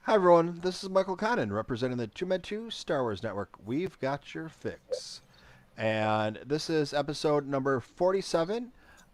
Hi everyone, this is Michael Connon representing the TooMedToo's Star Wars Network. We've got your fix. And this is episode number 47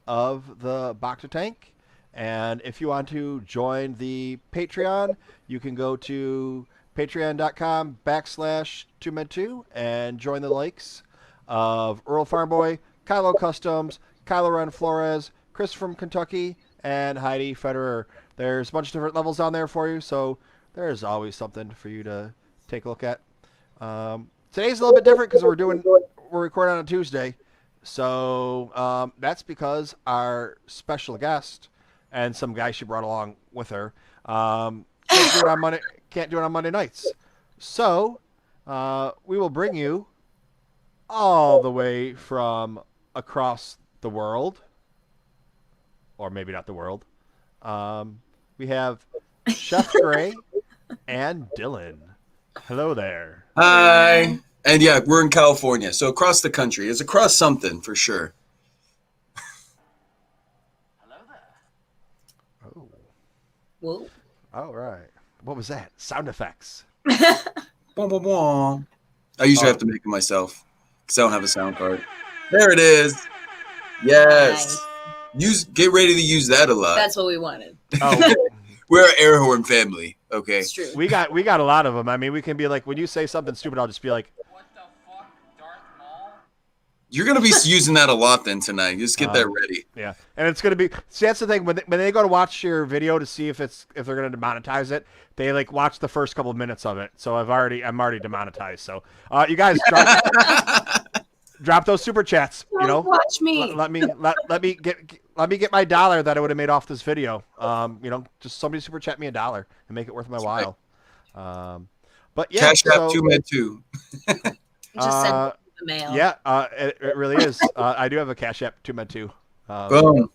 of the Bacta Tank. And if you want to join the Patreon, you can go to patreon.com/TooMed2 and join the likes of Earl Farmboy, Kylo Customs, Kylo Ren Flores, Chris from Kentucky, and Heidi Federer. There's a bunch of different levels on there for you, so there's always something for you to take a look at. Today's a little bit different because we're recording on a Tuesday, so that's because our special guest and some guy she brought along with her can't do it on Monday nights. So we will bring you all the way from across the world, or maybe not the world. We have Chef Gray and Dylan. Hello there. Hi. And yeah, we're in California, so across the country. It's across something for sure. Hello there. Oh. Whoa. All right. What was that? Sound effects. Boom, boom, boom. I usually have to make it myself because I don't have a sound card. There it is. Yes. Get ready to use that a lot. That's what we wanted. Oh. We're an air horn family, okay? It's true. We got a lot of them. I mean, we can be like, when you say something stupid, I'll just be like, What the fuck, Darth Maul? You're going to be using that a lot then tonight. Just get that ready. yeah. And it's gonna be. See, that's the thing. When they go to watch your video to see if they're gonna demonetize it, they like watch the first couple of minutes of it. So I'm already demonetized. So you guys drop those super chats. Don't watch me. Let me get my $1 that I would have made off this video. Just somebody super chat me $1 and make it worth my while. But yeah, Cash App TooMed2. Just send it in the mail. Yeah, it really is. I do have a Cash App TooMed2. Boom.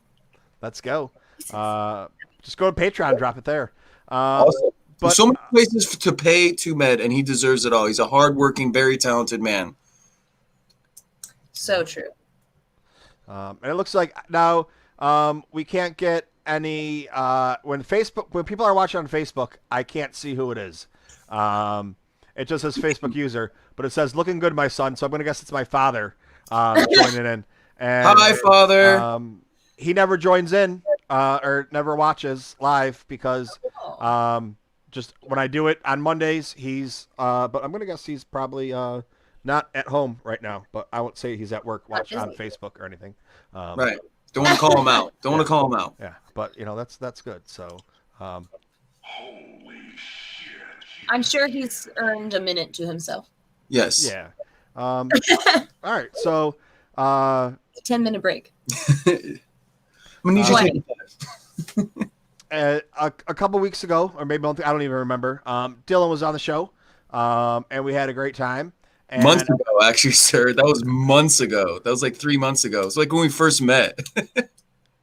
Let's go. Just go to Patreon, drop it there. Awesome. But So many places to pay TooMed, and he deserves it all. He's a hardworking, very talented man. So true. and it looks like now we can't get any when people are watching on Facebook, I can't see who it is. It just says Facebook user, but it says looking good, my son. So I'm gonna guess it's my father joining in. And, Hi, Father. He never joins in or never watches live because just when I do it on Mondays, he's but I'm gonna guess he's probably not at home right now. But I won't say he's at work watching on Facebook or anything. Right. Don't want to call him out. Don't want to call him out. Yeah, but that's good. So. Holy shit. I'm sure he's earned a minute to himself. Yes. Yeah. All right. So. 10-minute break. I'm gonna need you to take a couple weeks ago, or maybe I don't even remember. Dylan was on the show, and we had a great time. And months ago, actually, sir. That was months ago. That was like 3 months ago. It's like when we first met.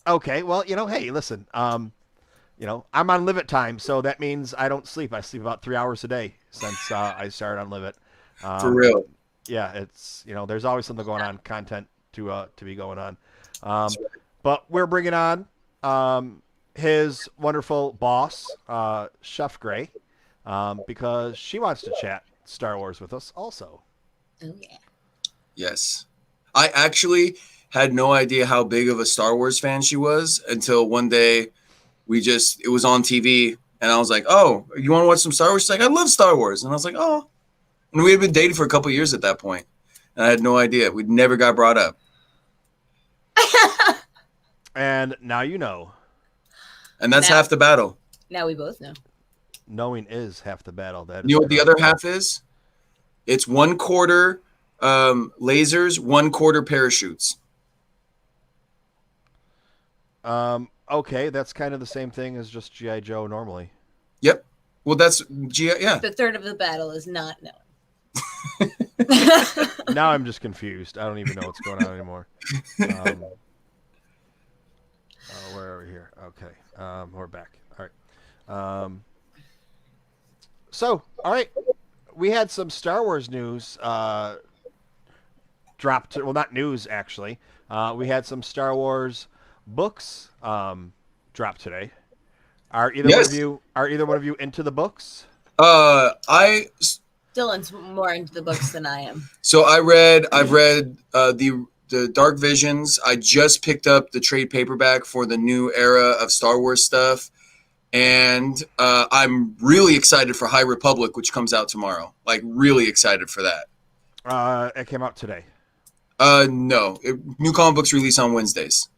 Okay, well, hey, listen, I'm on Live It time, so that means I don't sleep. I sleep about 3 hours a day since I started on Live It. For real. Yeah, it's there's always something going on, content to be going on. That's right. But we're bringing on his wonderful boss, Chef Gray, because she wants to chat Star Wars with us also. Oh, yeah. Yes. I actually had no idea how big of a Star Wars fan she was until one day it was on TV and I was like, oh, you want to watch some Star Wars? She's like, I love Star Wars. And I was like, oh. And we had been dating for a couple of years at that point. And I had no idea. We never got brought up. And now you know. And that's half the battle. Now we both know. Knowing is half the battle. That is You know what the other half is? It's 1/4 lasers, 1/4 parachutes. Okay, that's kind of the same thing as just G.I. Joe normally. Yep. Well, that's yeah. The third of the battle is not known. Now I'm just confused. I don't even know what's going on anymore. Where are we here? Okay. We're back. All right. So, all right. We had some Star Wars news dropped. Well, not news, actually. We had some Star Wars books dropped today. Are either one of you into the books? I Dylan's more into the books than I am. So I've read the Dark Visions. I just picked up the trade paperback for the new era of Star Wars stuff, and I'm really excited for High Republic, which comes out tomorrow. Like really excited for that. It came out today. No, new comic books release on Wednesdays.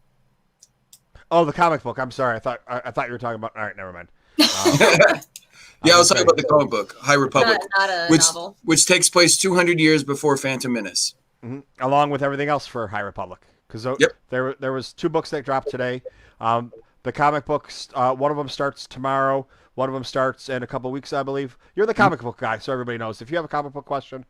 Oh, the comic book. I'm sorry. I thought you were talking about. All right, never mind. Yeah, I was talking about the comic book, High Republic, Not a which novel. which takes place 200 years before Phantom Menace. Along with everything else for High Republic, because Yep. there was 2 books that dropped today. The comic books, one of them starts tomorrow. One of them starts in a couple weeks, I believe. You're the comic book guy, so everybody knows. If you have a comic book question,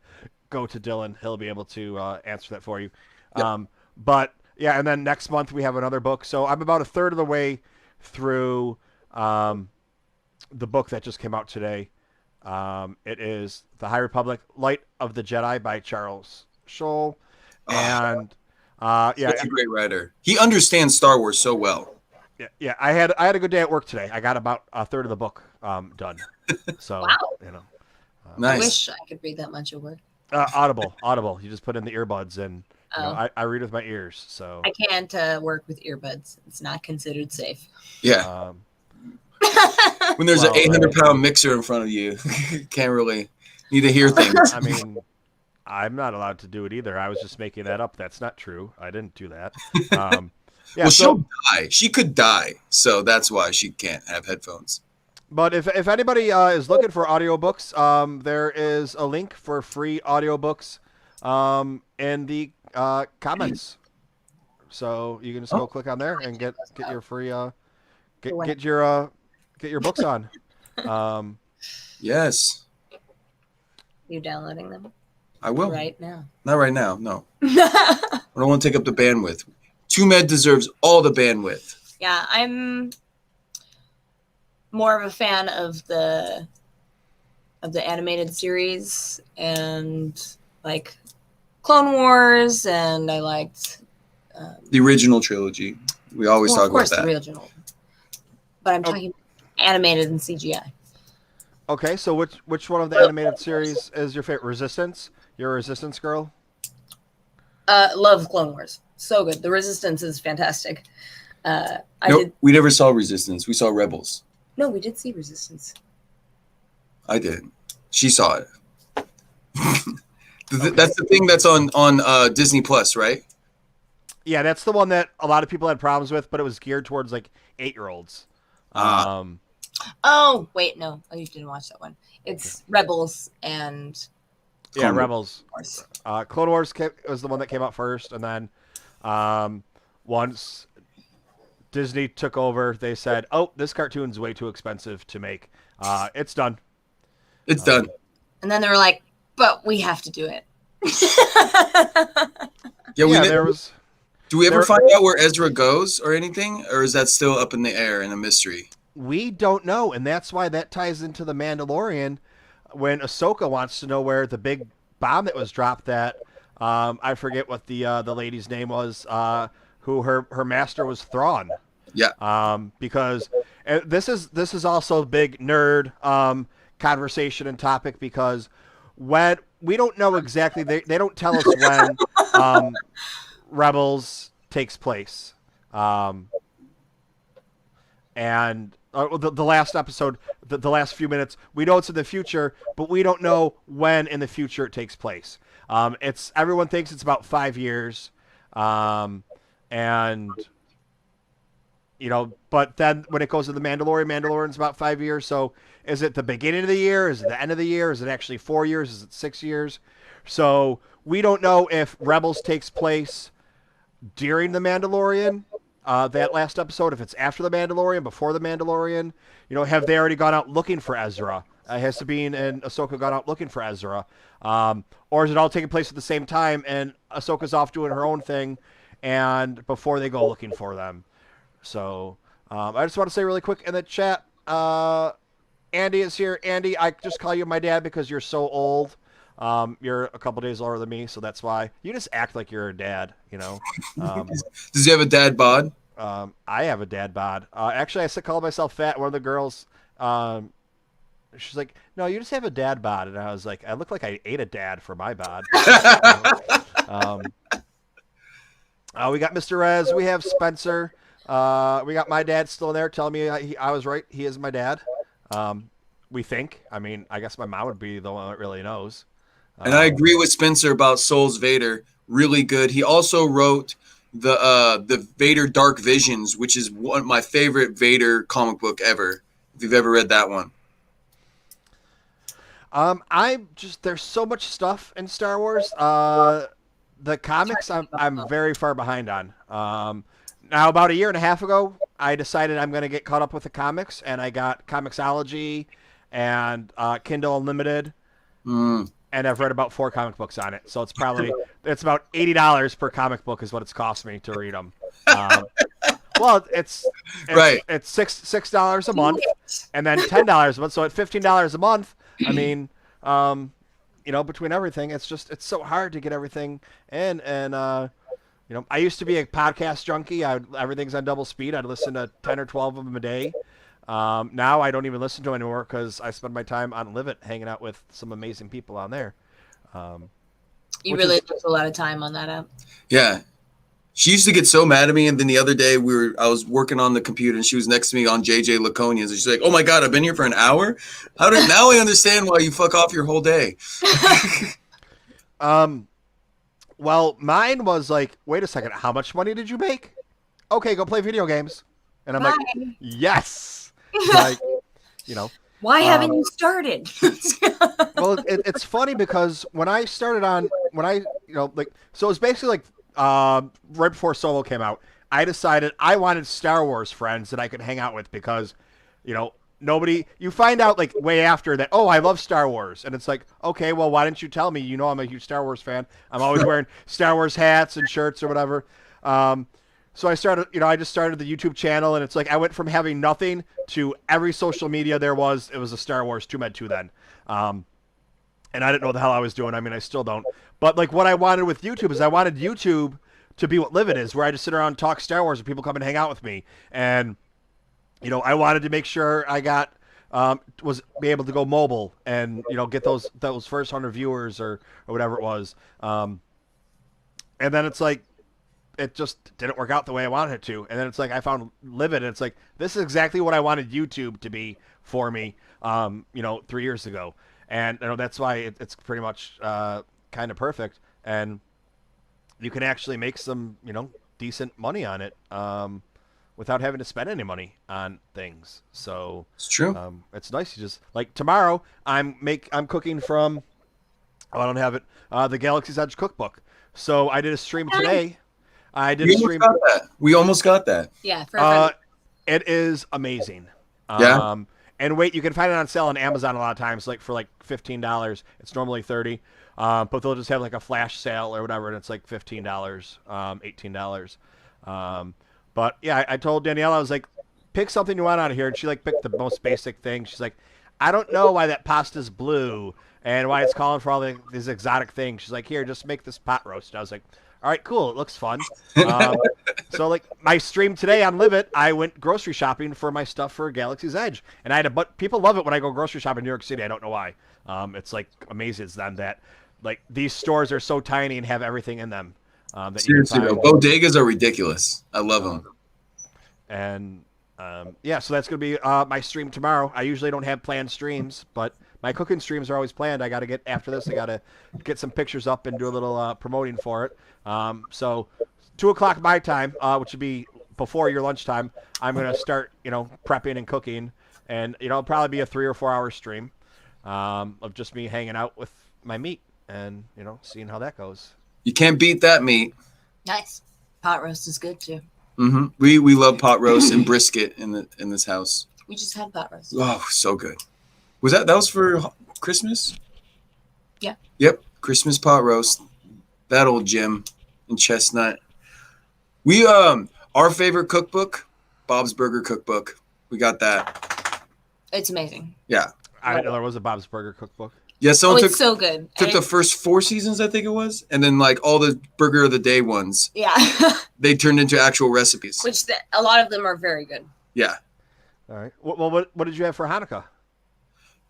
go to Dylan. He'll be able to answer that for you. Yep. But yeah, and then next month we have another book. So I'm about a third of the way through the book that just came out today. It is The High Republic, Light of the Jedi by Charles Scholl. And yeah, Such a great writer. He understands Star Wars so well. yeah, I had a good day at work today. I got about a third of the book done. So Wow. you know, I Nice. wish I could read that much of work. Audible. You just put in the earbuds, and you know, Oh. I read with my ears. So I can't work with earbuds. It's not considered safe. Yeah. um, When there's Well, an 800-pound mixer in front of you, can't really need to hear things. I mean, I'm not allowed to do it either. I was just making that up. That's not true. I didn't do that. Yeah, Well, so, she'll die. She could die, so that's why she can't have headphones. but if anybody is looking for audiobooks, there is a link for free audiobooks in the comments. So you can just go click on there and get your free get your books on. Yes, You downloading them I will. right now? Not right now. No, I don't want to take up the bandwidth. TooMed deserves all the bandwidth. Yeah, I'm more of a fan of the animated series and like Clone Wars, and I liked The original trilogy. We always well, talk of course, about the that. original. But I'm talking animated and CGI. Okay, so which one of the animated series is your favorite? Resistance? You're a Resistance girl? Love Clone Wars. So good. The Resistance is fantastic. We never saw Resistance. We saw Rebels. No, we did see Resistance. I did. She saw it. That's the thing that's on Disney Plus, right? Yeah, that's the one that a lot of people had problems with, but it was geared towards like 8-year-olds. Oh, wait, no. Oh, you didn't watch that one. It's Rebels and Yeah, Clone Rebels. Wars. Clone Wars was the one that came out first, and then once Disney took over, they said, "Oh, this cartoon's way too expensive to make. It's done." It's done. And then they were like, but we have to do it. Yeah, There was. do we ever there- find out where Ezra goes or anything? Or is that still up in the air and a mystery? We don't know, and that's why that ties into the Mandalorian. When Ahsoka wants to know where the big bomb that was dropped, that I forget what the lady's name was, who her master was Thrawn. Yeah. Because this is also a big nerd conversation and topic, because when we don't know exactly, they don't tell us when Rebels takes place. And the last episode, the last few minutes, we know it's in the future, but we don't know when in the future it takes place. Everyone thinks it's about 5 years, and you know, but then when it goes to the Mandalorian's about 5 years. So is it the beginning of the year? Is it the end of the year? Is it actually 4 years? Is it 6 years? So we don't know if Rebels takes place during the Mandalorian. That last episode, if it's after the Mandalorian, before the Mandalorian, you know, have they already gone out looking for Ezra? Has Sabine and Ahsoka gone out looking for Ezra? Or is it all taking place at the same time and Ahsoka's off doing her own thing and before they go looking for them? So I just want to say really quick in the chat, Andy is here. Andy, I just call you my dad because you're so old. You're a couple days older than me, so that's why. You just act like you're a dad, you know. Does he have a dad bod? I have a dad bod. Actually, I call myself fat. One of the girls She's like, no, you just have a dad bod. And I was like, I look like I ate a dad for my bod. um, we got Mr. Rez. We have Spencer. We got my dad still in there telling me I was right. He is my dad. We think. I mean, I guess my mom would be the one that really knows. And I agree with Spencer about Souls Vader. Really good. He also wrote the Vader Dark Visions, which is one of my favorite Vader comic book ever. If you've ever read that one. I just there's so much stuff in Star Wars. The comics I'm very far behind on. Now about a year and a half ago, I decided I'm going to get caught up with the comics, and I got Comixology and Kindle Unlimited, and I've read about 4 comic books on it. So it's about $80 per comic book is what it's cost me to read them. Well, it's right. It's $6 a month, and then $10 a month. So at $15 a month, I mean, between everything, it's so hard to get everything in. And I used to be a podcast junkie. Everything's on double speed. I'd listen to 10 or 12 of them a day. Now I don't even listen to them anymore because I spend my time on Live It, hanging out with some amazing people on there. You really took a lot of time on that app. Yeah. She used to get so mad at me, and then the other day I was working on the computer, and she was next to me on JJ Laconia's, and she's like, "Oh my god, I've been here for an hour. Now I understand why you fuck off your whole day." Well, mine was like, wait a second, how much money did you make? Okay, go play video games, and I'm like, yes, like, Why haven't you started? Well, it's funny because when I started so it was basically like. Right before Solo came out, I decided I wanted Star Wars friends that I could hang out with because, nobody, you find out like way after that, oh, I love Star Wars. And it's like, okay, well, why didn't you tell me? I'm a huge Star Wars fan. I'm always wearing Star Wars hats and shirts or whatever. So I started, I just started the YouTube channel, and it's like I went from having nothing to every social media it was a Star Wars TooMedToo's then. And I didn't know the hell I was doing. I mean, I still don't. But like what I wanted with YouTube is I wanted YouTube to be what Live It is, where I just sit around and talk Star Wars and people come and hang out with me. And, I wanted to make sure I got, be able to go mobile and, get those first 100 viewers or whatever it was. And then it's like, it just didn't work out the way I wanted it to. And then it's like I found Live It, and it's like, this is exactly what I wanted YouTube to be for me, 3 years ago. And that's why it's pretty much kind of perfect, and you can actually make some decent money on it without having to spend any money on things. So it's true. It's nice. You just like tomorrow I'm cooking from I don't have it the Galaxy's Edge cookbook. So I did a stream today. We almost got that. Yeah, for it is amazing. Yeah. And wait, you can find it on sale on Amazon a lot of times, like for like $15. It's normally $30, but they'll just have like a flash sale or whatever, and it's like $15, $18. But yeah, I told Danielle, I was like, pick something you want out of here, and she like picked the most basic thing. She's like, I don't know why that pasta's blue and why it's calling for all these exotic things. She's like, here, just make this pot roast. And I was like, all right, cool. It looks fun. So like my stream today on Live It, I went grocery shopping for my stuff for Galaxy's Edge, and but people love it when I go grocery shopping in New York City. I don't know why. It's like amazes them that like these stores are so tiny and have everything in them. Seriously, though, bodegas are ridiculous. I love them. And yeah, so that's gonna be my stream tomorrow. I usually don't have planned streams, but my cooking streams are always planned. I got to get after this. I got to get some pictures up and do a little promoting for it. So 2:00 my time, which would be before your lunchtime, I'm going to start, prepping and cooking, and, it'll probably be a 3 or 4 hour stream, of just me hanging out with my meat and, seeing how that goes. You can't beat that meat. Nice. Pot roast is good too. Mm-hmm. We love pot roast and brisket in this house. We just had pot roast. Oh, so good. That was for Christmas? Yeah. Yep. Christmas pot roast. That old Jim and Chestnut. We our favorite cookbook, Bob's Burger Cookbook. We got that. It's amazing. Yeah. I didn't know there was a Bob's Burger Cookbook. Yeah, it's so good. Took the first 4 seasons, I think it was, and then like all the Burger of the Day ones. Yeah. They turned into actual recipes. Which a lot of them are very good. Yeah. All right. Well, what did you have for Hanukkah?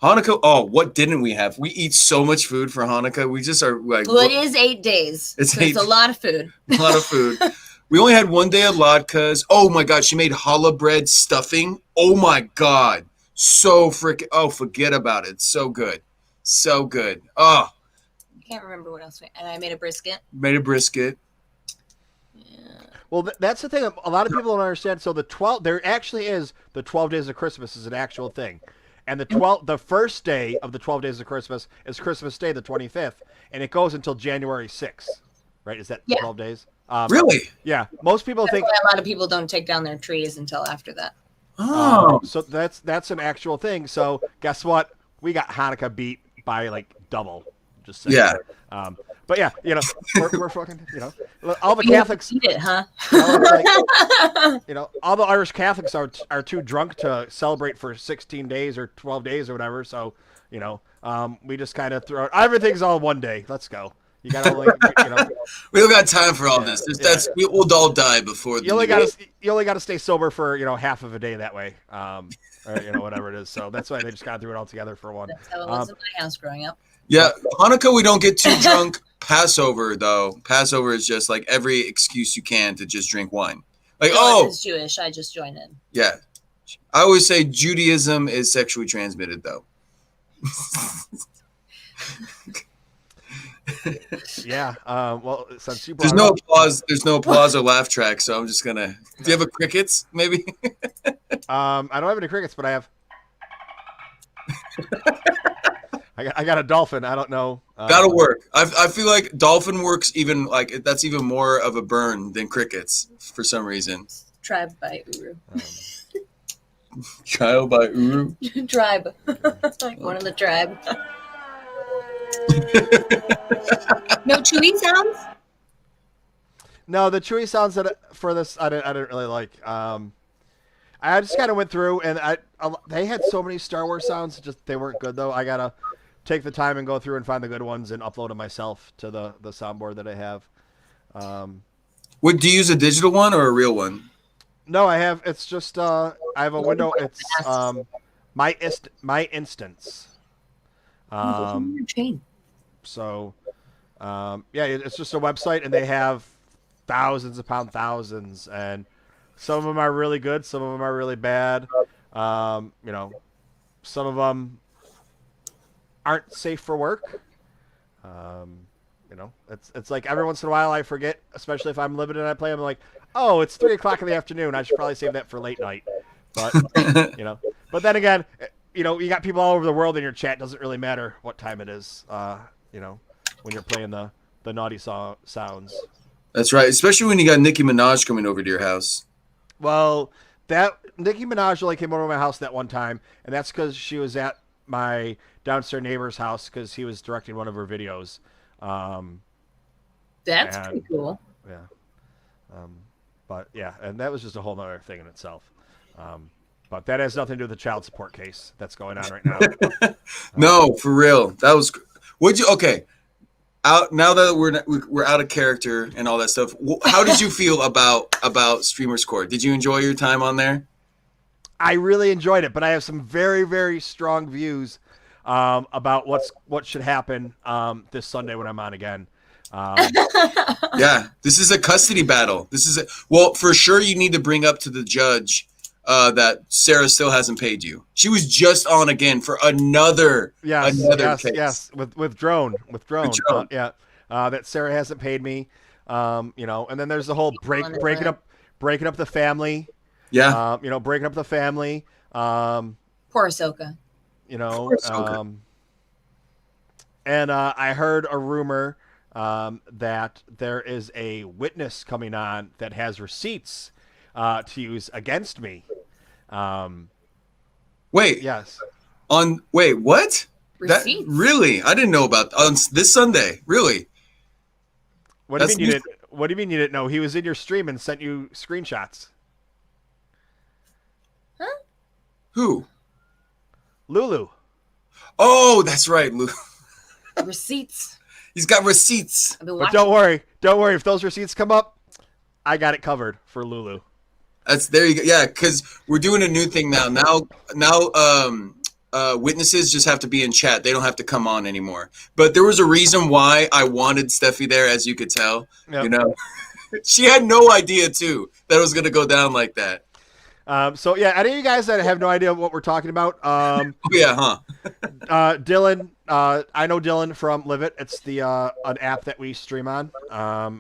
Hanukkah. Oh, what didn't we have? We eat so much food for Hanukkah. We just are like. Well, it is 8 days. It's It's a lot of food. A lot of food. We only had one day of latkes. Oh my god, she made challah bread stuffing. Oh my god, so freaking. Oh, forget about it. So good, so good. Oh, I can't remember what else. And I made a brisket. made a brisket. Well, that's the thing. A lot of people don't understand. So there actually is the 12 days of Christmas is an actual thing, and the first day of the 12 days of Christmas is Christmas Day, the 25th, and it goes until January 6th. Right? Is that 12 days? Really? Yeah. Most people That's think. why a lot of people don't take down their trees until after that. Oh, So that's an actual thing. So guess what? We got Hanukkah beat by like double. Just saying. yeah. But yeah, we're fucking, all the You have to Catholics, eat it, huh? all the Irish Catholics are too drunk to celebrate for 16 days or 12 days or whatever. So, we just kind of throw everything's all one day. Let's go. You got to We don't got time for all this. We'll all die before. you only got to stay sober for half of a day that way, or whatever it is. So that's why they just kind of threw it all together for one. That's how it was in my house growing up. Yeah, Hanukkah we don't get too drunk. Passover though, Passover is just like every excuse you can to just drink wine. Like It's Jewish. I just joined in. yeah, I always say Judaism is sexually transmitted though. Yeah. Well, since you There's brought no it up, applause. There's no applause or laugh track. So I'm just gonna. Do you have a crickets? Maybe. I don't have any crickets, but I have. I got a dolphin. I don't know. That'll work. I feel like dolphin works even like that's even more of a burn than crickets for some reason. Tribe by Uru. Child by Uru. Tribe. Like one of the tribe. No chewy sounds? No, the chewy sounds for this I didn't really like. I just kind of went through and they had so many Star Wars sounds, just they weren't good though. I gotta take the time and go through and find the good ones and upload them myself to the soundboard that I have. Would do you use a digital one or a real one? No, I have. It's just I have a window. It's my instance. Chain. So yeah, it's just a website, and they have thousands upon thousands, and some of them are really good, some of them are really bad. Some of them aren't safe for work. It's like every once in a while I forget, especially if I'm limited and I play. I'm like, oh, it's 3:00 in the afternoon. I should probably save that for late night. But but then again, you got people all over the world in your chat. It doesn't really matter what time it is. When you're playing the naughty sounds. That's right, especially when you got Nicki Minaj coming over to your house. Well, that Nicki Minaj only came over to my house that one time, and that's because she was at my downstairs neighbor's house because he was directing one of her videos. That's pretty cool. Yeah. But yeah, and that was just a whole other thing in itself. But that has nothing to do with the child support case that's going on right now. No, for real. That was. Okay? Out now that we're out of character and all that stuff. How did you feel about Streamers Court? Did you enjoy your time on there? I really enjoyed it, but I have some very, very strong views about what should happen this Sunday when I'm on again. Yeah, this is a custody battle. Well, for sure you need to bring up to the judge that Sarah still hasn't paid you. She was just on again for another case. Yes, with drone. That Sarah hasn't paid me. And then there's the whole breaking up the family. Yeah. Breaking up the family. Poor Ahsoka. And I heard a rumor that there is a witness coming on that has receipts to use against me. Wait. Yes. Wait, what? Receipts? Really? I didn't know about on this Sunday. Really? What do you mean you didn't know? He was in your stream and sent you screenshots. Huh? Who? Lulu. Oh, that's right, Lulu. Receipts. He's got receipts. But don't worry. If those receipts come up, I got it covered for Lulu. There you go. Yeah, because we're doing a new thing now. Now, witnesses just have to be in chat. They don't have to come on anymore. But there was a reason why I wanted Steffi there, as you could tell. Yep. You know, she had no idea too that it was gonna go down like that. So yeah, any of you guys that have no idea what we're talking about, Yeah, huh? Dylan, I know Dylan from Live It. It's the an app that we stream on,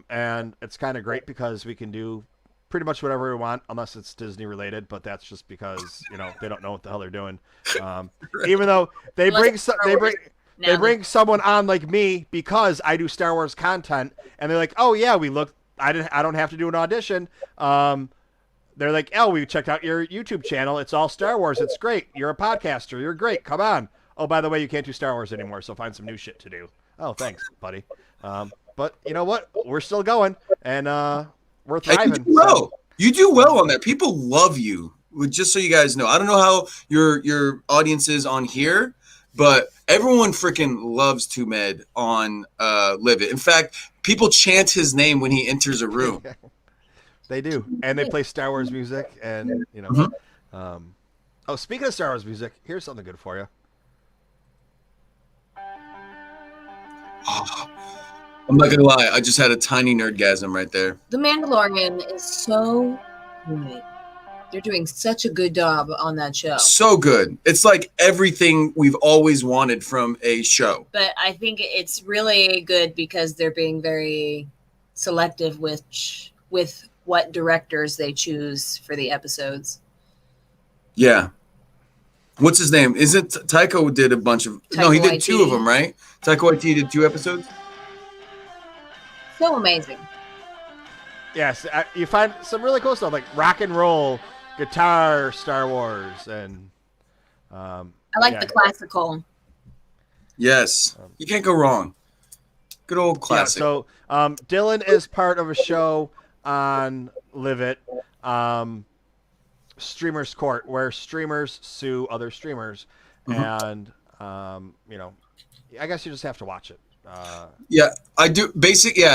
and it's kind of great because we can do pretty much whatever we want, unless it's Disney related. But that's just because they don't know what the hell they're doing. Even though they bring someone on like me because I do Star Wars content, and they're like, oh yeah, I don't have to do an audition. They're like, oh, we checked out your YouTube channel. It's all Star Wars. It's great. You're a podcaster. You're great. Come on. Oh, by the way, you can't do Star Wars anymore, so find some new shit to do. Oh, thanks, buddy. But you know what? We're still going, and we're thriving. You do well. You do well on that. People love you. Just so you guys know, I don't know how your audience is on here, but everyone freaking loves TooMed on Live It. In fact, people chant his name when he enters a room. They do, and they play Star Wars music, and oh, speaking of Star Wars music, here's something good for you. Oh, I'm not gonna lie, I just had a tiny nerdgasm right there. The Mandalorian is so good. They're doing such a good job on that show. So good. It's like everything we've always wanted from a show. But I think it's really good because they're being very selective with what directors they choose for the episodes. Yeah. What's his name? Is it Taika did a bunch of... No, he did 2 of them, right? Taika Waititi did 2 episodes? So amazing. Yes, you find some really cool stuff like rock and roll, guitar, Star Wars, and... I like the classical. Yes. You can't go wrong. Good old classic. Yeah, so Dylan is part of a show on Live It, Streamers Court, where streamers sue other streamers, and I guess you just have to watch it. Yeah, I do. It's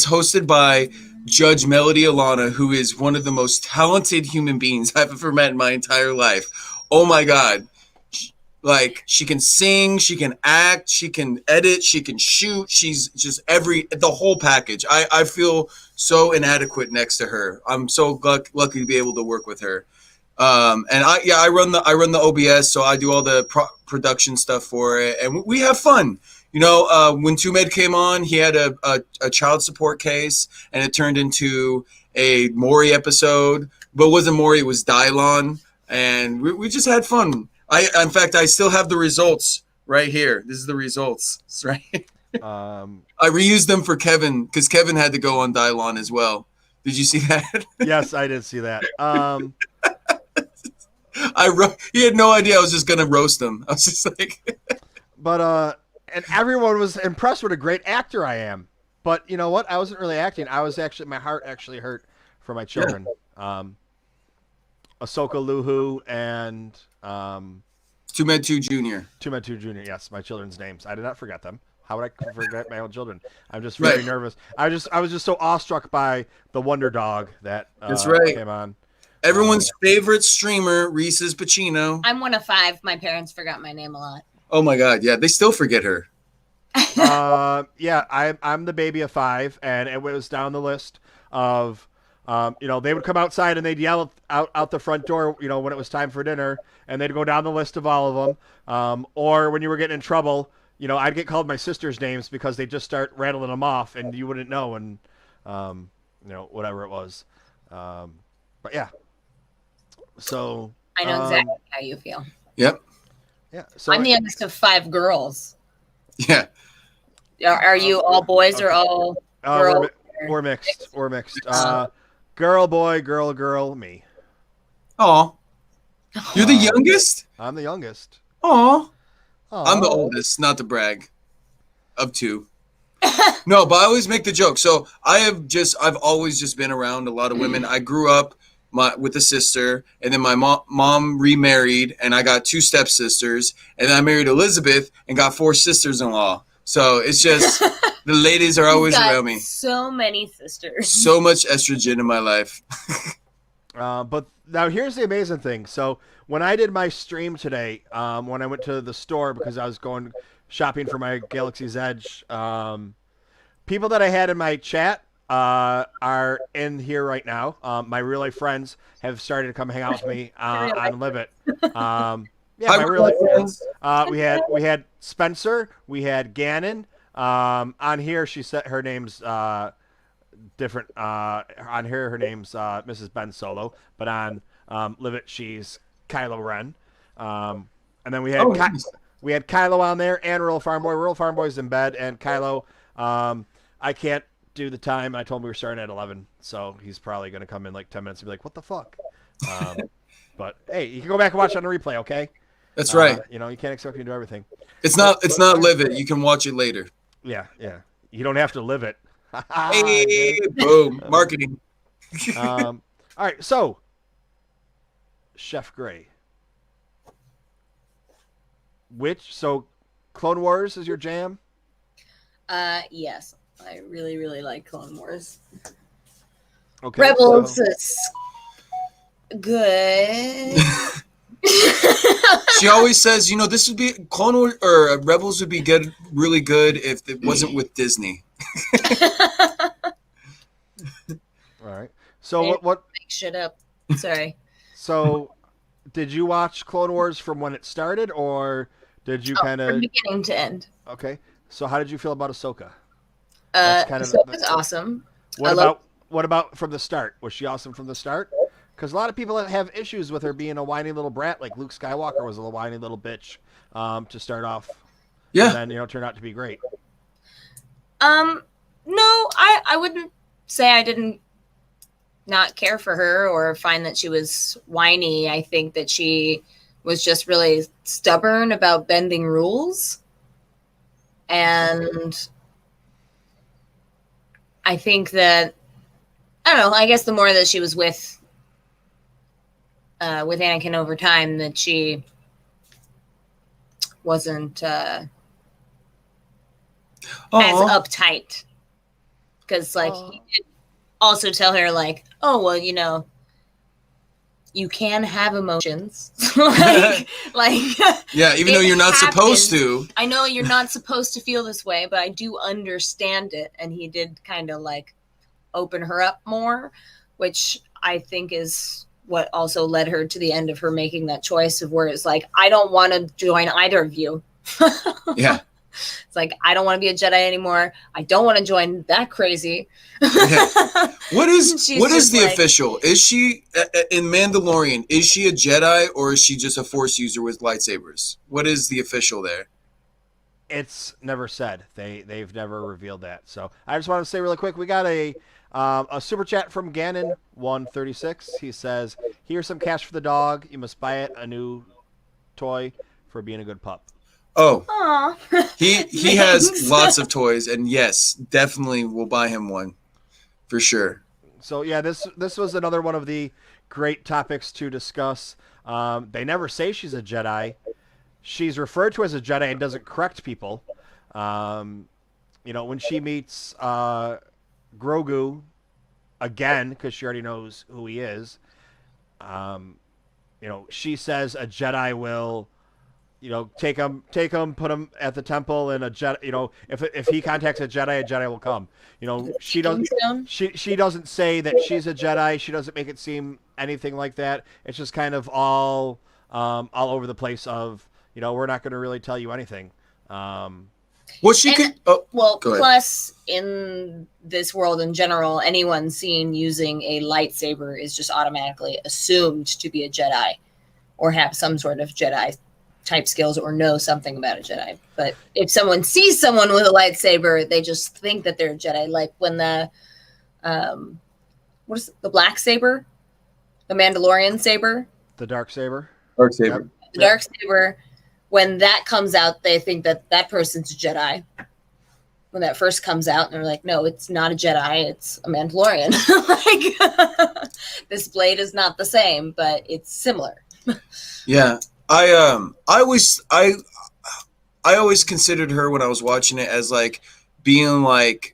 hosted by Judge Melody Alana, who is one of the most talented human beings I've ever met in my entire life. Oh my God. Like, she can sing, she can act, she can edit, she can shoot. She's just the whole package. I feel so inadequate next to her. I'm so lucky to be able to work with her. And I run the OBS, so I do all the production stuff for it, and we have fun. When TooMed came on, he had a child support case, and it turned into a Maury episode, but it wasn't Maury, it was Dylon, and we just had fun. In fact, I still have the results right here. This is the results, right? I reused them for Kevin because Kevin had to go on Dylon as well. Did you see that? Yes, I did see that. He had no idea I was just gonna roast him. I was just like, but and everyone was impressed with a great actor I am. But you know what? I wasn't really acting. My heart actually hurt for my children. Yeah. Ahsoka Luhu and TooMedToo's Jr. TooMedToo's Jr. Yes, my children's names. I did not forget them. How would I forget my own children? I'm just very nervous. I was just so awestruck by the Wonder Dog that came on. Everyone's favorite streamer, Reese's Pacino. I'm one of 5. My parents forgot my name a lot. Oh my God, yeah, they still forget her. Yeah, I'm the baby of 5, and it was down the list of. They would come outside and they'd yell out the front door, when it was time for dinner, and they'd go down the list of all of them. Or when you were getting in trouble, I'd get called my sister's names because they'd just start rattling them off and you wouldn't know. And, whatever it was. But yeah. So. I know exactly how you feel. Yep. Yeah. So I'm the youngest of 5 girls. Yeah. Are you all boys or all girls? We're mixed. We're mixed. Girl, boy, girl, me. Aw. You're the youngest? I'm the youngest. Aw. I'm the oldest, not to brag. Of 2. No, but I always make the joke. So I've always just been around a lot of women. I grew up with a sister, and then my mom remarried, and I got 2 stepsisters, and then I married Elizabeth and got 4 sisters-in-law. So it's just the ladies are always around me. So many sisters. So much estrogen in my life. But now here's the amazing thing. So when I did my stream today, when I went to the store because I was going shopping for my Galaxy's Edge, people that I had in my chat are in here right now. My real life friends have started to come hang out with me on Live It. Yeah, Hi, my real real life life friends. we had Spencer, we had Gannon. On here, she said her name's different. On here, her name's Mrs. Ben Solo, but on Live It, she's Kylo Ren. And then we had Oh, nice. we had Kylo on there and Rural Farm Boy. Rural Farm Boy's in bed, and Kylo. I can't do the time. I told him we were starting at 11, so he's probably going to come in like 10 minutes and be like, "What the fuck?" But hey, you can go back and watch it on the replay, okay? That's right. You know, you can't expect me to do everything. It's not Live It. You can watch it later. Yeah. You don't have to live it. Hey, boom, marketing. All right, so Chef Gray. So Clone Wars is your jam? Yes. I really, really like Clone Wars. Okay. Rebels so- is good. She always says, this would be Clone Wars or Rebels would be good, really good if it wasn't with Disney. All right. So what Make shit up. Sorry. so did you watch Clone Wars from when it started, or did you kind From of beginning to end. okay? So how did you feel about Ahsoka? That's kind of So the- it's awesome. What about from the start? Was she awesome from the start? Because a lot of people have issues with her being a whiny little brat, like Luke Skywalker was a little whiny little bitch to start off. Yeah. And then turned out to be great. No, I wouldn't say I didn't not care for her or find that she was whiny. I think that she was just really stubborn about bending rules. And I think that, I don't know, I guess the more that she was with Anakin over time, that she wasn't as Aw. uptight. Because, like, he did also tell her, like, oh, well, you can have emotions. like Yeah, even it though you're not supposed happens. to. I know you're not supposed to feel this way, but I do understand it. And he did kind of like open her up more, which I think is what also led her to the end of her making that choice of where it's like, I don't want to join either of you. Yeah. It's like, I don't want to be a Jedi anymore. I don't want to join that crazy. Yeah. What is She's the just like- official? Is she in Mandalorian? Is she a Jedi or is she just a Force user with lightsabers? What is the official there? It's never said. They've never revealed that. So I just want to say really quick, we got a super chat from Gannon 136. He says, "Here's some cash for the dog. You must buy it a new toy for being a good pup." Oh, Aw. he has Thanks. lots of toys, and yes, definitely will buy him one for sure. So yeah, this was another one of the great topics to discuss. They never say she's a Jedi. She's referred to as a Jedi and doesn't correct people. When she meets Grogu again, because she already knows who he is, she says a Jedi will, take him, put him at the temple, and a Jedi, if he contacts a Jedi will come. She doesn't. Kingstone? She doesn't say that she's a Jedi. She doesn't make it seem anything like that. It's just kind of all over the place. Of we're not going to really tell you anything. Well, she And- could. Oh, Well, Go ahead. plus in this world in general, anyone seen using a lightsaber is just automatically assumed to be a Jedi or have some sort of Jedi type skills or know something about a Jedi. But if someone sees someone with a lightsaber, they just think that they're a Jedi. Like when the what is it, the black saber, the Mandalorian saber, The dark saber. dark saber. the dark saber. When that comes out, they think that that person's a Jedi. When that first comes out, and they're like, "No, it's not a Jedi. It's a Mandalorian." Like, this blade is not the same, but it's similar. Yeah, I always considered her when I was watching it as like being like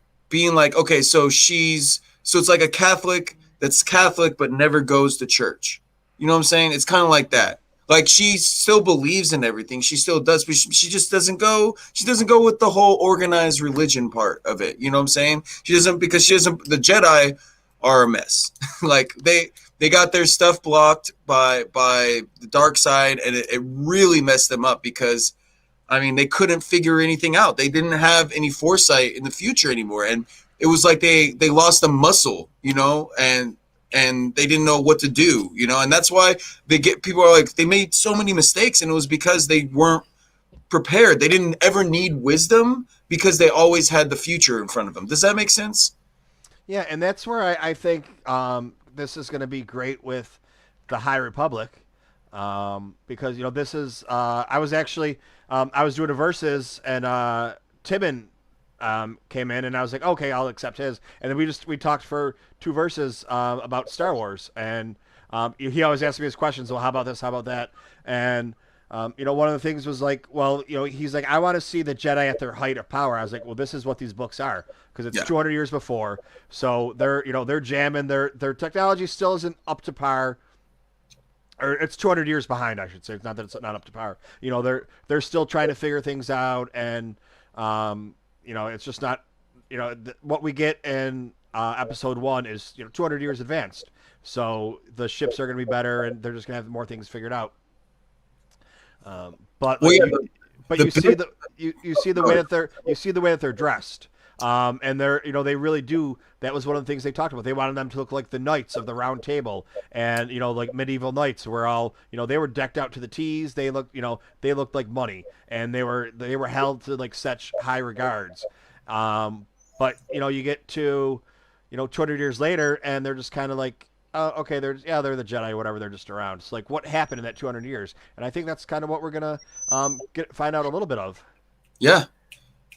okay, so it's like a Catholic that's Catholic but never goes to church. You know what I'm saying? It's kind of like that. Like she still believes in everything. She still does, but she just doesn't go. She doesn't go with the whole organized religion part of it. You know what I'm saying? She doesn't because she doesn't. The Jedi are a mess. Like they got their stuff blocked by the dark side, and it really messed them up because I mean they couldn't figure anything out. They didn't have any foresight in the future anymore, and it was like they lost a muscle, you know, and they didn't know what to do, you know, and that's why people are like they made so many mistakes, and it was because they weren't prepared. They didn't ever need wisdom because they always had the future in front of them. Does that make sense? Yeah, and that's where I think this is going to be great with the High Republic, because this is I was actually I was doing a versus and Timon came in and I was like, okay, I'll accept his, and then we talked for two verses about Star Wars, and he always asked me his questions. Well, how about this? How about that? And one of the things was like, well, he's like, I want to see the Jedi at their height of power. I was like, well, this is what these books are, because it's 200 years before. So they're jamming. Their technology still isn't up to par, or it's 200 years behind, I should say. It's not that it's not up to par. They're still trying to figure things out, and it's just not, what we get in episode 1 is 200 years advanced. So the ships are going to be better, and they're just going to have more things figured out. But you see the way that they're dressed, and they're they really do. That was one of the things they talked about. They wanted them to look like the knights of the Round Table, and like medieval knights were all they were decked out to the T's. They looked like money, and they were held to like such high regards. But you get to 200 years later, and they're just kind of like, okay, they're the Jedi, whatever. They're just around. It's like, what happened in that 200 years? And I think that's kind of what we're gonna find out a little bit of. Yeah,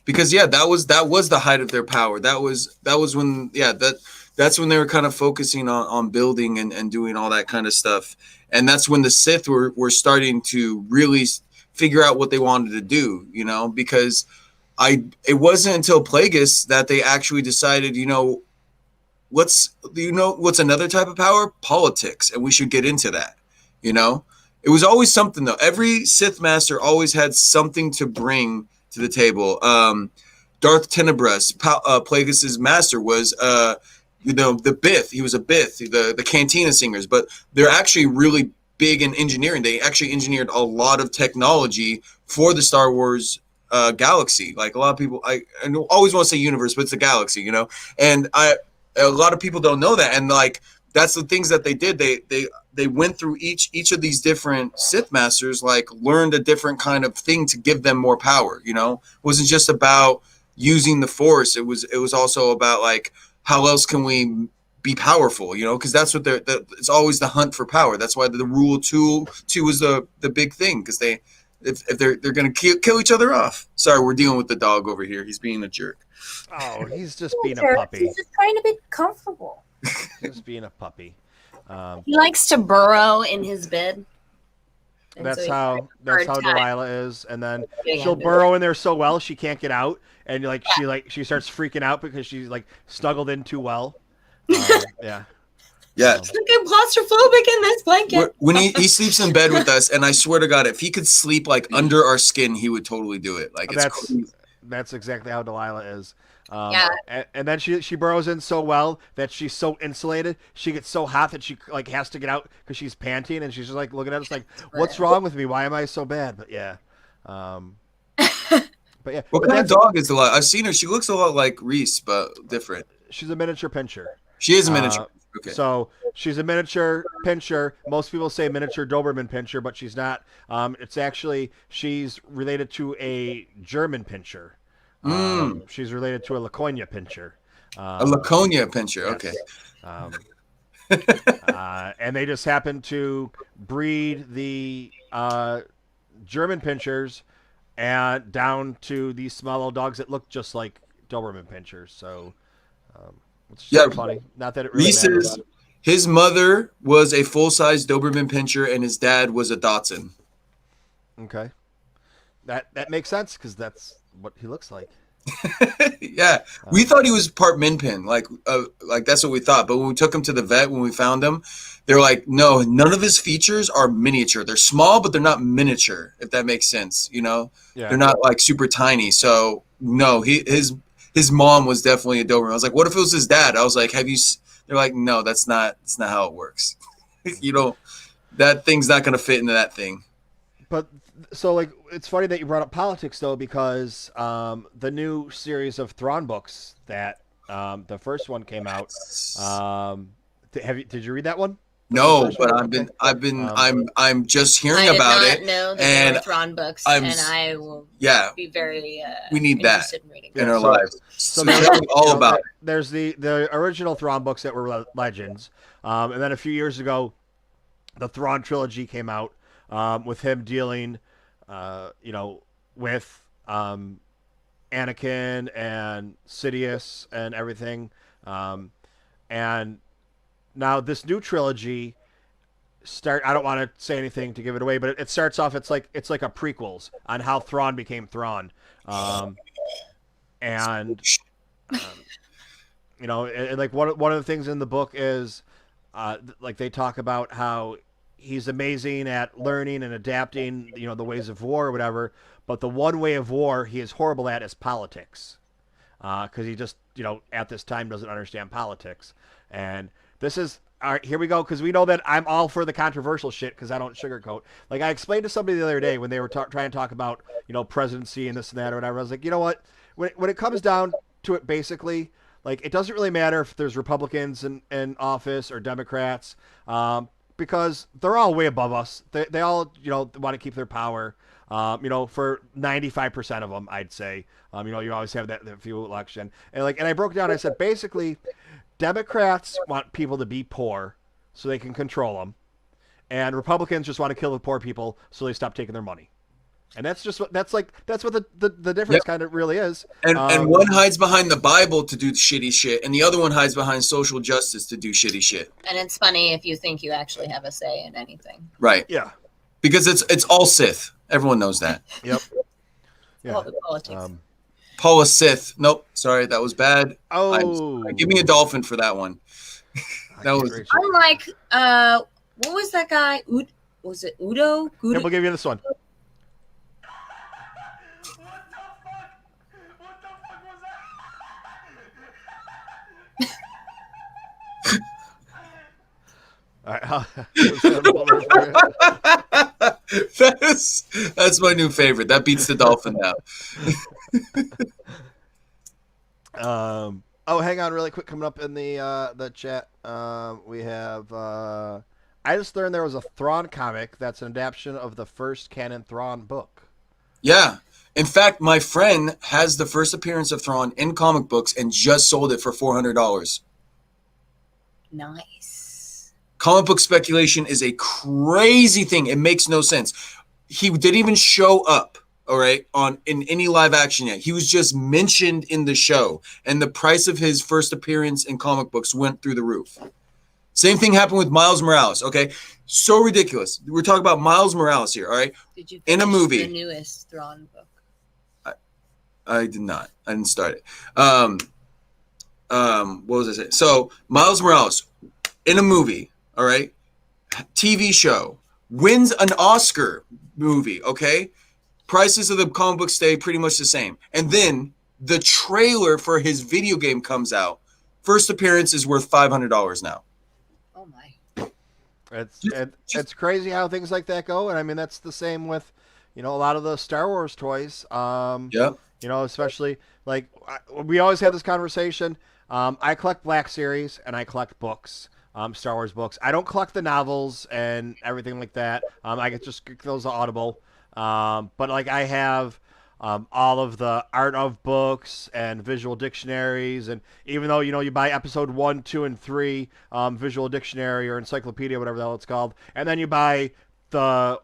because that was the height of their power. That was when that's when they were kind of focusing on building and doing all that kind of stuff. And that's when the Sith were starting to really figure out what they wanted to do. Because it wasn't until Plagueis that they actually decided, what's another type of power? Politics. And we should get into that. It was always something, though. Every Sith master always had something to bring to the table. Darth Tenebrous, Plagueis' master, was the Bith. He was a Bith, the Cantina singers. But they're actually really big in engineering. They actually engineered a lot of technology for the Star Wars galaxy. Like a lot of people, I always want to say universe, but it's a galaxy, And a lot of people don't know that, and like that's the things that they did. They went through each of these different Sith masters, like learned a different kind of thing to give them more power. It wasn't just about using the Force. It was also about like how else can we be powerful? Because that's what it's always the hunt for power. That's why the rule of two is the big thing, because if they're gonna kill each other off. Sorry, we're dealing with the dog over here. He's being a jerk. Oh, he's just being a puppy. He's just trying to be comfortable. Just being a puppy. He likes to burrow in his bed. That's how Delilah is, and then she'll burrow in there so well she can't get out, and she starts freaking out because she's like snuggled in too well. Yeah. Yeah. I'm claustrophobic in this blanket. When he sleeps in bed with us, and I swear to God, if he could sleep like under our skin, he would totally do it. Like that's exactly how Delilah is. Yeah. And then she burrows in so well that she's so insulated. She gets so hot that she like has to get out because she's panting, and she's just like looking at us like, "What's wrong with me? Why am I so bad?" But yeah. But yeah. What kind of dog is Delilah? I've seen her. She looks a lot like Reese, but different. She's a miniature pinscher. She is a miniature. Okay. So she's a miniature pinscher. Most people say miniature Doberman pinscher, but she's not. It's actually, she's related to a German pinscher. She's related to a Laconia pinscher. A Laconia pinscher, okay. And they just happen to breed the German pinschers and down to these small little dogs that look just like Doberman pinschers. So it's just funny. Not that it really matters. His mother was a full-size Doberman pinscher, and his dad was a Dachshund. Okay. That makes sense because that's what he looks like. Yeah, we thought he was part Minpin, like that's what we thought. But when we took him to the vet, when we found him, they're like, no, none of his features are miniature. They're small, but they're not miniature. If that makes sense, Yeah. they're not like super tiny. So no, his mom was definitely a Doberman. I was like, what if it was his dad? I was like, have you? They're like, no, that's not how it works. That thing's not gonna fit into that thing. But so like it's funny that you brought up politics though, because the new series of Thrawn books that the first one came out. Did you read that one? The No, first but one? I've been Okay. I've been Um, I'm just hearing I did about not it, know that and they were Thrawn books, I'm and I will yeah, be very we need that interested in reading. in Yeah, our so- lives. So So there's, tell me all about it. there's the original Thrawn books that were legends, and then a few years ago, the Thrawn trilogy came out with him dealing, with Anakin and Sidious and everything, and now this new trilogy start. I don't want to say anything to give it away, but it starts off. It's like a prequels on how Thrawn became Thrawn, and um, and like one of the things in the book is like they talk about how he's amazing at learning and adapting the ways of war or whatever, but the one way of war he is horrible at is politics, because he just at this time doesn't understand politics. And this is all right, here we go, because we know that I'm all for the controversial shit because I don't sugarcoat. Like I explained to somebody the other day when they were trying to talk about presidency and this and that or whatever. I was like, you know what, when it comes down to it, basically, like it doesn't really matter if there's Republicans in office or Democrats, because they're all way above us. They all want to keep their power. For 95% of them, I'd say. You always have that few election, and I broke down. I said basically, Democrats want people to be poor so they can control them, and Republicans just want to kill the poor people so they stop taking their money. And that's what the difference Yep. kind of really is. And one hides behind the Bible to do shitty shit, and the other one hides behind social justice to do shitty shit. And it's funny if you think you actually have a say in anything. Right. Yeah. Because it's all Sith. Everyone knows that. Yep. All the politics. Paula Sith. Nope. Sorry, that was bad. Oh, Give me a dolphin for that one. That was Unlike, what was that guy? Was it Udo? Here, Gudo? we'll give you this one. What the fuck was that? All right. that's my new favorite. That beats the dolphin now. Oh, hang on, really quick. Coming up in the chat, we have. I just learned there was a Thrawn comic that's an adaptation of the first canon Thrawn book. Yeah. In fact, my friend has the first appearance of Thrawn in comic books and just sold it for $400. Nice. Comic book speculation is a crazy thing. It makes no sense. He didn't even show up, all right, in any live action yet. He was just mentioned in the show, and the price of his first appearance in comic books went through the roof. Same thing happened with Miles Morales, okay? So ridiculous. We're talking about Miles Morales here, all right? Did you In a finish movie. the newest Thrawn book? I did not. I didn't start it. What was I saying? So Miles Morales in a movie, all right, TV show, wins an Oscar movie, okay? Prices of the comic books stay pretty much the same. And then the trailer for his video game comes out. First appearance is worth $500 now. Oh my. It's crazy how things like that go, and I mean that's the same with a lot of the Star Wars toys. Yep. Especially we always have this conversation. I collect Black Series and I collect books, Star Wars books. I don't collect the novels and everything like that. I get just get those Audible. But I have all of the art of books and visual dictionaries, and even though you buy episode 1, 2, and 3 visual dictionary or encyclopedia, whatever the hell it's called, and then you buy the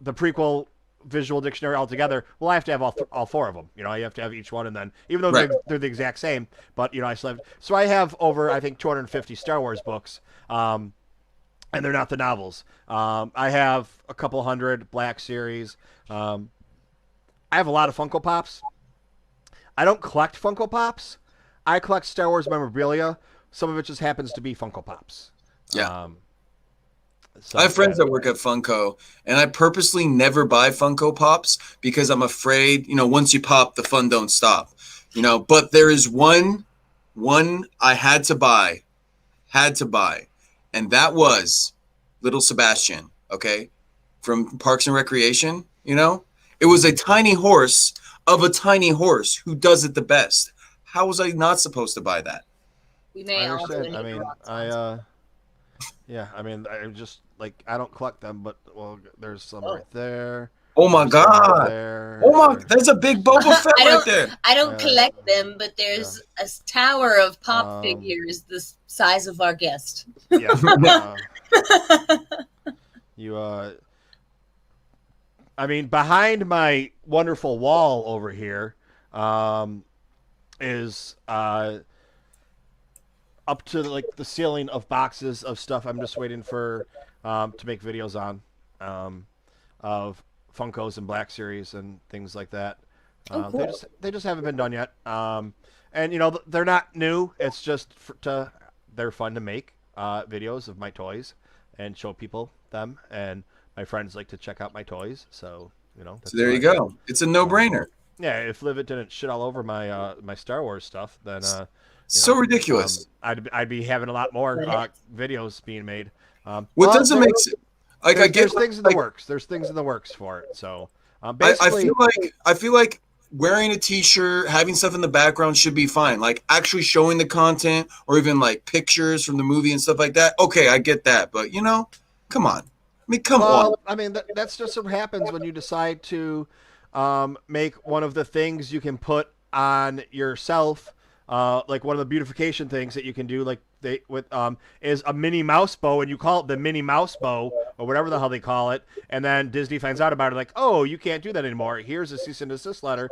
prequel visual dictionary altogether. Well, I have to have all four of them. You have to have each one, and then even though Right. they're the exact same, but I still have. So I have over I think 250 Star Wars books. And they're not the novels. I have a couple hundred Black Series. I have a lot of Funko Pops. I don't collect Funko Pops. I collect Star Wars memorabilia. Some of it just happens to be Funko Pops. Yeah. So, I have friends that work at Funko, and I purposely never buy Funko Pops because I'm afraid, once you pop, the fun don't stop. But there is one I had to buy, and that was Little Sebastian, okay, from Parks and Recreation. It was a tiny horse of a tiny horse who does it the best. How was I not supposed to buy that? We may I also understand. need I mean, to rock songs. I just like I don't collect them, but there's some Oh. right there. Oh my There's some right God. there. Oh my, there's a big Boba Fett I right don't there. I don't Yeah. collect them, but there's a tower of pop Um, figures the size of our guest. Yeah. I mean, behind my wonderful wall over here is up to like the ceiling of boxes of stuff. I'm just waiting for to make videos on of Funkos and Black Series and things like that. Oh, cool. They just haven't been done yet. And they're not new. It's just they're fun to make videos of my toys and show people them. And my friends like to check out my toys, so that's So there you why. go. It's a no-brainer. Yeah, if Livet didn't shit all over my my Star Wars stuff, then So ridiculous. I'd be having a lot more videos being made. What but doesn't make sense? Like I get there's things in the like, works. There's things in the works for it. So I basically, feel like wearing a T-shirt, having stuff in the background should be fine. Like actually showing the content or even like pictures from the movie and stuff like that. Okay, I get that, but come on. I mean, come on. I mean that's just what happens when you decide to make one of the things you can put on yourself. Like one of the beautification things that you can do, like is a Minnie Mouse bow, and you call it the Minnie Mouse bow or whatever the hell they call it, and then Disney finds out about it, like, oh, you can't do that anymore. Here's a cease and desist letter,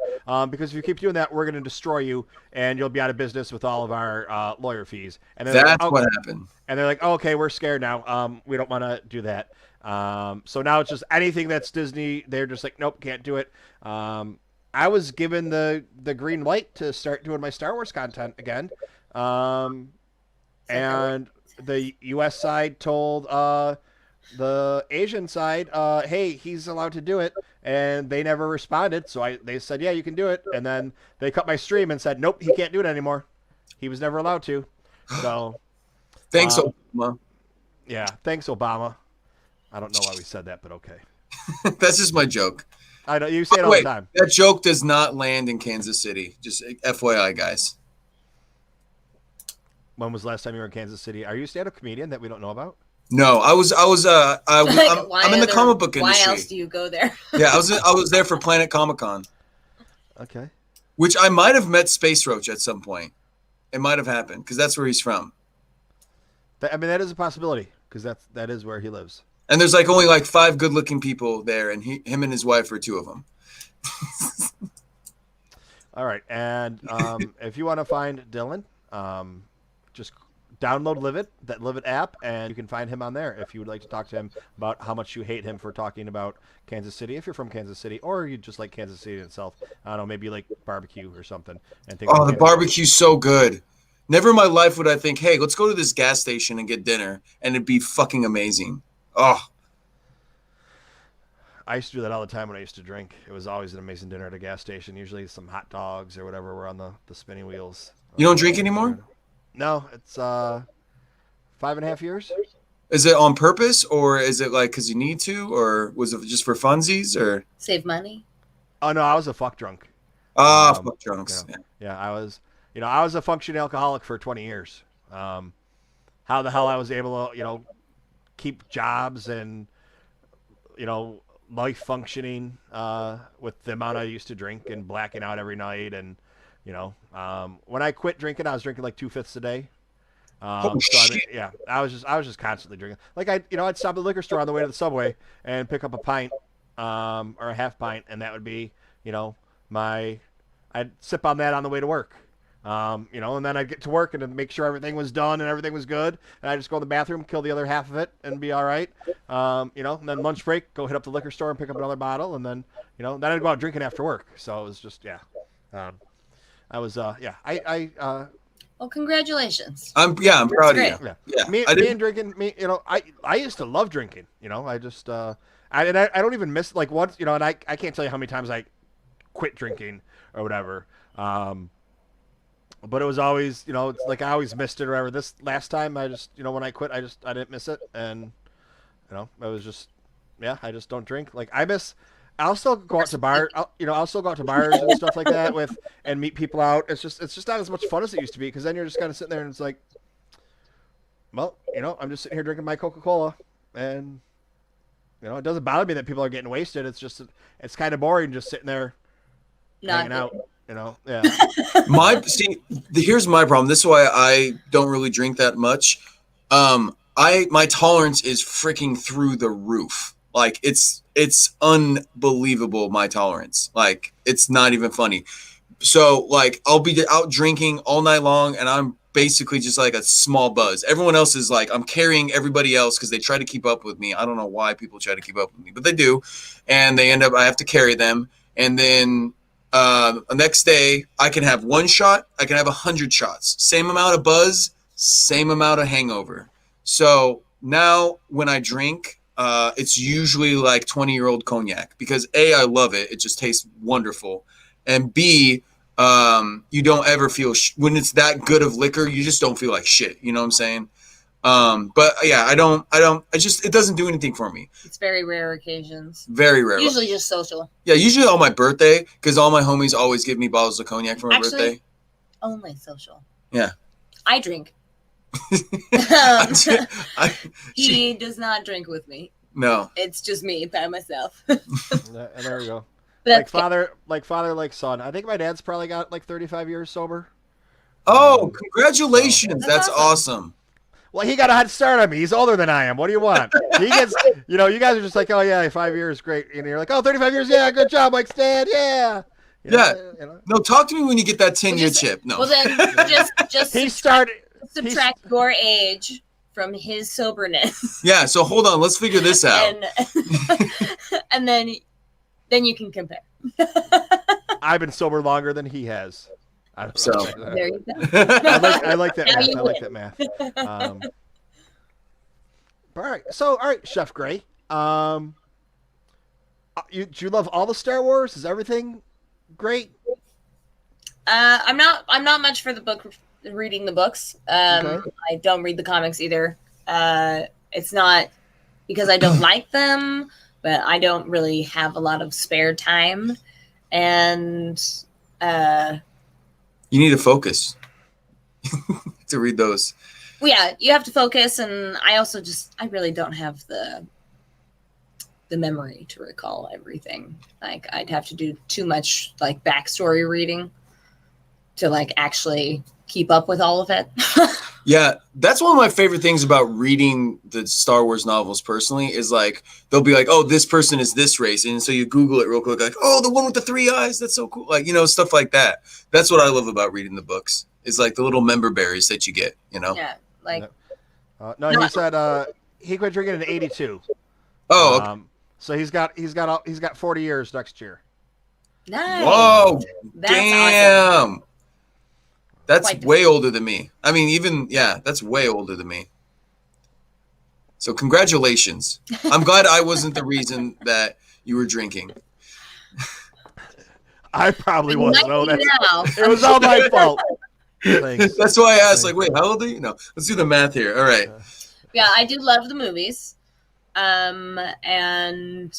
because if you keep doing that, we're going to destroy you, and you'll be out of business with all of our lawyer fees. And That's what happened. And they're like, oh, okay, we're scared now. We don't want to do that. So now it's just anything that's Disney. They're just like, nope, can't do it. I was given the green light to start doing my Star Wars content again. And the U.S. side told the Asian side, hey, he's allowed to do it. And they never responded. So they said, yeah, you can do it. And then they cut my stream and said, nope, he can't do it anymore. He was never allowed to. So Thanks, Obama. Yeah, thanks, Obama. I don't know why we said that, but okay. That's just my joke. I know you say it all the time. That joke does not land in Kansas City. Just FYI, guys. When was the last time you were in Kansas City? Are you a stand-up comedian that we don't know about? No, I'm in the comic book industry. Why else do you go there? Yeah, I was there for Planet Comic-Con. Okay. Which I might have met Space Roach at some point. It might have happened because that's where he's from. I mean, that is a possibility because that is where he lives. And there's only 5 good-looking people there, and him and his wife are 2 of them. All right, and if you want to find Dylan, just download that Livet app, and you can find him on there if you would like to talk to him about how much you hate him for talking about Kansas City, if you're from Kansas City, or you just like Kansas City itself. I don't know, maybe you like barbecue or something. And the barbecue's so good. Never in my life would I think, hey, let's go to this gas station and get dinner, and it'd be fucking amazing. Oh. I used to do that all the time when I used to drink. It was always an amazing dinner at a gas station. Usually some hot dogs or whatever were on the spinning wheels. You don't drink anymore? No, it's 5.5 years. Is it on purpose, or is it because you need to, or was it just for funsies, or Save money? Oh no, I was a fuck drunk. Fuck drunks. Yeah, I was a functioning alcoholic for 20 years. How the hell I was able to, keep jobs and, life functioning with the amount I used to drink and blacking out every night. And, when I quit drinking, I was drinking 2/5 a day. Shit. I was just constantly drinking. I'd stop at the liquor store on the way to the subway and pick up a pint or a half pint, and that would be, I'd sip on that on the way to work. And then I'd get to work and make sure everything was done and everything was good. And I'd just go in the bathroom, kill the other half of it, and be all right. And then lunch break, go hit up the liquor store and pick up another bottle. And then, then I'd go out drinking after work. So it was just, yeah. I was Well, congratulations. I'm proud of great. you. yeah. Yeah, Me I didn't. and drinking. I used to love drinking. I just I don't even miss like once. And I can't tell you how many times I quit drinking or whatever. But it was always, it's like I always missed it or whatever. This last time, I just, when I quit, I didn't miss it, and it was just, yeah, I just don't drink. Like I'll still go out to bars, I'll still go out to bars and stuff like that and meet people out. It's just not as much fun as it used to be because then you're just kind of sitting there and it's like, well, I'm just sitting here drinking my Coca-Cola, and it doesn't bother me that people are getting wasted. It's just, it's kind of boring just sitting there hanging out. Yeah. Here's my problem. This is why I don't really drink that much. My tolerance is freaking through the roof. Like it's unbelievable, my tolerance. Like it's not even funny. So like I'll be out drinking all night long and I'm basically just like a small buzz. Everyone else is like, I'm carrying everybody else because they try to keep up with me. I don't know why people try to keep up with me, but they do. And I have to carry them. And then the next day I can have 1 shot, I can have 100 shots, same amount of buzz, same amount of hangover. So now when I drink, it's usually like 20-year-old cognac because A, I love it. It just tastes wonderful. And B, you don't ever feel, when it's that good of liquor, you just don't feel like shit. You know what I'm saying? But yeah, it doesn't do anything for me. It's very rare occasions. Very rare. Usually just social. Yeah, usually on my birthday, because all my homies always give me bottles of cognac for my birthday. Only social. Yeah. I drink. He does not drink with me. No. It's just me by myself. And there we go. Like father, like son. I think my dad's probably got like 35 years sober. Oh, congratulations. That's awesome. Well, he got a head start on me. He's older than I am. What do you want? He gets, you guys are just like, oh, yeah, 5 years, great. And you're like, oh, 35 years, yeah, good job, Mike's dad, yeah. No, talk to me when you get that 10-year chip. No. Well, then just subtract your age from his soberness. Yeah, so hold on. Let's figure this out. And then you can compare. I've been sober longer than he has. There you go. I like that math. I like that math. All right. So, all right, Chef Gray. Do you love all the Star Wars? Is everything great? I'm not much for reading the books. Okay. I don't read the comics either. It's not because I don't like them, but I don't really have a lot of spare time. And you need to focus to read those. Well, yeah, you have to focus, and I also I really don't have the memory to recall everything. Like I'd have to do too much like backstory reading to like actually keep up with all of it. Yeah, that's one of my favorite things about reading the Star Wars novels personally is like they'll be like, oh, this person is this race, and so you Google it real quick, like, oh, the one with the 3 eyes, that's so cool, like stuff like that. That's what I love about reading the books is like the little member berries that you get, Yeah, like. No, he said he quit drinking in '82. Oh, okay. So he's got 40 years next year. Nice. Whoa! That's damn. Awesome. That's way older than me. I mean, that's way older than me. So congratulations. I'm glad I wasn't the reason that you were drinking. I probably wasn't. It was all my fault. Thanks. That's why I asked, like, wait, how old are you? No, let's do the math here. All right. Yeah, I do love the movies. And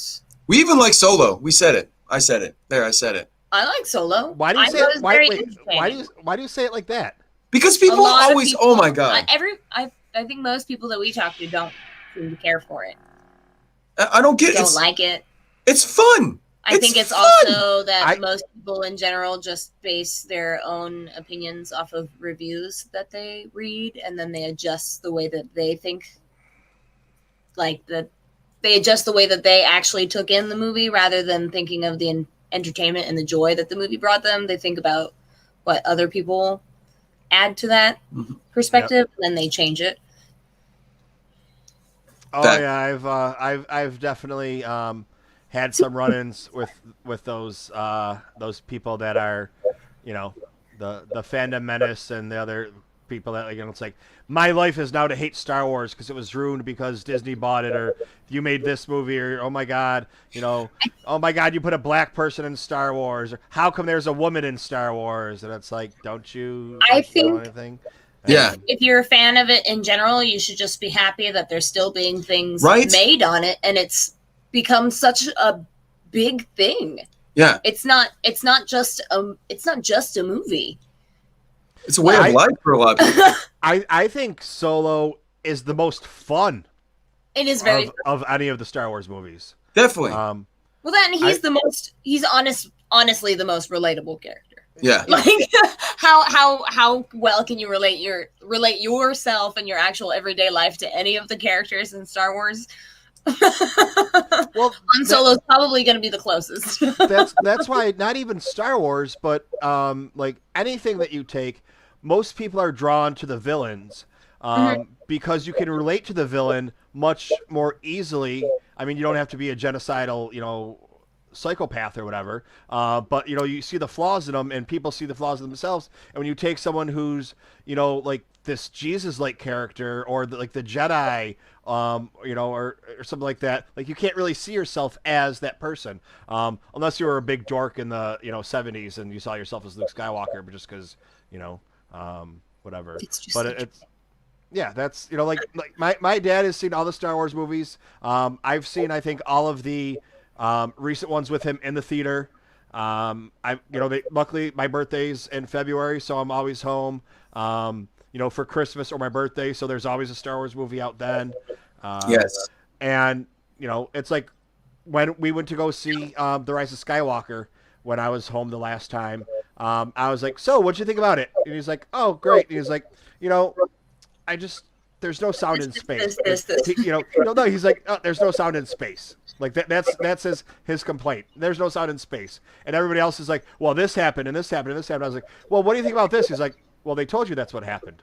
we even like Solo. We said it. I said it. There, I said it. I like Solo. Why do you say it? Why do you say it like that? Because people always, oh my god. I think most people that we talk to don't seem to care for it. I don't get it. Don't like it. It's fun. I think it's also that most people in general just base their own opinions off of reviews that they read, and then they adjust the way that they think, like that they adjust the way that they actually took in the movie rather than thinking of the entertainment and the joy that the movie brought them. They think about what other people add to that perspective, and then they change it. Oh yeah, I've definitely had some run-ins with those people that are, the fandom menace and the other people that it's like my life is now to hate Star Wars because it was ruined because Disney bought it, or you made this movie, or oh my god, oh my god, you put a black person in Star Wars, or how come there's a woman in Star Wars, and it's like, don't you I know think anything? Yeah. if you're a fan of it in general, you should just be happy that there's still being things Right? made on it, and it's become such a big thing. Yeah. It's not just a movie. It's a way of life for a lot of people. I think Solo is the most fun It is very of any of the Star Wars movies. Definitely. well. Then he's honestly the most relatable character. Yeah. Like how well can you relate yourself and your actual everyday life to any of the characters in Star Wars? Well, Han Solo's probably going to be the closest. that's why not even Star Wars, but like anything that you take, most people are drawn to the villains because you can relate to the villain much more easily. I mean, you don't have to be a genocidal, psychopath or whatever, but you see the flaws in them, and people see the flaws in themselves. And when you take someone who's like this Jesus-like character, or like the Jedi, or something like that, like you can't really see yourself as that person, unless you were a big dork in the 70s and you saw yourself as Luke Skywalker, but just because whatever. It's just But it's yeah, that's like my dad has seen all the Star Wars movies. I've seen, I think, all of the recent ones with him in the theater. Luckily my birthday's in February, so I'm always home, for Christmas or my birthday. So there's always a Star Wars movie out then. Yes. And, it's like when we went to go see The Rise of Skywalker when I was home the last time, I was like, so what'd you think about it? And he's like, oh, great. And he's like, there's no sound in space. No, he's like, oh, there's no sound in space. Like that's his complaint. There's no sound in space. And everybody else is like, well, this happened and this happened and this happened. I was like, well, what do you think about this? He's like, well, they told you that's what happened.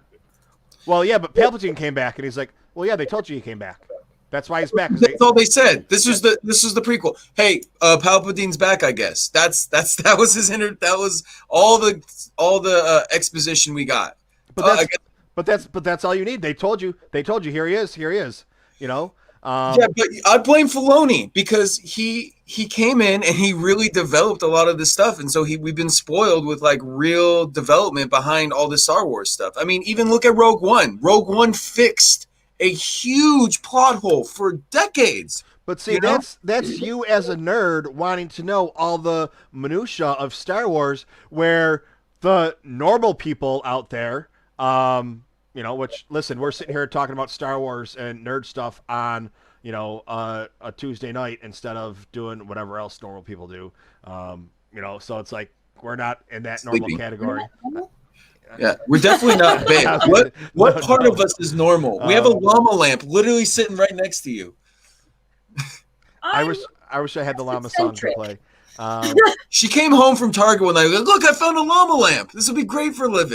Well, yeah, but Palpatine came back, and he's like, well, yeah, they told you he came back. That's why he's back. That's all they said. This was the prequel. Hey, Palpatine's back, I guess. That was his that was all the exposition we got. But that's all you need. They told you. Here he is. Yeah, but I blame Filoni because he came in and he really developed a lot of this stuff, and so we've been spoiled with like real development behind all the Star Wars stuff. I mean, even look at Rogue One. Rogue One fixed a huge plot hole for decades. But see, that's you as a nerd wanting to know all the minutia of Star Wars, where the normal people out there, which, listen, we're sitting here talking about Star Wars and nerd stuff on, a Tuesday night instead of doing whatever else normal people do. So it's like we're not in that normal category. Yeah, we're definitely not big. What part of us is normal? We have a llama lamp literally sitting right next to you. I wish I had the llama song to play. She came home from Target one night. Look, I found a llama lamp. This would be great for Live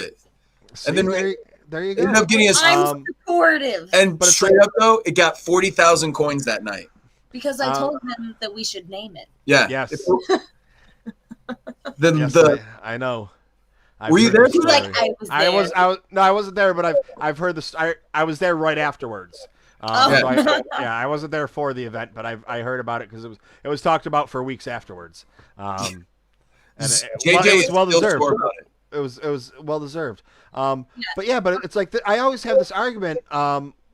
See, and then there you go. ended up getting us. I'm supportive And straight up though, it got 40,000 coins that night. because I told him that we should name it. Yeah. Yes. I know. Were you there? He's like, I was there. I wasn't there, but I've heard this. I was there right afterwards. I wasn't there for the event, but I heard about it because it was talked about for weeks afterwards. And it was well deserved. It was well deserved. But it's like I always have this argument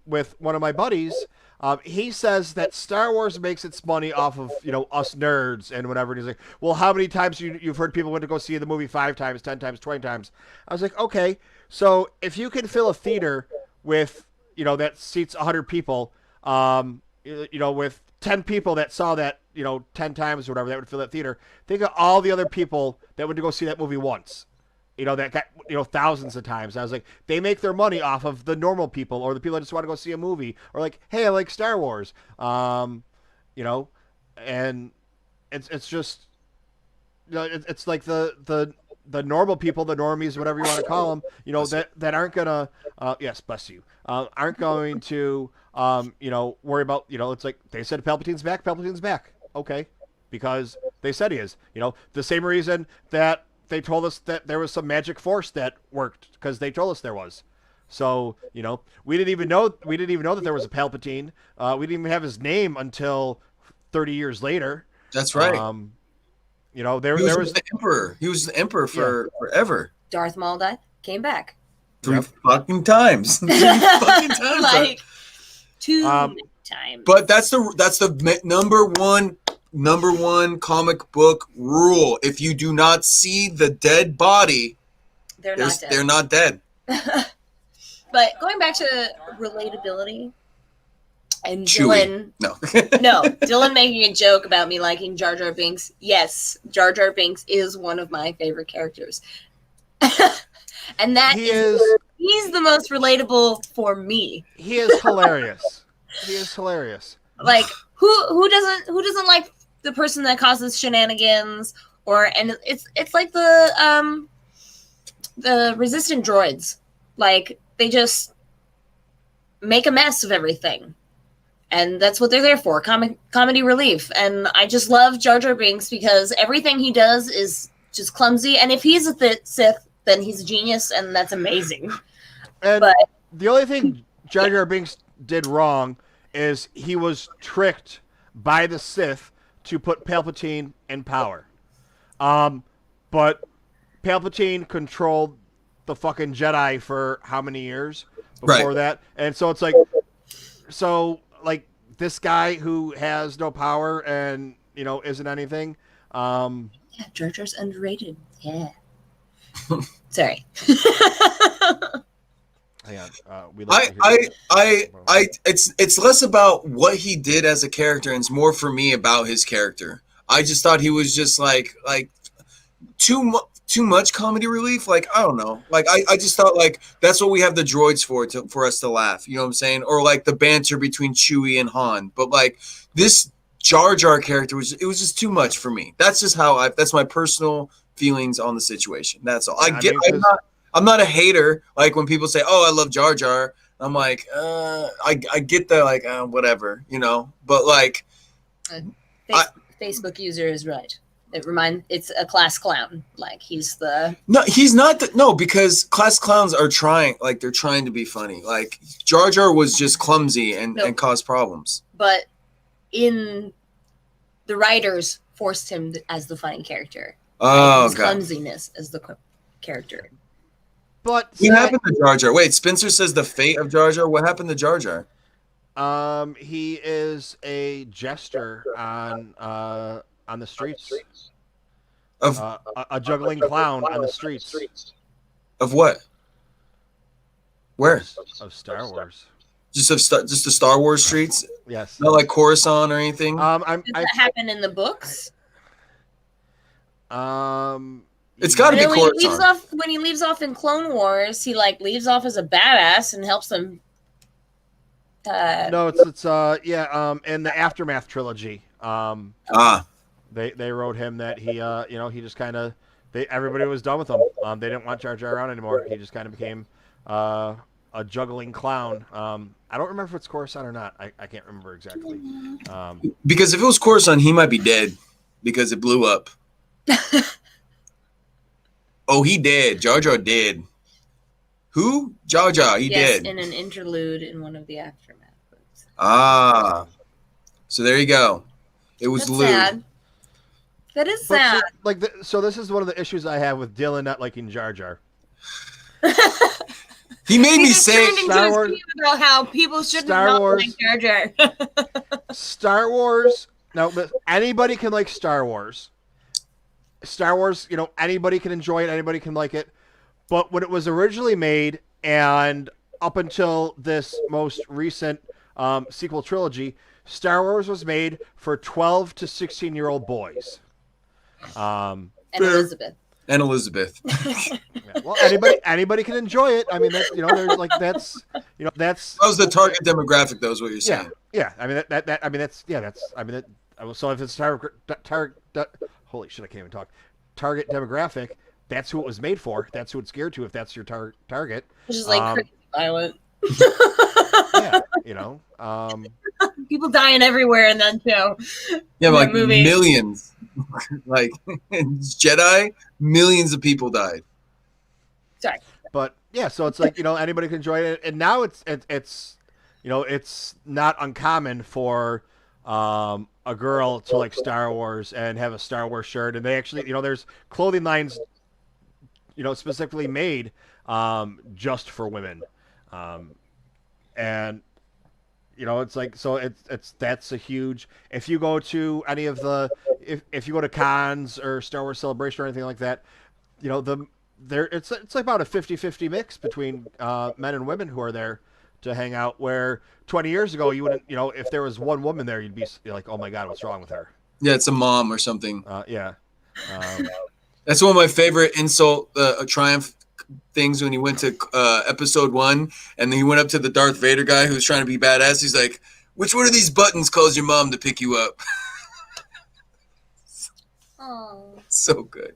with one of my buddies. He says that Star Wars makes its money off of us nerds and whatever. And he's like, well, how many times you've heard people went to go see the movie 5 times, 10 times, 20 times? I was like, okay, so if you can fill a theater with that seats 100 people, with 10 people that saw that 10 times or whatever, that would fill that theater. Think of all the other people that went to go see that movie once. That got, thousands of times. I was like, they make their money off of the normal people or the people that just want to go see a movie or like, hey, I like Star Wars. And it's just, it's like the normal people, the normies, whatever you want to call them, that aren't gonna, yes, bless you, aren't going to, worry about, it's like they said Palpatine's back. Okay. Because they said he is, the same reason that, they told us that there was some magic force that worked because they told us there was. So we didn't even know that there was a Palpatine. We didn't even have his name until 30 years later. That's right. There He was was the emperor. He was the emperor for forever. Darth Maul died, came back. 3 fucking times. 3 fucking times. Like 2 times. But that's the number one comic book rule. If you do not see the dead body, They're not dead. They're not dead. But going back to relatability and Chewie. Dylan, no, Dylan making a joke about me liking Jar Jar Binks. Yes, Jar Jar Binks is one of my favorite characters, and he's the most relatable for me. He is hilarious. Like who doesn't like the person that causes shenanigans, and it's like the resistant droids, like they just make a mess of everything. And that's what they're there for, comedy relief. And I just love Jar Jar Binks because everything he does is just clumsy. And if he's a Sith, then he's a genius, and that's amazing. And the only thing Jar Jar Binks did wrong is he was tricked by the Sith to put Palpatine in power. But Palpatine controlled the fucking Jedi for how many years before that? And so it's like, this guy who has no power and, isn't anything. Yeah, Jar Jar's underrated. Yeah. Sorry. Hang on. It's less about what he did as a character and it's more for me about his character. I just thought he was just like too much comedy relief. Like, I don't know. Like, I just thought like that's what we have the droids for us to laugh. You know what I'm saying? Or like the banter between Chewie and Han. But like this Jar Jar character was just too much for me. That's just that's my personal feelings on the situation. That's all. I'm not a hater. Like when people say, "Oh, I love Jar Jar," I'm like, I get that, like, whatever, But like, Facebook user is right. It's a class clown. Like he's not because class clowns are trying to be funny. Like Jar Jar was just clumsy and caused problems. But the writers forced him as the funny character. Oh, his clumsiness as the character. But what happened to Jar Jar? Wait, Spencer says the fate of Jar Jar. What happened to Jar Jar? He is a jester on the streets. Of a juggling clown on the streets. Of what? Where? Of Star Wars. Just the Star Wars streets? Yes. Not like Coruscant or anything? Does that happen in the books? It's got to be Coruscant. When he leaves off in Clone Wars, he leaves off as a badass and helps them. No, it's in the Aftermath trilogy. They wrote him that he just kind of everybody was done with him. They didn't want Jar Jar around anymore. He just kind of became a juggling clown. I don't remember if it's Coruscant or not. I can't remember exactly. Because if it was Coruscant, he might be dead because it blew up. Oh, he dead. Jar Jar dead. Who? Jar Jar. He dead. In an interlude in one of the Aftermath books. So there you go. It was lewd. Sad. That is sad. So this is one of the issues I have with Dylan not liking Jar Jar. He made me say Star Wars about how people shouldn't not like Jar Jar. Star Wars. No, but anybody can like Star Wars. Star Wars, anybody can enjoy it. Anybody can like it. But when it was originally made, and up until this most recent sequel trilogy, Star Wars was made for 12 to 16-year-old boys. And Elizabeth. And Elizabeth. Yeah, well, anybody can enjoy it. I mean, that's that was the target demographic. That was what you're saying. Yeah. I mean, so if it's holy shit, I can't even talk. Target demographic. That's who it was made for. That's who it's geared to. If that's your target, which is like crazy violent. Yeah, people dying everywhere in that show. Yeah, like millions. Like Jedi, millions of people died. Sorry. But yeah, so it's like, anybody can join it, and now it's it's not uncommon for a girl to like Star Wars and have a Star Wars shirt, and they actually, there's clothing lines, specifically made just for women, and it's like, so that's a huge. If you go to any of the, if you go to cons or Star Wars Celebration or anything like that, it's like about a 50-50 mix between men and women who are there to hang out, where 20 years ago you wouldn't, if there was one woman there, you'd be like, oh my god, what's wrong with her? Yeah, it's a mom or something. Yeah. That's one of my favorite insult triumph things, when he went to episode 1 and then he went up to the Darth Vader guy who was trying to be badass. He's like, which one of these buttons calls your mom to pick you up? Oh. So good.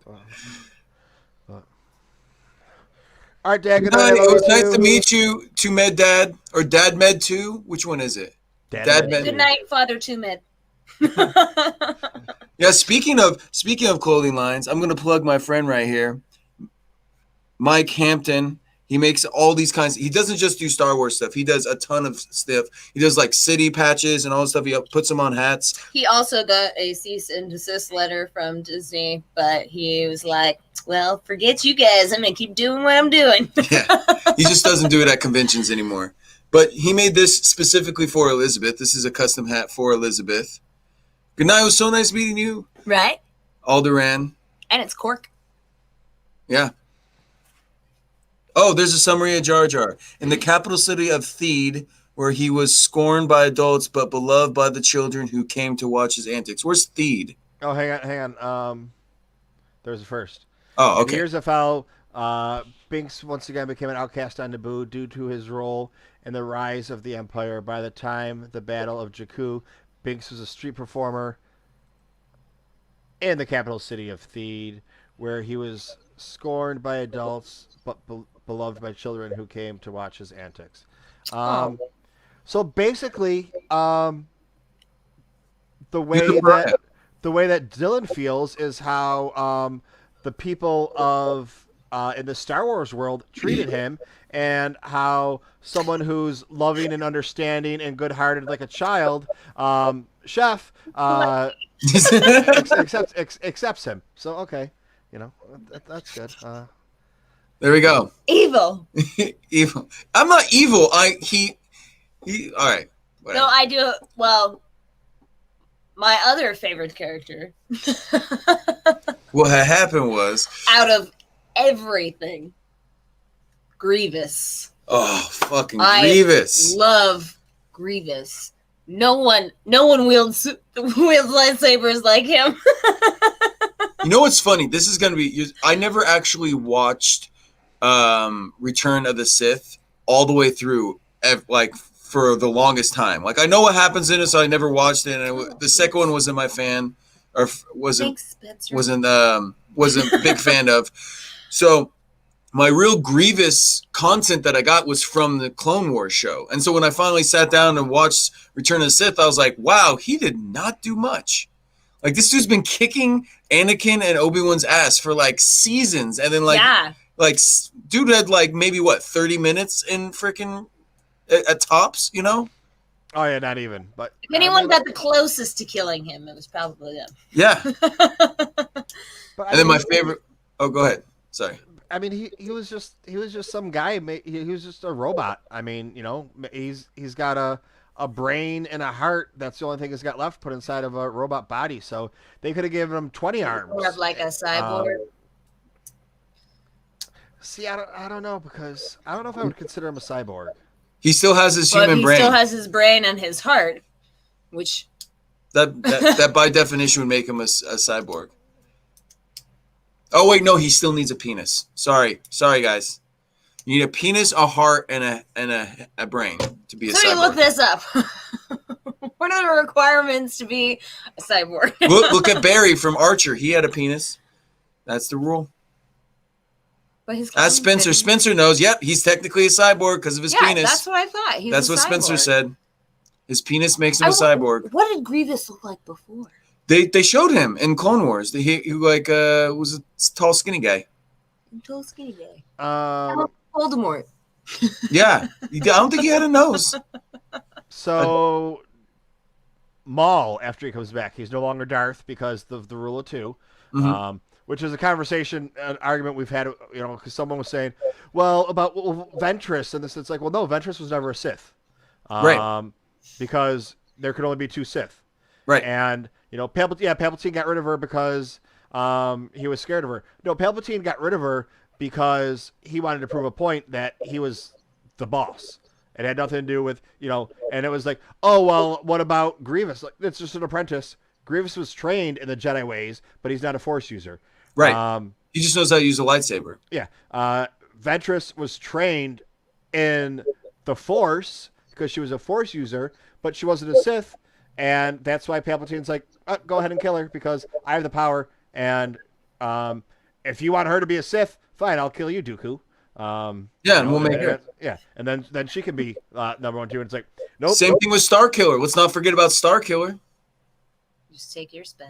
All right, Dad. Good Hi, night. it was nice to meet you, TooMed Dad, or Dad Med 2. Which one is it? Dad Med. Good night, Father TooMed. Yeah, speaking of clothing lines, I'm gonna plug my friend right here, Mike Hampton. He makes all these kinds. He doesn't just do Star Wars stuff. He does a ton of stuff. He does like city patches and all this stuff. He puts them on hats. He also got a cease and desist letter from Disney, but he was like, well, forget you guys. I'm going to keep doing what I'm doing. Yeah, he just doesn't do it at conventions anymore. But he made this specifically for Elizabeth. This is a custom hat for Elizabeth. Good night. It was so nice meeting you. Right? Alderaan. And it's cork. Yeah. Oh, there's a summary of Jar Jar. In the capital city of Theed, where he was scorned by adults but beloved by the children who came to watch his antics. Where's Theed? Oh, hang on. There's the first. Oh, okay. Here's of how Binks once again became an outcast on Naboo due to his role in the rise of the Empire. By the time the Battle of Jakku, Binks was a street performer in the capital city of Theed, where he was scorned by adults but beloved by children who came to watch his antics. So basically, the way that Dylan feels is how the people of in the Star Wars world treated him, and how someone who's loving and understanding and good-hearted like a child, Chef, accepts him. So okay, that's good. There we go. Evil. Evil. I'm not evil. He. All right. Whatever. No, I do. Well, my other favorite character. What had happened was, out of everything, Grievous. oh, fucking Grievous. I love Grievous. No one wields lightsabers like him. You know what's funny? This is gonna be. I never actually watched Return of the Sith all the way through, like for the longest time. Like I know what happens in it, so I never watched it. And the second one wasn't my fan, or wasn't a big fan of. So my real Grievous content that I got was from the Clone Wars show. And so when I finally sat down and watched Return of the Sith, I was like, wow, he did not do much. Like this dude's been kicking Anakin and Obi-Wan's ass for like seasons, and then like dude had like maybe 30 minutes in freaking at tops, Oh yeah, not even. But if anyone got the closest to killing him, it was probably them. Yeah. But And then my favorite. Oh, go ahead. Sorry. I mean, he was just some guy. He was just a robot. I mean, he's got a brain and a heart. That's the only thing he's got left put inside of a robot body. So they could have given him 20 arms. More of like a cyborg. See, I don't know, because I don't know if I would consider him a cyborg. He still has his But human he brain. still has his brain and his heart, which that by definition would make him a cyborg. Oh wait, no, he still needs a penis. Sorry, guys. You need a penis, a heart, and a brain to be a somebody cyborg. look this up. What are the requirements to be a cyborg? Look at Barry from Archer. He had a penis. That's the rule. But his Ask Spencer. Spencer knows. Yep, he's technically a cyborg because of his penis. That's what I thought. He's That's a what Spencer cyborg. said. His penis makes him a cyborg. What did Grievous look like before? They showed him in Clone Wars. He was a tall, skinny guy. Tall, skinny guy. Um, Voldemort. Yeah, I don't think he had a nose. so Maul, after he comes back, he's no longer Darth because of the rule of 2. Mhm. Which is a conversation, an argument we've had, because someone was saying, well, about Ventress, and this, it's like, well, no, Ventress was never a Sith. Right. Because there could only be 2 Sith. Right. And, Palpatine got rid of her because he was scared of her. No, Palpatine got rid of her because he wanted to prove a point that he was the boss. It had nothing to do with, and it was like, oh, well, what about Grievous? Like, it's just an apprentice. Grievous was trained in the Jedi ways, but he's not a Force user. Right. He just knows how to use a lightsaber. Yeah. Ventress was trained in the Force because she was a Force user, but she wasn't a Sith, and that's why Palpatine's like, go ahead and kill her because I have the power, and if you want her to be a Sith, fine, I'll kill you, Dooku. And we'll make her. Yeah, and then she can be number 1 too. And it's like, nope. Same thing with Star Killer. Let's not forget about Star Killer. Just take your spin.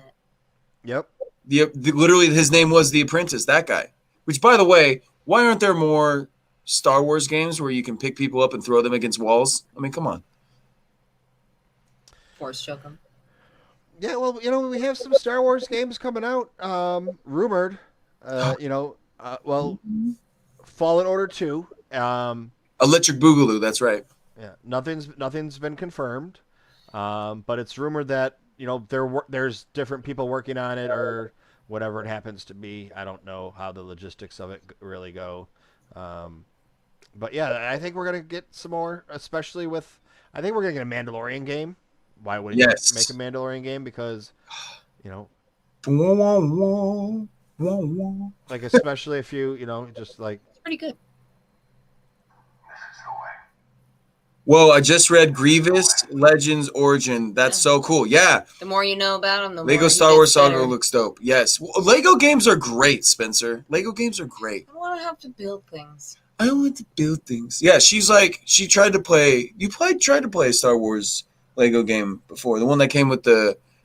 Yep. Literally, his name was the Apprentice. That guy. Which, by the way, why aren't there more Star Wars games where you can pick people up and throw them against walls? I mean, come on. Force choke them. Yeah, well, we have some Star Wars games coming out, rumored. Fallen Order 2. Electric Boogaloo. That's right. Yeah, nothing's been confirmed, but it's rumored that there's different people working on it or whatever it happens to be. I don't know how the logistics of it really go, but yeah, I think we're gonna get some more, especially with. I think we're gonna get a Mandalorian game. Why wouldn't you make a Mandalorian game? Because, like, especially if you just like. It's pretty good. Whoa, I just read Grievous Legends Origin. That's so cool. Yeah. The more you know about them, the Lego more Star Wars Saga looks dope. Yes. Lego games are great, Spencer. Lego games are great. I don't want to have to build things. I don't want to build things. Yeah, she's like, she tried to play, tried to play a Star Wars Lego game before. The one that came with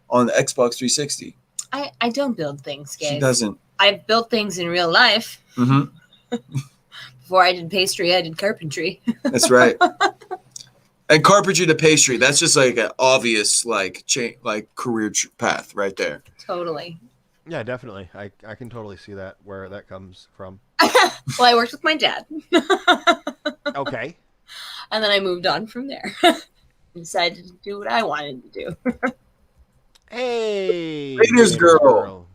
on the Xbox 360. I don't build things, guys. She doesn't. I've built things in real life. Mm-hmm. Before I did pastry, I did carpentry. That's right. And carpentry to pastry, that's just like an obvious career path right there. Totally. Yeah, definitely. I can totally see that, where that comes from. Well, I worked with my dad. Okay. And then I moved on from there. Decided to do what I wanted to do. Hey, Raiders girl.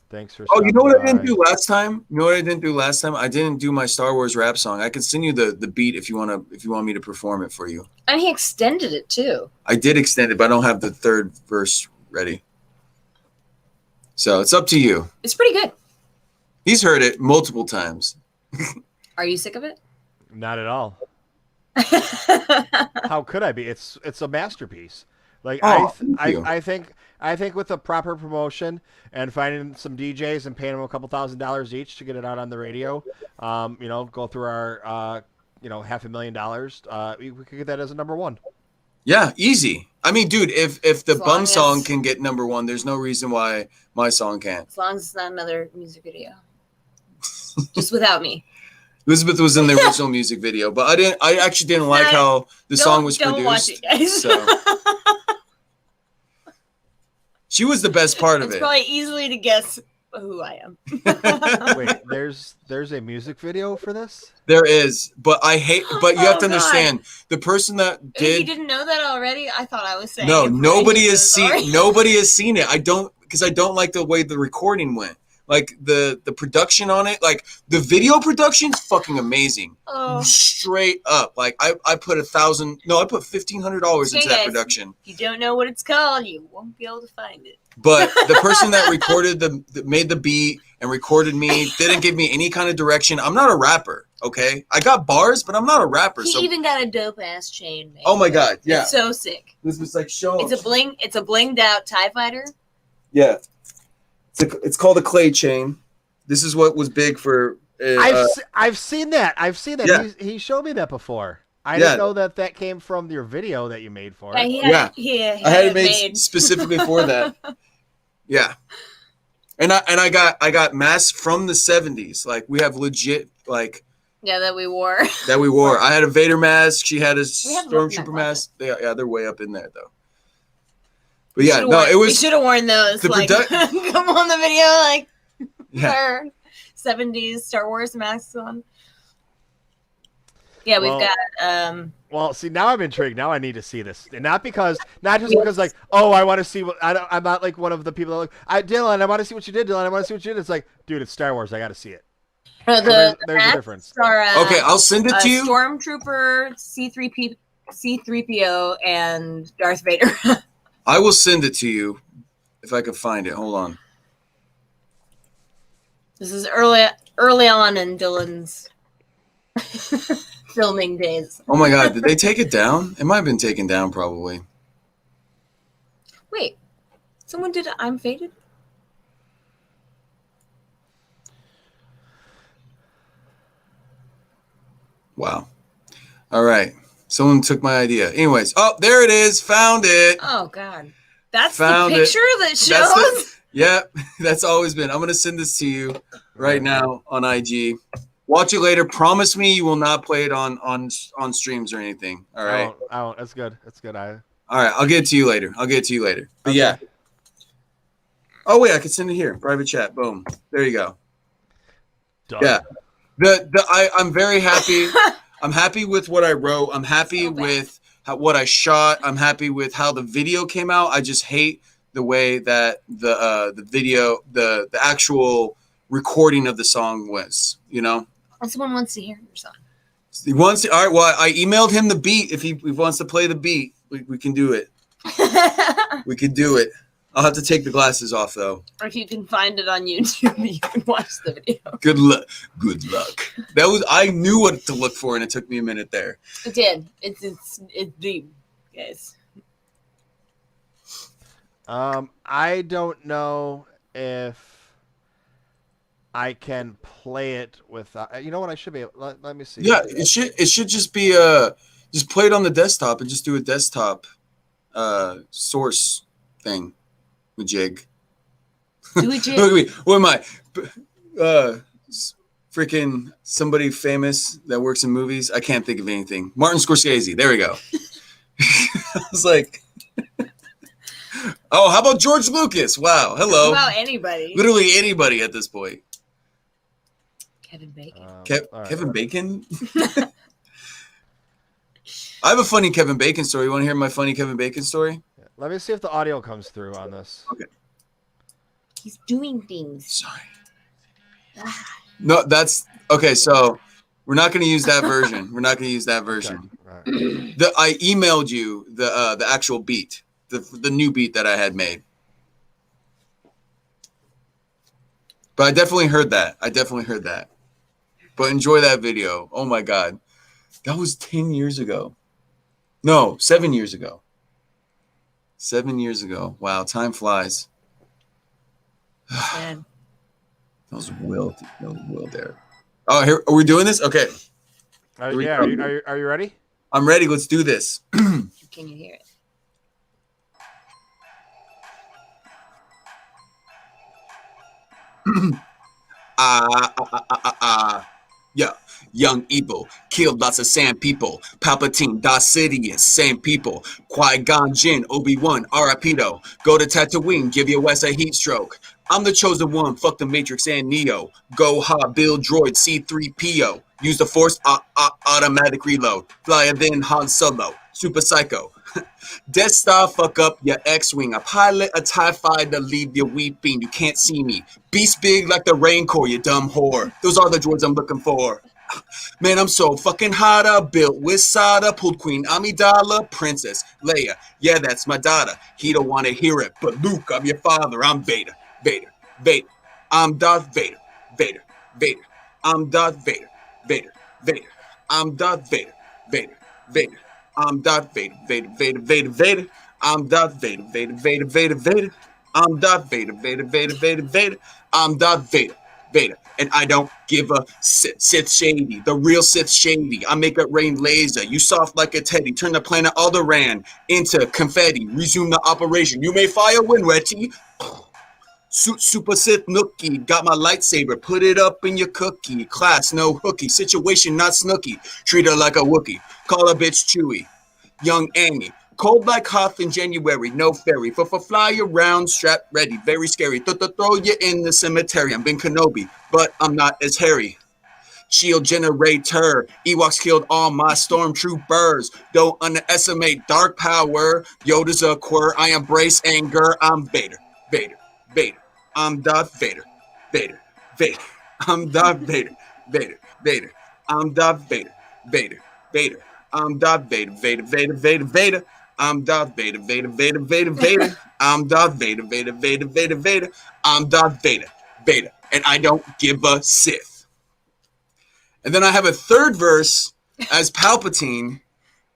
Thanks for. Oh, you know what I didn't do last time? I didn't do my Star Wars rap song. I can send you the beat if you want me to perform it for you. And he extended it too. I did extend it, but I don't have the third verse ready. So it's up to you. It's pretty good. He's heard it multiple times. Are you sick of it? Not at all. How could I be? It's a masterpiece. Like, I think with the proper promotion and finding some DJs and paying them a couple $1,000s each to get it out on the radio, go through our $500,000, we could get that as a number 1. Yeah, easy. I mean, dude, if the As long bum as- song can get number 1, there's no reason why my song can't. As long as it's not another music video. Just without me. Elizabeth was in the original music video, but I actually didn't like how the song was don't produced. Watch it, guys. So. She was the best part of It's it. probably easily to guess who I am. Wait, there's a music video for this? There is, but you have to God. understand the person that You did. didn't know that already? I thought I was saying. No, it before nobody you has knew the story. seen. Nobody has seen it. I don't like the way the recording went. Like the production on it, like the video production's fucking amazing. Oh. Straight up, like I put $1,500 into that guys. production. If you don't know what it's called, you won't be able to find it. But the person that recorded that made the beat and recorded me didn't give me any kind of direction. I'm not a rapper, okay? I got bars, but I'm not a rapper. He so even got a dope ass chain made. oh my god, yeah, It's so sick. this was like show. It's a blinged out TIE fighter. Yeah, it's called a clay chain. This is what was big for. I've seen that. Yeah. He showed me that before. I Yeah. didn't know that came from your video that you made for Yeah, it. he had, Yeah. he had I had it made. made specifically for that. Yeah. And I got masks from the 70s. Like we have legit like Yeah, that we wore. that we wore. I had a Vader mask. She had a We have them up in my stormtrooper mask. They're way up in there though. But We yeah, should've no, worn, it was We should have worn those. the Like, product- come on the video, like yeah. our 70s Star Wars masks on. Yeah, we've Well- got. Well, see, now I'm intrigued. Now I need to see this, and not just because like, oh, I want to see what I'm not like one of the people that like, Dylan, I want to see what you did, Dylan, I want to see what you did. It's like, dude, it's Star Wars, I got to see it. The, So there's a masks difference. Are, Okay, I'll send it to you. Stormtrooper, C3PO, and Darth Vader. I will send it to you if I can find it. Hold on. This is early on in Dylan's filming days. Oh my god, did they take it down? It might have been taken down probably. Wait, someone did I'm Faded? Wow. All right. Someone took my idea. Anyways, oh, there it is. Found it. Oh God, that's Found the it. picture that That's shows. Yep, that's always been. I'm gonna send this to you right now on IG. Watch it later. Promise me you will not play it on streams or anything. All right. I won't. That's good. That's good. All right. I'll get it to you later. But Okay. yeah. Oh wait, I can send it here. Private chat. Boom. There you go. Done. Yeah. I'm very happy. I'm happy with what I wrote. I'm happy with what I shot. I'm happy with how the video came out. I just hate the way that the video, the actual recording of the song was. You know. Someone wants to hear your song. He wants to, all right. Well, I emailed him the beat. If he wants to play the beat, we can do it. We can do it. I'll have to take the glasses off though. Or if you can find it on YouTube, you can watch the video. Good luck. Good luck. I knew what to look for, and it took me a minute there. It did. It's deep, guys. I don't know if I can play it without. You know what? I should be able. Let me see. Yeah, it should just be just play it on the desktop and just do a desktop source thing with jig. Do it, Jake. Look at me. What am I? Freaking somebody famous that works in movies. I can't think of anything. Martin Scorsese. There we go. I was like, oh, how about George Lucas? Wow. Hello. About anybody. Literally anybody at this point. Kevin Bacon. All right. Kevin Bacon? I have a funny Kevin Bacon story. You want to hear my funny Kevin Bacon story? Let me see if the audio comes through on this. He's doing things. Sorry. No, that's okay. So we're not going to use that version. We're not going to use that version. Okay. All right. I emailed you the actual beat, the new beat that I had made. But I definitely heard that. But enjoy that video. Oh my God, that was 10 years ago. No, 7 years ago. 7 years ago. Wow, time flies. Man. That was Will there. Oh, here are we doing this? Okay, Here we Yeah. go. Are you ready? I'm ready. Let's do this. Can you hear it? Yeah, young evil killed lots of sand people. Palpatine, Darth Sidious, same people. Qui-Gon Jinn, Obi-Wan, Arapido. Go to Tatooine, give your West a heat stroke. I'm the chosen one, fuck the Matrix and Neo. Go ha, build droid, C3PO. Use the Force, automatic reload. Flyer than Han Solo, super psycho. Death Star, fuck up your X-Wing. A pilot, a TIE fighter, leave you weeping. You can't see me. Beast big like the Rain Corps, you dumb whore. Those are the droids I'm looking for. Man, I'm so fucking hot. Built with Sada, pulled Queen Amidala, Princess Leia. Yeah, that's my daughter. He don't want to hear it, but Luke, I'm your father. I'm Vader. I'm Darth Vader. I'm Darth Vader. I'm Darth Vader. I'm Darth Vader. I'm Darth Vader. I'm Darth Vader. I'm Darth Vader. Vader. And I don't give a Sith shady. The real Sith shady. I make it rain laser. You soft like a teddy. Turn the planet Alderaan into confetti. Resume the operation. You may fire when ready. Super Sith nookie. Got my lightsaber. Put it up in your cookie. Class, no hooky. Situation, not snooky. Treat her like a Wookiee. Call her bitch Chewie. Young Annie. Cold like Hoth in January, no ferry. For fly around, strap ready, very scary. Throw you in the cemetery. I'm Ben Kenobi, but I'm not as hairy. Shield generator. Ewoks killed all my stormtroopers. Don't underestimate dark power. Yoda's a quirk. I embrace anger. I'm Vader. Vader. Vader. I'm Darth Vader. Vader. Vader. I'm Darth Vader. Vader. Vader. I'm Darth Vader. Vader. Vader. I'm Darth Vader. Vader. Vader. Vader. Vader. I'm Darth Vader, Vader, Vader, Vader, Vader. I'm Darth Vader, Vader, Vader, Vader, Vader. I'm Darth Vader, Vader. And I don't give a Sith. And then I have a third verse as Palpatine,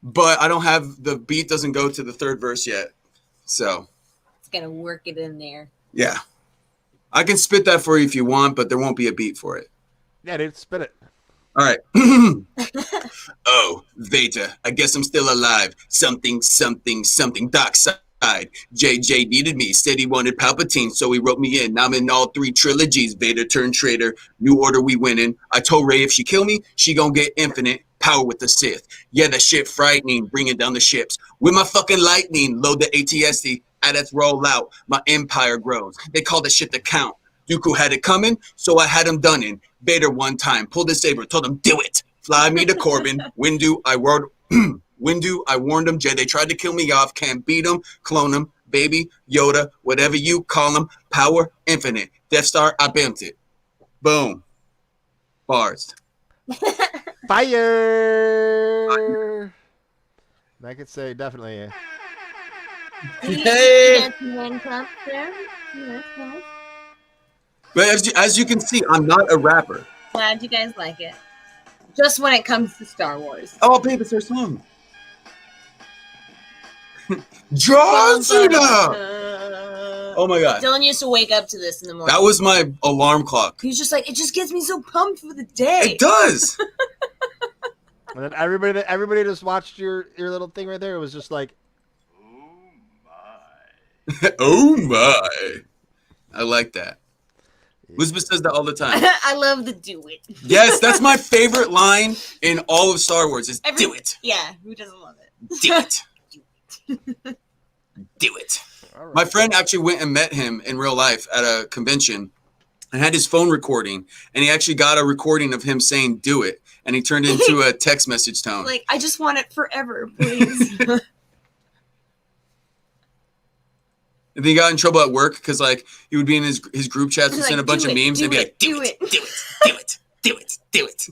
but I don't have, the beat doesn't go to the third verse yet. So. It's going to work it in there. Yeah. I can spit that for you if you want, but there won't be a beat for it. Yeah, dude, spit it. All right. Oh, Vader, I guess I'm still alive. Something, dark side. JJ needed me, said he wanted Palpatine, so he wrote me in. I'm in all 3 trilogies. Vader turned traitor. New Order, we winning. I told Rey if she kill me, she gonna get infinite power with the Sith. Yeah, that shit frightening, bringing down the ships. With my fucking lightning, load the ATSD, AT-ATs roll out. My empire grows. They call that shit the count. Dooku had it coming, so I had him done in. Vader one time pulled his saber, told him, do it. Fly me to Corbin. Windu, I warned him. Jedi tried to kill me off. Can't beat him. Clone him. Baby, Yoda, whatever you call him. Power infinite. Death Star, I built it. Boom. Bars. Fire! I could say definitely. Hey. But as you can see, I'm not a rapper. Glad you guys like it. Just when it comes to Star Wars. Oh, babe, it's our song. John Cena! Oh my god. Dylan used to wake up to this in the morning. That was my alarm clock. He's just like, it just gets me so pumped for the day. It does. And then everybody just watched your little thing right there. It was just like, Oh my. I like that. Elizabeth says that all the time. I love the do it. Yes, that's my favorite line in all of Star Wars is do it. Yeah, who doesn't love it? Do it. Do it. right. My friend actually went and met him in real life at a convention and had his phone recording, and he actually got a recording of him saying do it, and he turned it into a text message tone. Like, I just want it forever, please. And then he got in trouble at work because, like, he would be in his group chats and send a bunch of memes and be like, do it, do it, do it, do it, do it.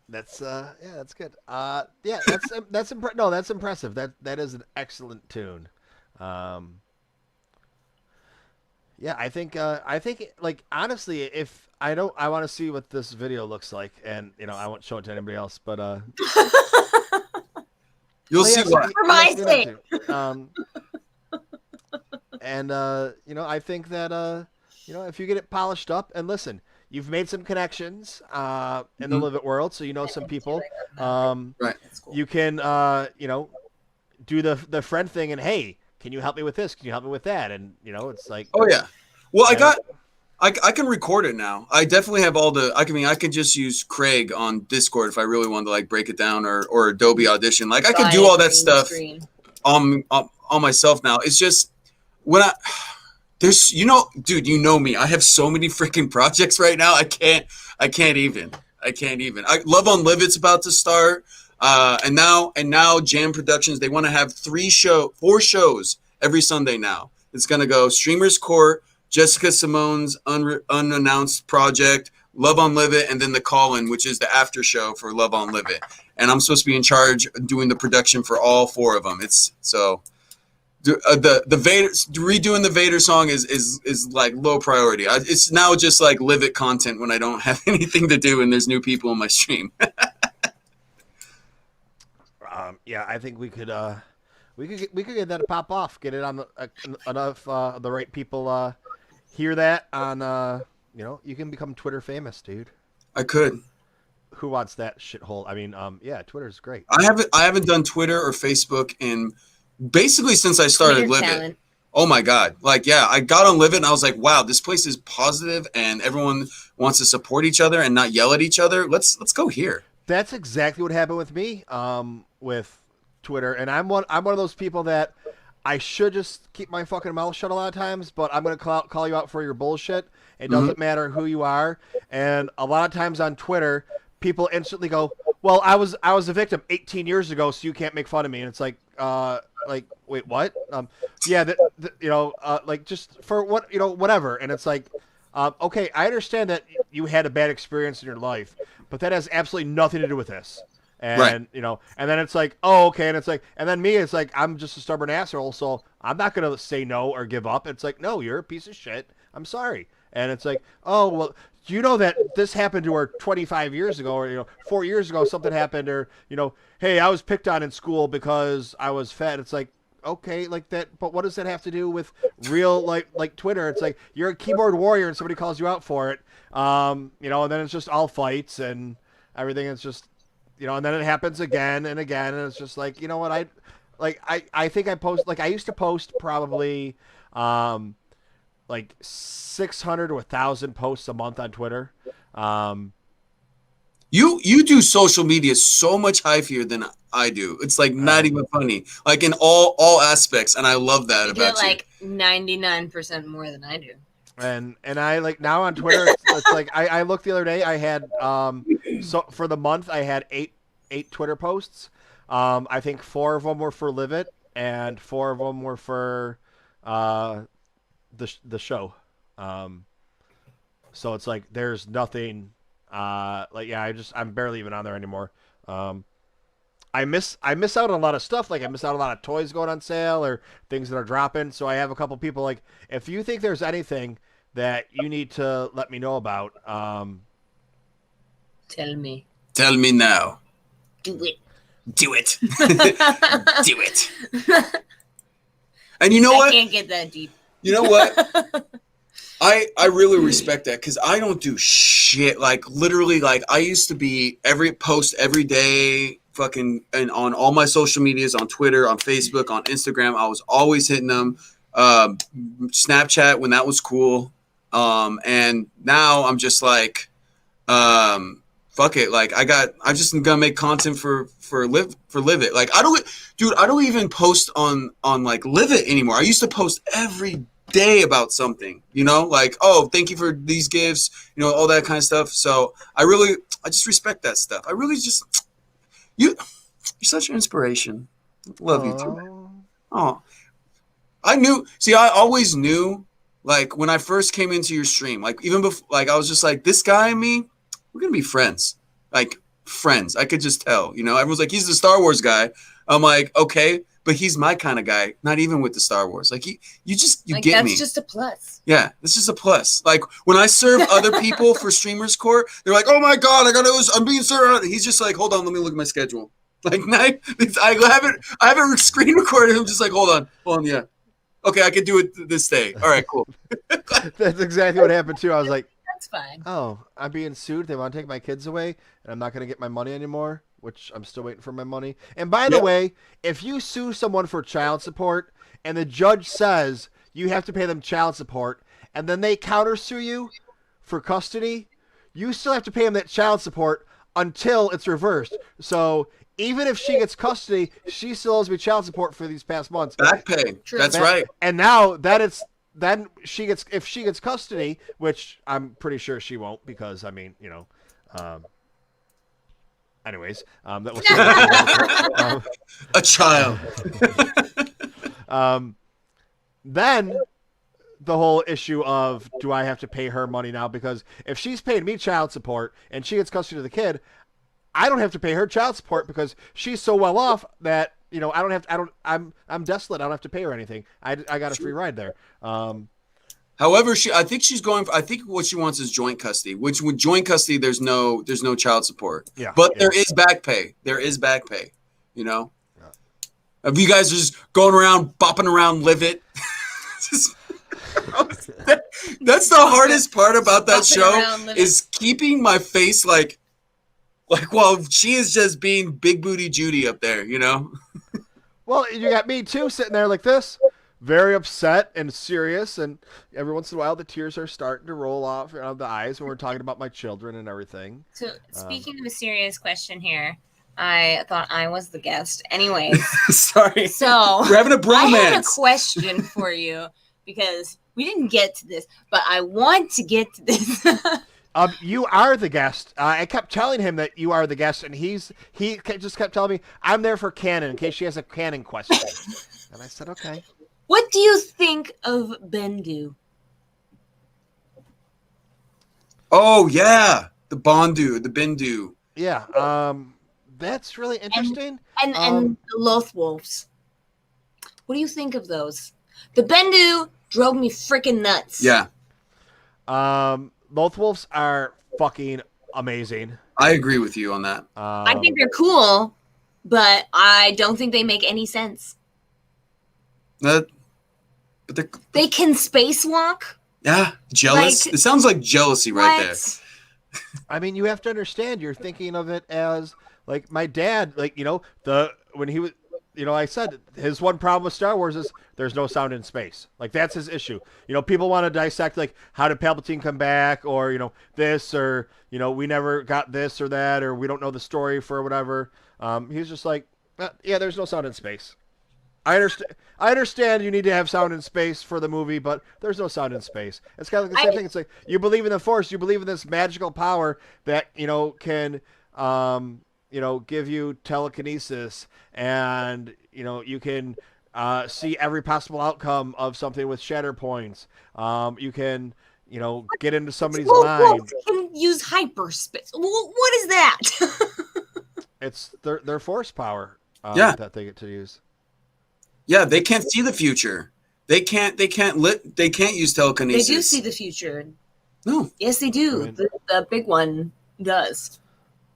That's that's good. Yeah, that's impressive. That is an excellent tune. Yeah, I think like honestly, if I want to see what this video looks like, and I won't show it to anybody else, but You'll see why. For my sake. And I think that if you get it polished up, and listen, you've made some connections in the Live It world, so some people. Right. You can do the friend thing, and hey, can you help me with this? Can you help me with that? And it's like, oh yeah. Well, I can record it now. I definitely have all the. I can just use Craig on Discord if I really wanted to like break it down, or Adobe Audition. Like I can do all that stuff on myself now. It's just when there's dude, you know me. I have so many freaking projects right now. I can't even. Love on Live It's about to start. And now Jam Productions, they want to have 4 shows every Sunday now. It's gonna go Streamers Court, Jessica Simone's unannounced project, Love on Live It, and then the Call-In, which is the after show for Love on Live It. And I'm supposed to be in charge of doing the production for all 4 of them. It's so the Vader redoing the Vader song is like low priority. It's now just like Live It content when I don't have anything to do and there's new people in my stream. Yeah, I think we could get that to pop off, get it on enough the right people hear that on, you can become Twitter famous, dude. I could. Who wants that shithole? I mean, yeah, Twitter's great. I haven't done Twitter or Facebook in basically since I started Weird Live It. talent. Oh my God. Like, yeah, I got on Live It and I was like, wow, this place is positive and everyone wants to support each other and not yell at each other. Let's go here. That's exactly what happened with me, with Twitter. And I'm one of those people that I should just keep my fucking mouth shut a lot of times, but I'm going to call you out for your bullshit. It doesn't matter who you are. And a lot of times on Twitter, people instantly go, well, I was a victim 18 years ago, so you can't make fun of me. And it's like, wait, what? Yeah, like just for what, whatever. And it's like, okay, I understand that you had a bad experience in your life, but that has absolutely nothing to do with this. And, Right. And then it's like, oh, okay. And it's like, and then me, it's like, I'm just a stubborn asshole. So I'm not going to say no or give up. It's like, no, you're a piece of shit. I'm sorry. And it's like, oh, well, do you know that this happened to her 25 years ago or, 4 years ago, something happened or, hey, I was picked on in school because I was fat. It's like, okay, like that. But what does that have to do with real, like Twitter? It's like you're a keyboard warrior and somebody calls you out for it. And then it's just all fights and everything. It's just, and then it happens again and again. And it's just like, you know what? I think I post, like I used to post probably, like 600 to 1,000 posts a month on Twitter. You do social media so much higher than I do. It's like not even funny. Like in all aspects, and I love that You do about it like 99% more than I do. And I like now on Twitter, it's like I looked the other day. I had so for the month I had eight Twitter posts. I think 4 of them were for Live It, and 4 of them were for the show. So it's like there's nothing. I'm barely even on there anymore. I miss out on a lot of stuff. Like I miss out on a lot of toys going on sale or things that are dropping. So I have a couple people like, if you think there's anything that you need to let me know about, Tell me. Tell me now. Do it. Do it. Do it. And you know I what? can't get that deep. You know what? I really respect that because I don't do shit. Like literally, like I used to be post every day, fucking, and on all my social medias, on Twitter, on Facebook, on Instagram. I was always hitting them. Snapchat when that was cool. And now I'm just like, fuck it. Like I'm just gonna make content for Live It. Like I don't even post on like Live It anymore. I used to post every day about something, like, oh, thank you for these gifts, all that kind of stuff. So I just respect that stuff. I really just, you're such an inspiration. Love you too, man. Oh, I always knew, like when I first came into your stream, like even before, like I was just like, this guy and me, we're going to be friends, like friends. I could just tell, everyone's like, he's the Star Wars guy. I'm like, okay. But he's my kind of guy, not even with the Star Wars. Like you like, get me. That's just a plus. Yeah, it's just a plus. Like when I serve other people for Streamers Court, they're like, "Oh my god, I'm being served." He's just like, "Hold on, let me look at my schedule." Like, I have it screen recorded. I'm just like, "Hold on, yeah, okay, I can do it this day." All right, cool. That's exactly what happened too. I was like, "That's fine." Oh, I'm being sued. They want to take my kids away, and I'm not going to get my money anymore. Which I'm still waiting for my money. And by the way, if you sue someone for child support and the judge says you have to pay them child support and then they countersue you for custody, you still have to pay them that child support until it's reversed. So even if she gets custody, she still owes me child support for these past months. Back pay. True. That's right. And now that then if she gets custody, which I'm pretty sure she won't because, I mean, anyways, that was a child. Then the whole issue of, do I have to pay her money now? Because if she's paying me child support and she gets custody of the kid, I don't have to pay her child support because she's so well off that I'm desolate. I don't have to pay her anything. I got a free ride there. However, I think what she wants is joint custody, which with joint custody, there's no child support. Yeah. But there is back pay. If you guys are just going around, bopping around, Live It. That's the hardest part about that Walking show around living- is keeping my face like while she is just being big booty Judy up there, you know? Well, you got me too, sitting there like this, very upset and serious, and every once in a while the tears are starting to roll off out of the eyes when we're talking about my children and everything. So, speaking of a serious question here, I thought I was the guest. Anyways, Sorry. so We're having a I had a bromance. question for you because we didn't get to this, but I want to get to this. You are the guest. I kept telling him that you are the guest, and he just kept telling me I'm there for canon in case she has a canon question. And I said, okay. What do you think of Bendu? Oh yeah, the Bindu. Yeah. That's really interesting. And the Lothwolves. What do you think of those? The Bendu drove me freaking nuts. Yeah, Both wolves are fucking amazing. I agree with you on that. I think they're cool, but I don't think they make any sense. But They can spacewalk. yeah, jealous. Like, It sounds like jealousy right there. What? I mean, you have to understand. You're thinking of it as like my dad. Like when he was. I said his one problem with Star Wars is there's no sound in space. Like that's his issue. People want to dissect like how did Palpatine come back, or this, or we never got this or that, or we don't know the story for whatever. He's just like, yeah, there's no sound in space. I understand. I understand you need to have sound in space for the movie, but there's no sound in space. It's kind of like the same thing. It's like you believe in the Force, you believe in this magical power that can give you telekinesis, and you can see every possible outcome of something with shatter points. You can get into somebody's mind. Can use hyperspace. What is that? It's their Force power. That they get to use. Yeah, they can't see the future. They can't use telekinesis. They do see the future. No. Yes, they do. I mean- The big one does,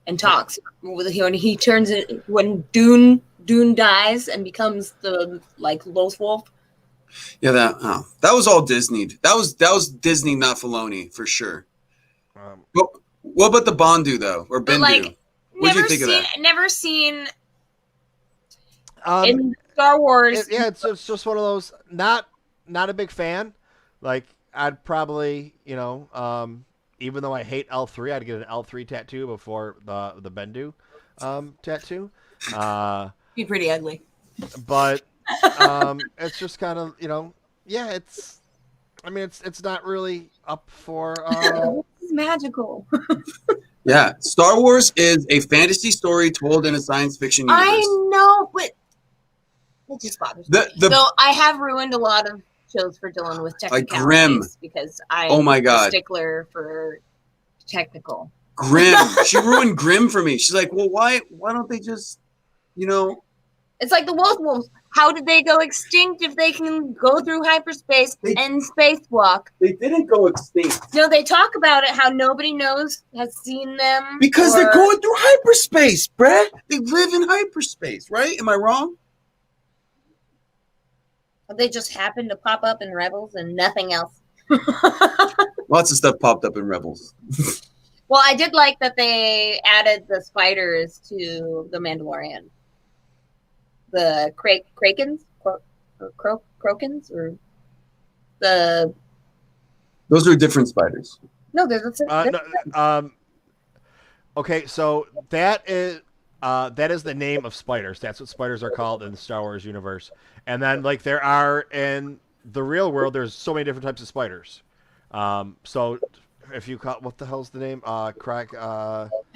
and talks when he turns it when Dune dies and becomes the Lothwolf. Yeah, that was all Disney. That was Disney, not Filoni, for sure. What about the Bondu though, or But Bendu? What'd you think of that? Never seen in Star Wars. It's just one of those. Not a big fan. Like I'd probably even though I hate L3, I'd get an L3 tattoo before the Bendu tattoo. Be pretty ugly. But it's just kind of it's. I mean, it's not really up for. This is magical. Yeah, Star Wars is a fantasy story told in a science fiction universe. I know, but it just bothers me. So I have ruined a lot of shows for Dylan with technicalities Grimm. because I'm Oh my God. a stickler for technical. Grimm. She ruined Grimm for me. She's like, well, why don't they just, It's like the Wolves. How did they go extinct if they can go through hyperspace and spacewalk? They didn't go extinct. No, they talk about it, how nobody has seen them. Because they're going through hyperspace, bruh. They live in hyperspace, right? Am I wrong? They just happened to pop up in Rebels and nothing else. Lots of stuff popped up in Rebels. Well, I did like that they added the spiders to the Mandalorian. The Krakens? Krokens? Or the... Those are different spiders. No, they're the Okay, so that is the name of spiders. That's what spiders are called in the Star Wars universe. And then, like, there are in the real world, there's so many different types of spiders. So if you call, what the hell's the name? I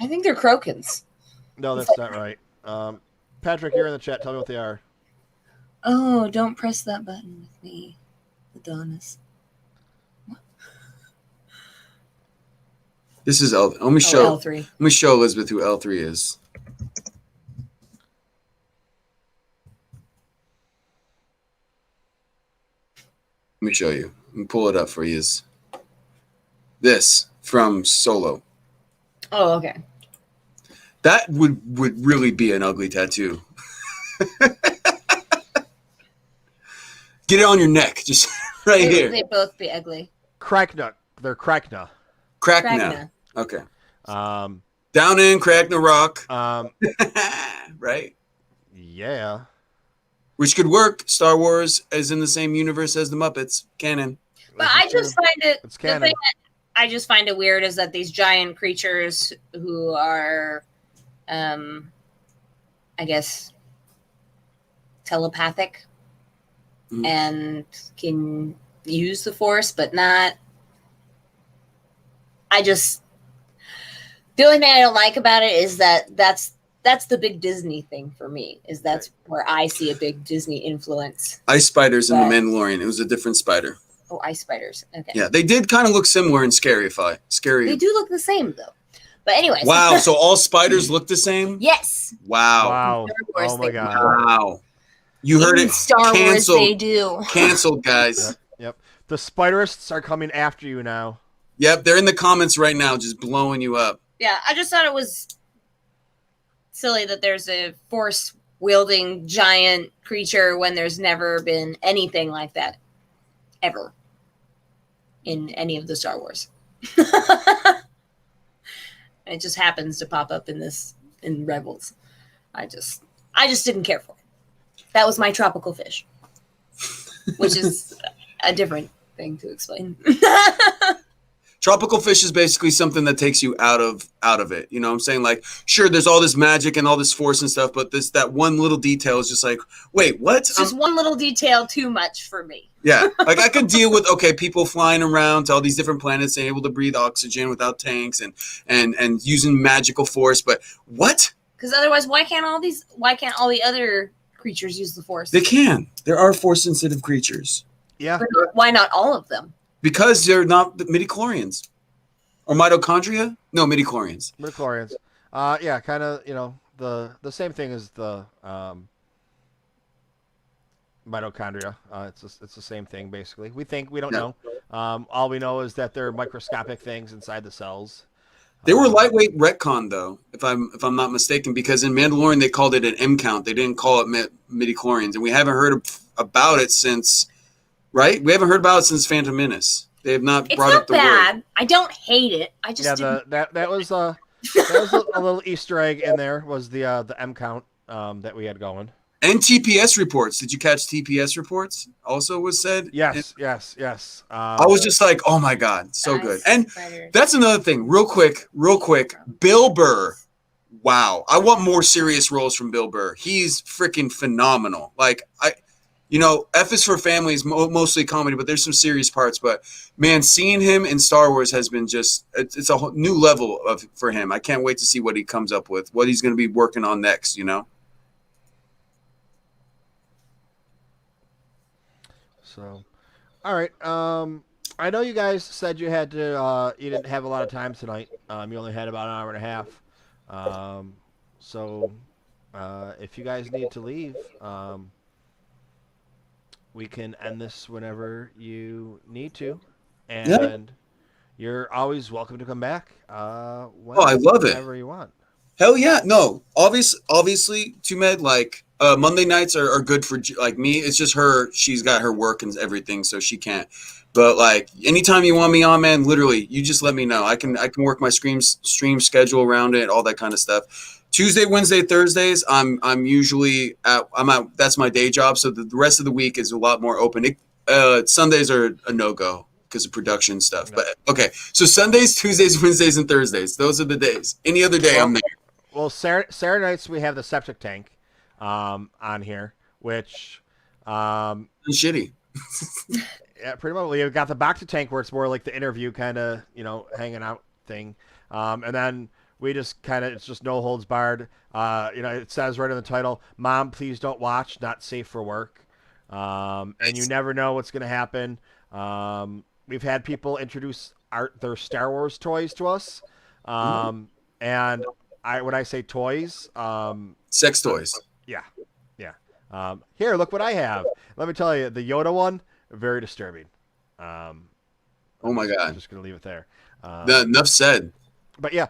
think they're Krokens. No, that's not right. Patrick, you're in the chat. Tell me what they are. Oh, don't press that button with me, Adonis. This is L. Let me show. L3. Let me show Elizabeth who L3 is. Let me show you. Let me pull it up for you. This from Solo. Oh, okay. That would really be an ugly tattoo. Get it on your neck. Just right They here. they both be ugly. Crackna. They're Crackna. Crackna. Okay. Um, Down in Crackna Rock. um, Right. yeah. Which could work. Star Wars is in the same universe as the Muppets. Canon. But This I is true. just find it It's the canon. thing that I just find it weird is that these giant creatures who are I guess telepathic Mhm. and can use the force but not. The only thing I don't like about it is that's the big Disney thing for me. Is that's where I see a big Disney influence. Ice spiders in The But- Mandalorian. It was a different spider. Oh, ice spiders. Okay. Yeah, they did kind of look similar in Scarify. Scary. They do look the same though. But anyways. Wow. So all spiders look the same? Yes. Wow. Wow. Star Wars, Oh my they god. Wow. You heard In it. Star Canceled. Wars, they do. Canceled, guys. Yep. The Spiderists are coming after you now. Yep, they're in the comments right now, just blowing you up. Yeah, I just thought it was silly that there's a force wielding giant creature when there's never been anything like that ever in any of the Star Wars. It just happens to pop up in Rebels. I just didn't care for it. That was my tropical fish, which is a different thing to explain. Tropical fish is basically something that takes you out of it. You know what I'm saying? Like, sure, there's all this magic and all this force and stuff, but that one little detail is just like, wait, what? It's just one little detail too much for me. Yeah, like I could deal with people flying around to all these different planets and able to breathe oxygen without tanks and using magical force, but what? Because otherwise, why can't all the other creatures use the force? They can. There are force sensitive creatures Yeah. Why not all of them? because they're not the midichlorians or mitochondria. No, midichlorians. Midichlorians. Yeah, kind of, the same thing as the mitochondria. It's the same thing basically. We don't know. All we know is that they're microscopic things inside the cells. They were lightweight retcon though, if I'm not mistaken, because in Mandalorian they called it an M count. They didn't call it midichlorians, and we haven't heard about it since. Right? We haven't heard about it since Phantom Menace. They have not It's brought not up the bad. word. I don't hate it. I just Yeah, didn't. that was a little Easter egg in there. Was the M count that we had going. And TPS reports. Did you catch TPS reports? Also was said. Yes. I was just like, oh my god, so Ice good. And spiders. that's another thing. Real quick. Bill Burr. Wow, I want more serious roles from Bill Burr. He's freaking phenomenal. Like F is for Family is mostly comedy, but there's some serious parts. But man, seeing him in Star Wars has been it's a whole new level for him. I can't wait to see what he comes up with, what he's going to be working on next. So, all right. I know you guys said you had to. You didn't have a lot of time tonight. You only had about an hour and a half. So, if you guys need to leave, we can end this whenever you need to, and you're always welcome to come back. I love it. Whenever you want. Hell yeah. No, obviously, TooMed, like Monday nights are good for like me. It's just her. She's got her work and everything, so she can't. But like anytime you want me on, man, literally, you just let me know. I can work my stream schedule around it, all that kind of stuff. Tuesday, Wednesday, Thursdays, I'm usually I'm out. That's my day job. So the rest of the week is a lot more open. Sundays are a no-go because of production stuff. No. But okay, so Sundays, Tuesdays, Wednesdays, and Thursdays. Those are the days. Any other day, I'm there. Well, Saturday nights we have the septic tank on here, which Shitty. yeah, pretty much. We got the Bacta tank where it's more like the interview kind of, hanging out thing. And then we just it's just no holds barred. It says right in the title, Mom, please don't watch, not safe for work. And you never know what's going to happen. We've had people introduce their Star Wars toys to us. And when I say toys, Sex toys. yeah. Here, look what I have. Let me tell you, the Yoda one, very disturbing. Oh my I'm God. just gonna leave it there. Enough said. But yeah.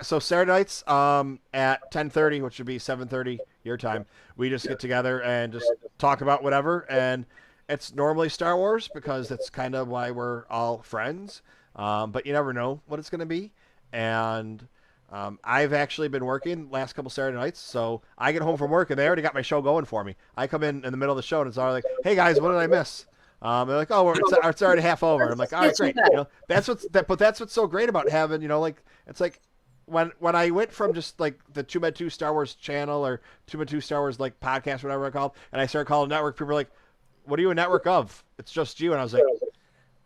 So Saturday nights at 10:30, which would be 7:30 your time, we just get together and just talk about whatever. And it's normally Star Wars because that's kind of why we're all friends. But you never know what it's going to be. And I've actually been working last couple Saturday nights, so I get home from work and they already got my show going for me. I come in the middle of the show and it's already like, "Hey guys, what did I miss?" They're like, "Oh, it's already half over." I'm like, "All right, great." You know, but that's what's so great about having, you know, like it's like when I went from just like the TooMedToo's Star Wars channel or TooMedToo's Star Wars like podcast, whatever I called, and I started calling network, people were like, "What are you a network of?" It's just you, and I was like,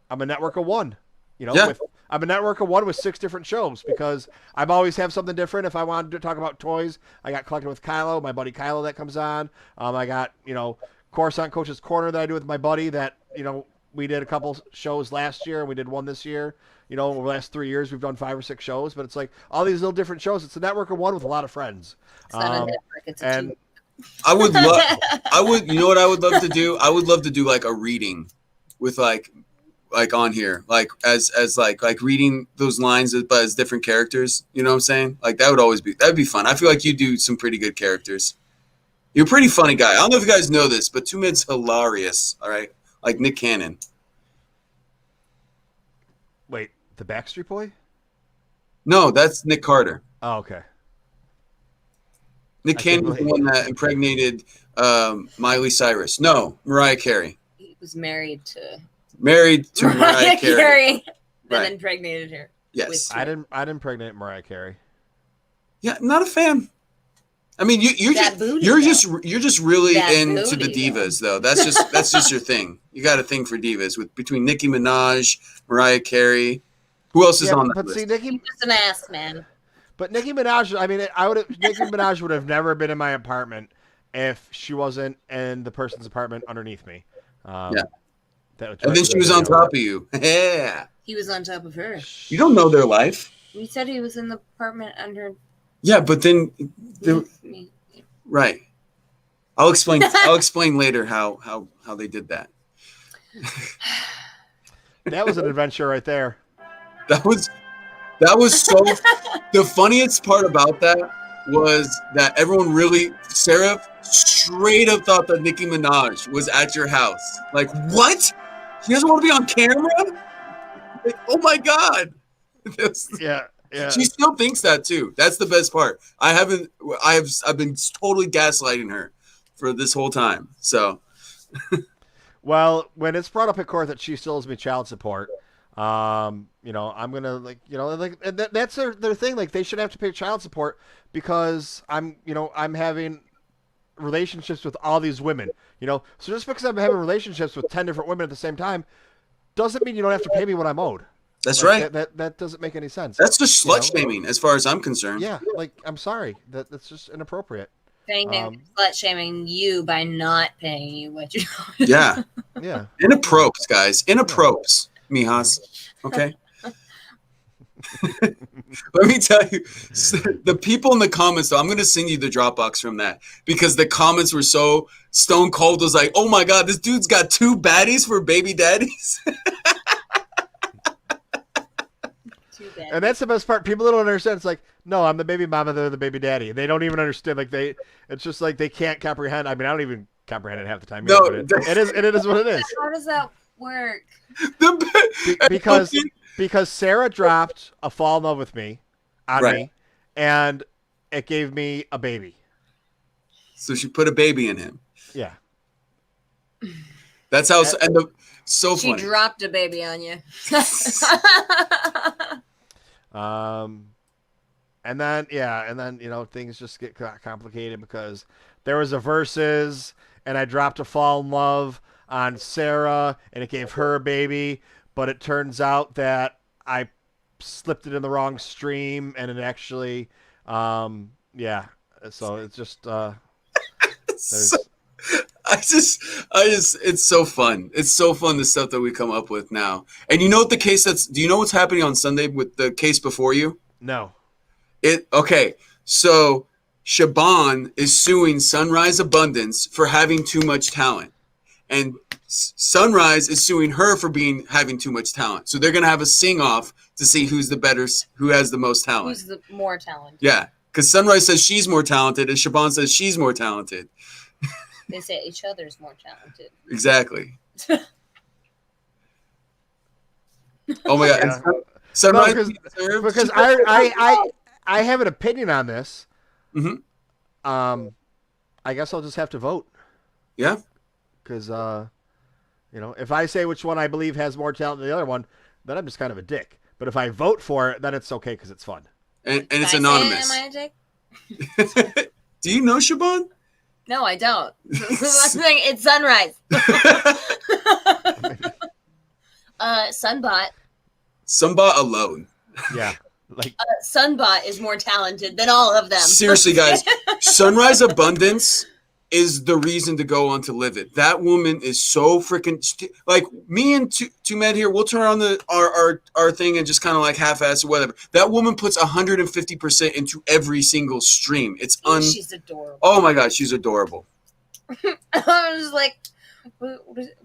"I'm a network of one." You know, Yeah. I'm a network of one with 6 different shows because I've always have something different. If I wanted to talk about toys, I got Collecting with Kylo, my buddy Kylo that comes on. I got, you know, Coruscant Coach's Corner that I do with my buddy that, you know, we did a couple shows last year and we did one this year. You know, over the last 3 years, we've done 5 or 6 shows, but it's like all these little different shows. It's a network of one with a lot of friends. It's not a network, it's a and tube. you know what I would love to do? I would love to do like a reading with like on here, like as like reading those lines but as different characters. You know what I'm saying? Like that'd be fun. I feel like you do some pretty good characters. You're a pretty funny guy. I don't know if you guys know this, but TooMed's hilarious. All right, like Nick Cannon. wait, the Backstreet Boy? No, that's Nick Carter. Oh, okay. Nick I can't Cannon was the believe- one that impregnated Miley Cyrus. No, Mariah Carey. He was married to Married to Mariah Carey. and Right. impregnated her. Yes. with- I didn't impregnate Mariah Carey. Yeah, not a fan. I mean, you're That just booty, you're just really That into the booty, divas though. That's just your thing. You got a thing for divas with between Nicki Minaj, Mariah Carey. Who else is Yeah, on that but list? see, Nicki Just an ass, man. But Nicki Minaj, I mean, Nicki Minaj would have never been in my apartment if she wasn't in the person's apartment underneath me. Yeah. And And then she was on top of you. Yeah. He was on top of her. You don't know their life. We said he was in the apartment under Yeah, but then me. right. I'll explain later how they did that. That was an adventure right there. That was so the funniest part about that was that everyone really Sarah straight up thought that Nicki Minaj was at your house. Like, what? She doesn't want to be on camera? Like, oh my God. Yeah. She still thinks that too. That's the best part. I've been totally gaslighting her for this whole time. So Well, when it's brought up at court that she still owes me child support, you know, I'm gonna and that's their thing. Like they should have to pay child support because I'm having relationships with all these women. You know, so just because I'm having relationships with 10 different women at the same time doesn't mean you don't have to pay me what I'm owed. that's Like, right. That doesn't make any sense. That's just You know? slut shaming as far as I'm concerned. Yeah, like I'm sorry, that's just inappropriate. Saying they're slut shaming you by not paying you what you Yeah. Yeah. Inappropriate, guys. Inappropriate, Mijas. Okay. Let me tell you, the people in the comments, though, I'm going to send you the Dropbox from that because the comments were so stone cold. Was like, oh my God, this dude's got 2 baddies for baby daddies. Too bad. And that's the best part. People don't understand. It's like, no, I'm the baby mama, they're the baby daddy. They don't even understand. Like it's just like they can't comprehend. I mean, I don't even comprehend it half the time. No, either, but it is what it is. How does that work? Because Sarah dropped a fall in love with me on Right. me, and it gave me a baby. So she put a baby in him. Yeah. That's how. So She funny. dropped a baby on you. And then you know things just get complicated because there was a versus, and I dropped a fall in love on Sarah, and it gave her a baby, but it turns out that I slipped it in the wrong stream, and it actually, yeah. So it's just there's. I just, it's so fun. It's so fun, the stuff that we come up with now. And you know what do you know what's happening on Sunday with the case before you? No. Okay. So Shaban is suing Sunrise Abundance for having too much talent. And Sunrise is suing her for having too much talent. So they're going to have a sing-off to see who has the most talent. Who's the more talented? Yeah. Because Sunrise says she's more talented and Shaban says she's more talented. They say each other's more talented. Exactly. Oh my god! Yeah. Sunrise No, being served? because I have an opinion on this. Mhm. I guess I'll just have to vote Yeah. because if I say which one I believe has more talent than the other one, then I'm just kind of a dick. But if I vote for it, then it's okay because it's fun. And Did it's I say anonymous. Am I a dick? Do you know Siobhan? No, I don't. It's sunrise. Sunbot. Sunbot alone. Yeah, like Sunbot is more talented than all of them. Seriously, guys, Sunrise Abundance is the reason to go on to Live It. That woman is so freaking like me and TooMed here. We'll turn on our thing and just kind of like half-ass or whatever. That woman puts 150% into every single stream. It's She's adorable. Oh my god, she's adorable. I was like,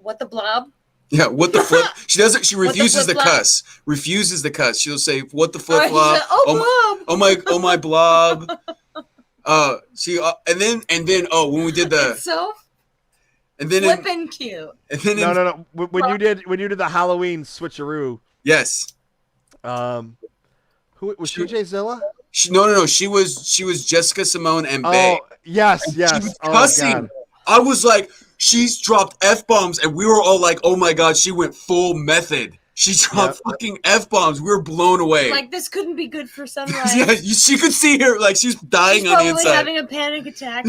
what the blob? Yeah, what the flip? She doesn't. She refuses the flip-flop? cuss. Refuses the cuss. She'll say, "What the flip Or flop? she's like, blob. Oh my blob." She and then when we did the It's so and then flippin' cute. and then no. When you did the Halloween switcheroo, yes, who was CJ Zilla? no. She was Jessica Simone and Bay. Oh yes. She was Oh cussing. god. I was like, she's dropped F-bombs, and we were all like, oh my god, she went full method. She dropped fucking F-bombs. We were blown away. Like, this couldn't be good for sunrise. Yeah, she could see her like she was dying She's on the probably inside. having a panic attack.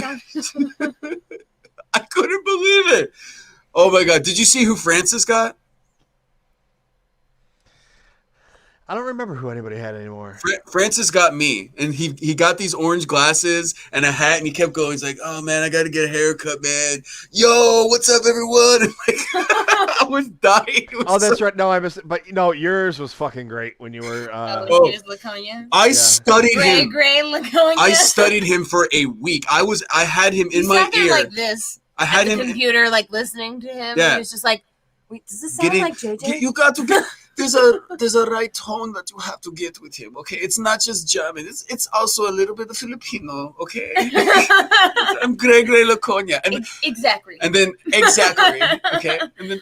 I couldn't believe it. Oh my god! Did you see who Francis got? I don't remember who anybody had anymore. Francis got me, and he got these orange glasses and a hat, and he kept going. He's like, "Oh man, I got to get a haircut, man. Yo, what's up, everyone?" And like, I was dying. It was That's right. No, I missed it. But yours was fucking great when you were. Oh. Here's Laconia. I studied him. Gray Laconia. I studied him for a week. I had him in He my sat there ear. like this. I had at him the computer, like listening to him. Yeah. And he was just like, "Wait, does this sound getting. like JJ?" You got to get. There's a right tone that you have to get with him. Okay, it's not just German. It's also a little bit of Filipino. Okay, I'm Gray Laconia, and exactly. And then exactly. Okay. And then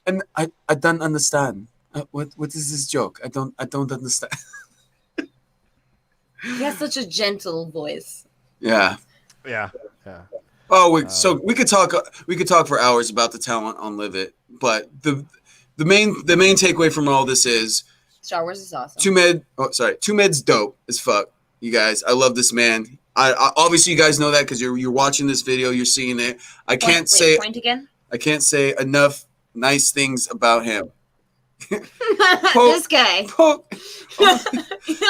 and I don't understand. What is this joke? I don't understand. He has such a gentle voice. Yeah. Yeah. Oh, so we could talk for hours about the talent on Live It, but the main takeaway from all this is Star Wars is awesome. TooMed's dope as fuck. You guys, I love this man. I obviously you guys know that because you're watching this video, you're seeing it. Point again. I can't say enough nice things about him. This guy. You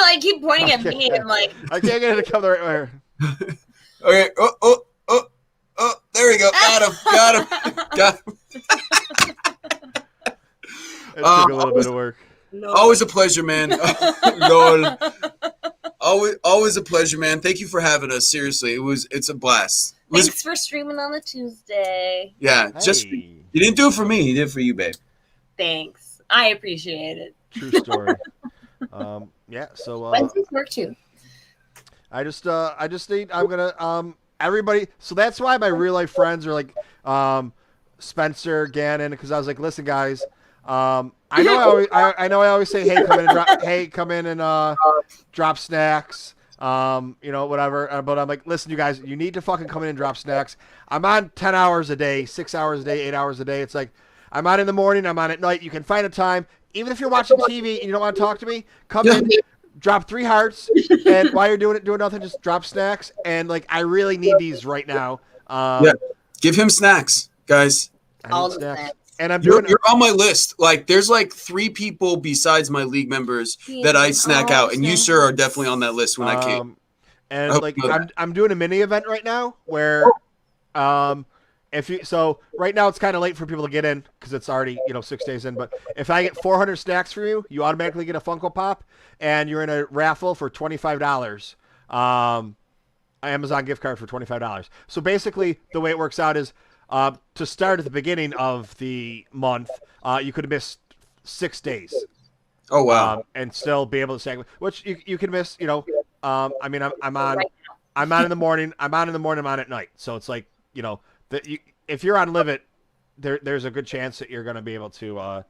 like keep pointing at me. I'm like, I can't get it to come the right way. Okay. Oh, there we go. Got him. It took a little bit of work. no. Always a pleasure, man. Lol. Always a pleasure, man. Thank you for having us. Seriously, it's a blast. Thanks for streaming on the Tuesday. Yeah, just Hey. you didn't do it for me. You did it for you, babe. Thanks. I appreciate it. True story. Yeah. So Wednesdays work too. I just need. I'm gonna everybody. So that's why my real life friends are like Spencer, Gannon, because I was like, listen, guys. I know I always say, hey, come in and drop snacks. Whatever. But I'm like, listen, you guys, you need to fucking come in and drop snacks. I'm on 10 hours a day, 6 hours a day, 8 hours a day. It's like I'm on in the morning, I'm on at night. You can find a time. Even if you're watching TV and you don't want to talk to me, come in, drop 3 hearts, and while you're doing nothing, just drop snacks. And like, I really need these right now. Yeah, give him snacks, guys. I All need the snacks. snacks. And I'm doing. You're on my list. Like, there's like 3 people besides my league members that I snack out, and you, sir, are definitely on that list when I came. And I hope like you know that. I'm doing a mini event right now where right now it's kind of late for people to get in because it's already 6 days in, but if I get 400 snacks from you, you automatically get a Funko Pop and you're in a raffle for $25. Amazon gift card for $25. So basically the way it works out is to start at the beginning of the month, you could miss 6 days. Oh wow. And still be able to say, which you can miss, I'm on in the morning, I'm on at night. So it's like, if you're on Live It, there's a good chance that you're going to be able to,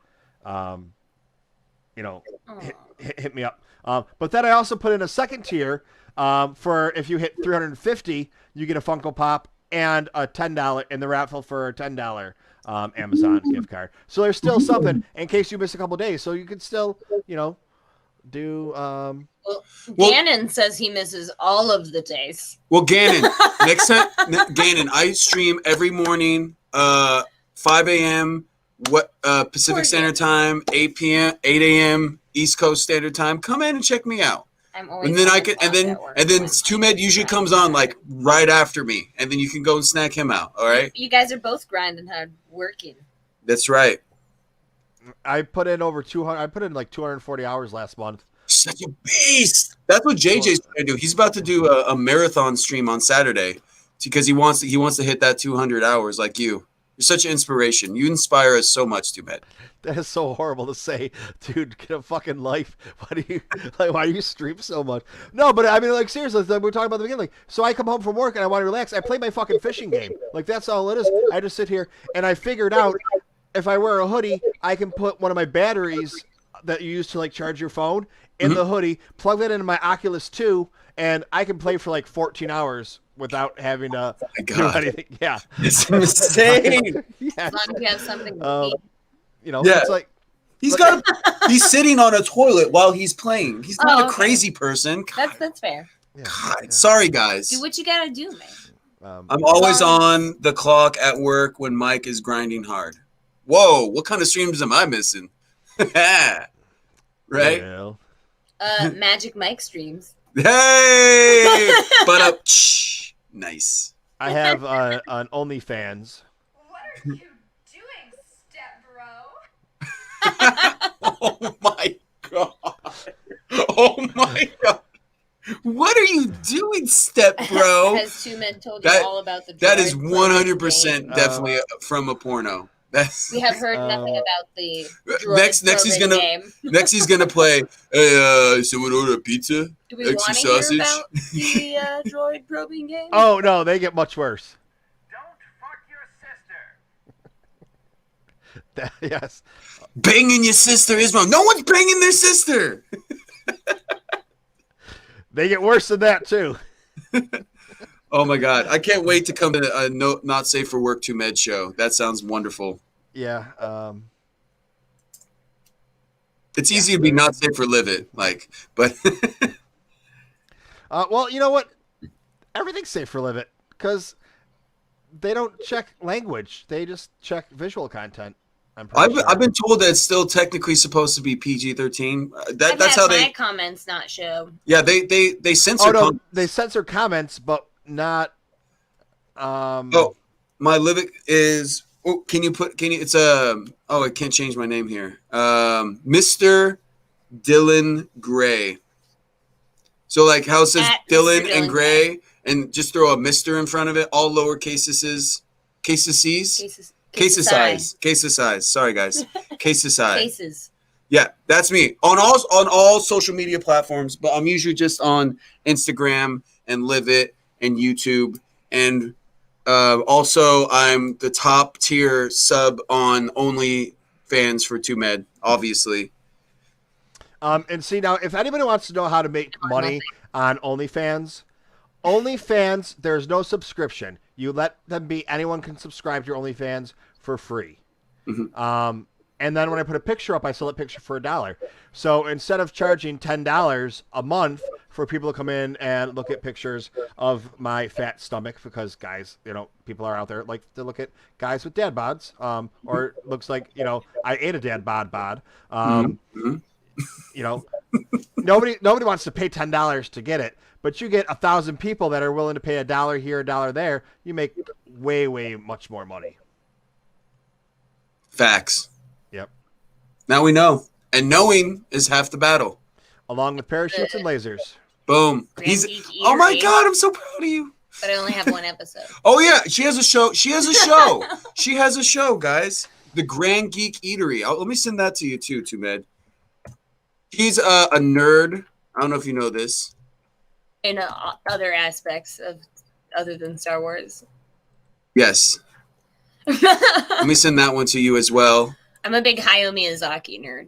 you know, hit me up. But then I also put in a second tier for if you hit 350, you get a Funko Pop and a $10 in the raffle for a $10 Amazon gift card. So there's still something in case you miss a couple days. So you can still, you know, do. Well, Gannon says he misses all of the days. Well, Gannon, next time, Gannon, I stream every morning, 5 a.m. Pacific Standard Time, 8 p.m., 8 a.m. East Coast Standard Time. Come in and check me out. I'm always And then I can, and then TooMed usually comes on like right after me, and then you can go and snack him out. All right. You guys are both grinding hard, working. That's right. I put in over 200. I put in like 240 hours last month. Such a beast. That's what JJ's trying to do. He's about to do a marathon stream on Saturday because he wants to hit that 200 hours like you. You're such an inspiration. You inspire us so much, TooMed. That is so horrible to say, dude. Get a fucking life. Why do you stream so much? No, but I mean, like seriously, like we were talking about at the beginning. Like, so I come home from work and I want to relax. I play my fucking fishing game. Like that's all it is. I just sit here and I figured out if I wear a hoodie, I can put one of my batteries that you use to like charge your phone in the hoodie, plug that into my Oculus 2, and I can play for like 14 hours without having to do anything. Yeah, it's insane. Yeah. As long as you have something to eat. You know, it's like he's sitting on a toilet while he's playing. He's not a crazy person. God. That's fair. Yeah, God, sorry guys. Do what you gotta do, man. I'm always on the clock at work when Mike is grinding hard. Whoa, what kind of streams am I missing? Right? Well. Magic Mike streams. Hey! But nice. I have an OnlyFans. What are you doing, step bro? Oh my god. Oh my god. What are you doing, step bro? Has TooMed told you all about the That is droid 100% definitely from a porno. We have heard nothing about the droid next he's gonna play someone order a pizza. Do we want to hear about the droid probing game? Oh no, they get much worse. Don't fuck your sister. Yes. Banging your sister is wrong. No one's banging their sister. They get worse than that too. Oh my god, I can't wait to come to a Not Safe for Work TooMed show. That sounds wonderful. Yeah. It's easy to be not safe for live it, but well, you know what? Everything's safe for live it because they don't check language; they just check visual content. I've been told that it's still technically supposed to be PG-13. That's how my comments not show. Yeah, they censor. Oh no, they censor comments, but not. Oh, my living is. Oh, it's I can't change my name here. Mr. Dylan Gray. So like how it says Dylan and Gray, and just throw a Mr. in front of it, all lowercase cases. Cases size. Sorry guys. Cases size. Cases. Yeah, that's me. On all social media platforms, but I'm usually just on Instagram and Live It and YouTube, and also I'm the top tier sub on OnlyFans for TooMed, obviously. And see now, if anybody wants to know how to make money on OnlyFans, there's no subscription. You let them be. Anyone can subscribe to your OnlyFans for free. Mm-hmm. And then when I put a picture up, I sell that picture for $1. So instead of charging $10 a month for people to come in and look at pictures of my fat stomach, because guys, people are out there like to look at guys with dad bods, or looks like, I ate a dad bod. Nobody wants to pay $10 to get it, but you get 1,000 people that are willing to pay $1 here, $1 there. You make way, way much more money. Facts. Yep. Now we know, and knowing is half the battle. Along with parachutes and lasers. Boom. Oh my God, I'm so proud of you. But I only have one episode. Oh yeah, she has a show. She has a show, guys. The Grand Geek Eatery. Let me send that to you too, TooMed. He's a nerd. I don't know if you know this. In other aspects of other than Star Wars. Yes. Let me send that one to you as well. I'm a big Hayao Miyazaki nerd,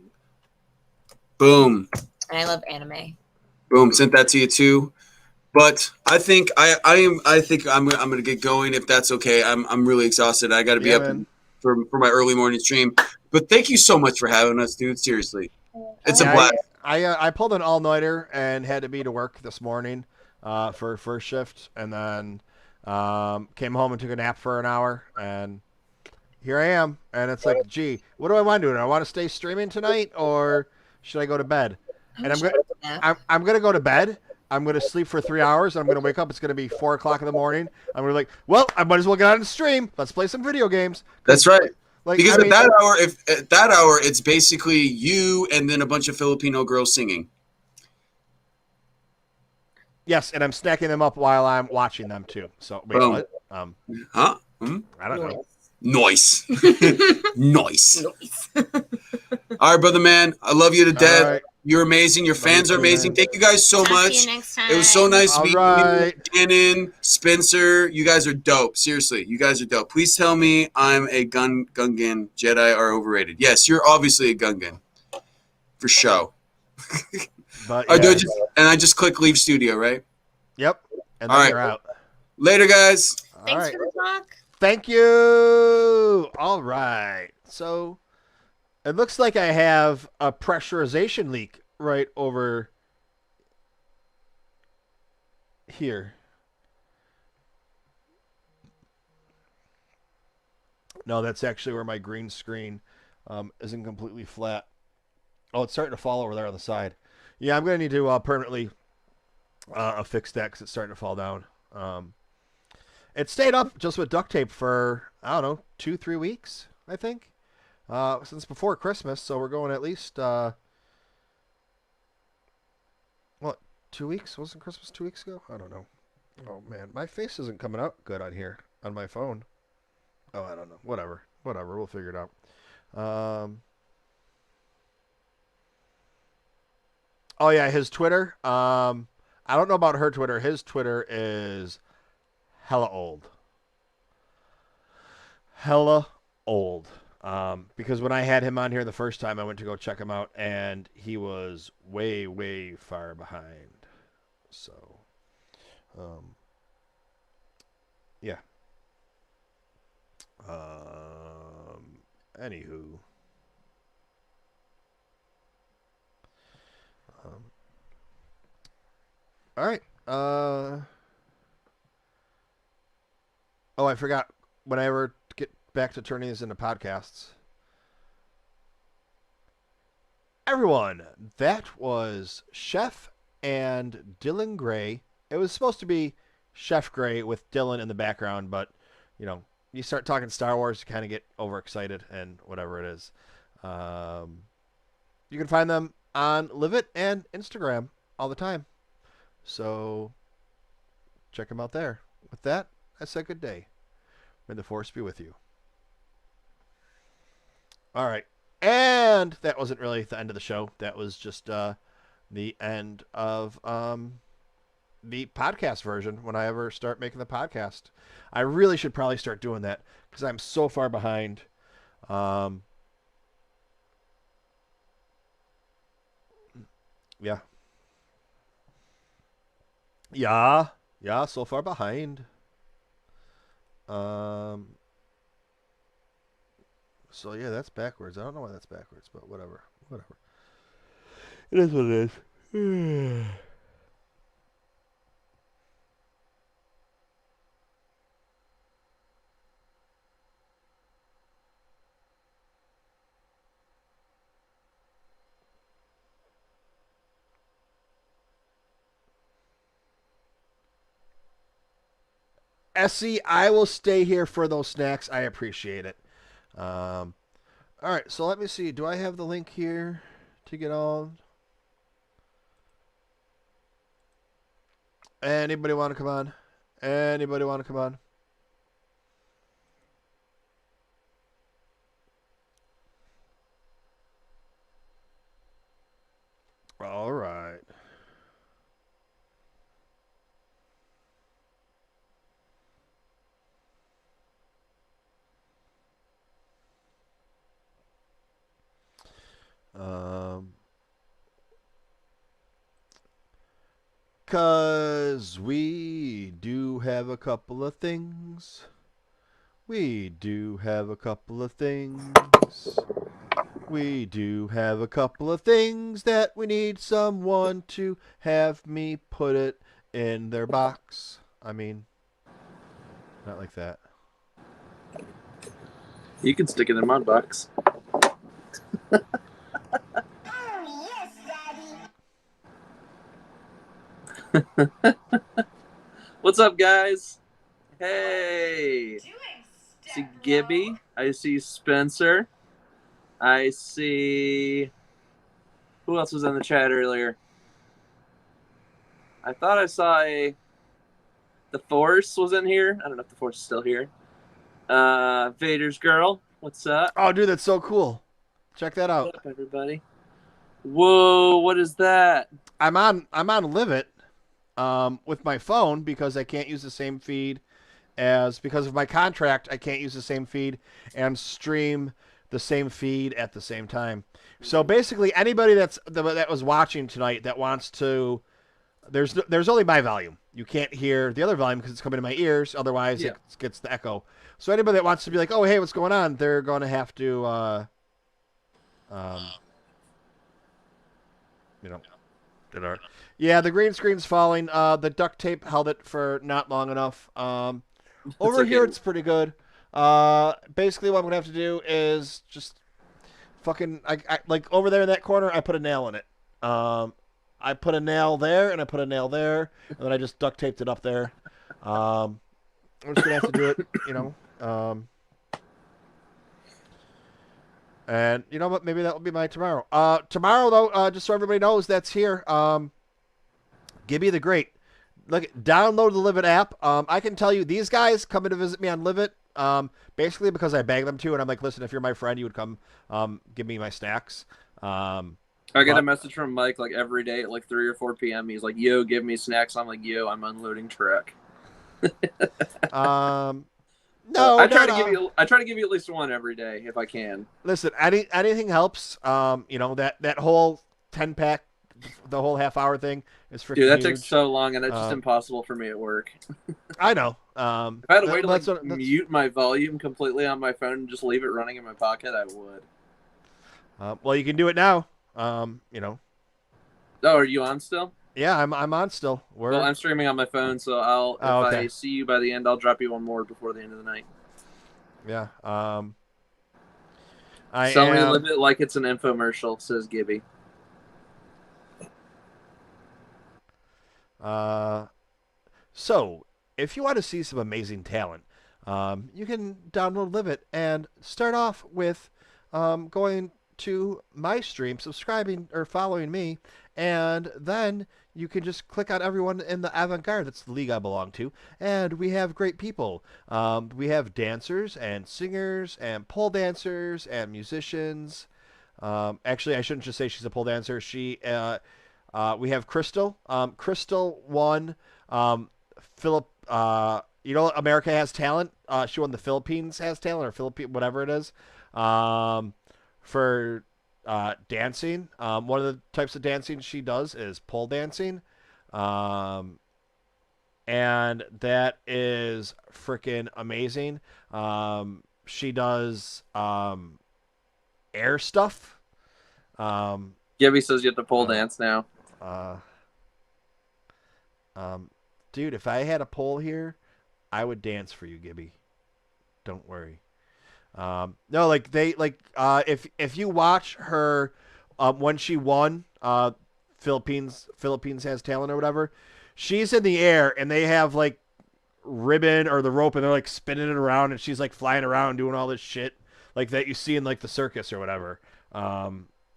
Boom. and I love anime. Boom. Sent that to you too. But I think I'm gonna get going if that's okay. I'm really exhausted. I got to be Yeah, up man. for my early morning stream. But thank you so much for having us, dude. Seriously, it's a Yeah, blast. I pulled an all nighter and had to be to work this morning for first shift, and then came home and took a nap for an hour, and here I am. And it's like, gee, what do I want to do? Do I want to stay streaming tonight, or should I go to bed? I And wish I could nap. I'm gonna go to bed. I'm gonna sleep for 3 hours. And I'm gonna wake up. It's gonna be 4 o'clock in the morning. I'm gonna be like, well, I might as well get on the stream. Let's play some video games. That's right. Like, Because I mean, at that hour, if at that hour, it's basically you and then a bunch of Filipino girls singing. yes, and I'm snacking them up while I'm watching them too. So wait, Boom. what? Huh? Hmm? I don't know. Nice. Nice. Nice. All right, brother man. I love you to death. All right. You're amazing. Your Love fans you are too, amazing. man. Thank you guys so Talk much. to you next time. It was so nice All meeting right. you, Gannon, Spencer. You guys are dope. Seriously, you guys are dope. Please tell me I'm a Gungan. Jedi are overrated. Yes, you're obviously a Gungan. For show. But Or do yeah. I just click leave studio, right? Yep. And All then right. you're out. Later, guys. All Thanks right. for the talk. Thank you. All right. So it looks like I have a pressurization leak right over here. No, that's actually where my green screen isn't completely flat. Oh, it's starting to fall over there on the side. Yeah, I'm going to need to permanently fix that because it's starting to fall down. It stayed up just with duct tape for, I don't know, 2-3 weeks, I think. Since before Christmas, so we're going at least, what, 2 weeks? Wasn't Christmas 2 weeks ago? I don't know. Oh, man, my face isn't coming out good on here, on my phone. Oh, I don't know. Whatever, we'll figure it out. Oh, yeah, his Twitter. I don't know about her Twitter. His Twitter is hella old. Hella old. Because when I had him on here the first time, I went to go check him out, and he was way, way far behind. So, yeah. Anywho. All right. Oh, I forgot. When I ever get back to turning these into podcasts. Everyone, that was Chef and Dylan Gray. It was supposed to be Chef Gray with Dylan in the background, but, you know, you start talking Star Wars, you kind of get overexcited and whatever it is. You can find them on Live It and Instagram all the time. So check them out there. With that, I say good day. May the Force be with you. All right. And that wasn't really the end of the show. That was just the end of the podcast version when I ever start making the podcast. I really should probably start doing that because I'm so far behind. Yeah. Yeah, so far behind. So yeah, that's backwards. I don't know why that's backwards, but whatever. It is what it is. Essie, I will stay here for those snacks. I appreciate it. All right, so let me see. Do I have the link here to get on? Anybody want to come on? Anybody want to come on? All right. Because we do have a couple of things. We do have a couple of things. We do have a couple of things that we need someone to have me put it in their box. I mean, not like that. You can stick it in my box. What's up, guys? Hey. I see Gibby. I see Spencer. I see... Who else was in the chat earlier? I thought I saw The Force was in here. I don't know if The Force is still here. Vader's girl. What's up? Oh, dude, that's so cool. Check that out. What's up, everybody? Whoa, what is that? I'm on Live It with my phone because I can't use the same feed because of my contract. I can't use the same feed and stream the same feed at the same time. So basically, anybody that was watching tonight that wants to, there's only my volume. You can't hear the other volume because it's coming to my ears. Otherwise, it gets the echo. So anybody that wants to be like, oh, hey, what's going on? They're going to have to, yeah, the green screen's falling. The duct tape held it for not long enough. Over okay. here, it's pretty good. Basically, what I'm gonna have to do is just fucking, I like over there in that corner, I put a nail in it. I put a nail there, and I put a nail there, and then I just duct taped it up there. I'm just gonna have to do it, and you know what? Maybe that will be my tomorrow. Tomorrow, though, just so everybody knows, that's here. Gibby the Great. Look, download the Live It app. I can tell you, these guys coming to visit me on Live It, basically because I beg them to, and I'm like, listen, if you're my friend, you would come give me my snacks. I get a message from Mike like every day at like 3 or 4 p.m. He's like, yo, give me snacks. I'm like, yo, I'm unloading truck. No, I try to give you at least one every day if I can. Listen, anything helps. That whole 10-pack, the whole half-hour thing is freaking Dude, that huge. takes so long, and it's just impossible for me at work. I know. If I had a way to mute my volume completely on my phone and just leave it running in my pocket, I would. Well, you can do it now. Oh, are you on still? Yeah, I'm on still. Well, I'm streaming on my phone, so if I see you by the end, I'll drop you one more before the end of the night. Yeah. Somebody live it like it's an infomercial, says Gibby. So, if you want to see some amazing talent, you can download Live It and start off with going to my stream, subscribing or following me, and then you can just click on everyone in the avant-garde. That's the league I belong to, and we have great people. We have dancers and singers and pole dancers and musicians. Actually, I shouldn't just say she's a pole dancer. We have Crystal. Crystal won Philip. America Has Talent. She won the Philippines Has Talent, or whatever it is. For dancing. One of the types of dancing she does is pole dancing. And that is freaking amazing. She does air stuff. Gibby says you have to pole dance now. Dude, if I had a pole here, I would dance for you, Gibby. Don't worry. No, like if you watch her when she won Philippines Has Talent or whatever, she's in the air and they have like ribbon or the rope and they're like spinning it around and she's like flying around doing all this shit like that you see in like the circus or whatever.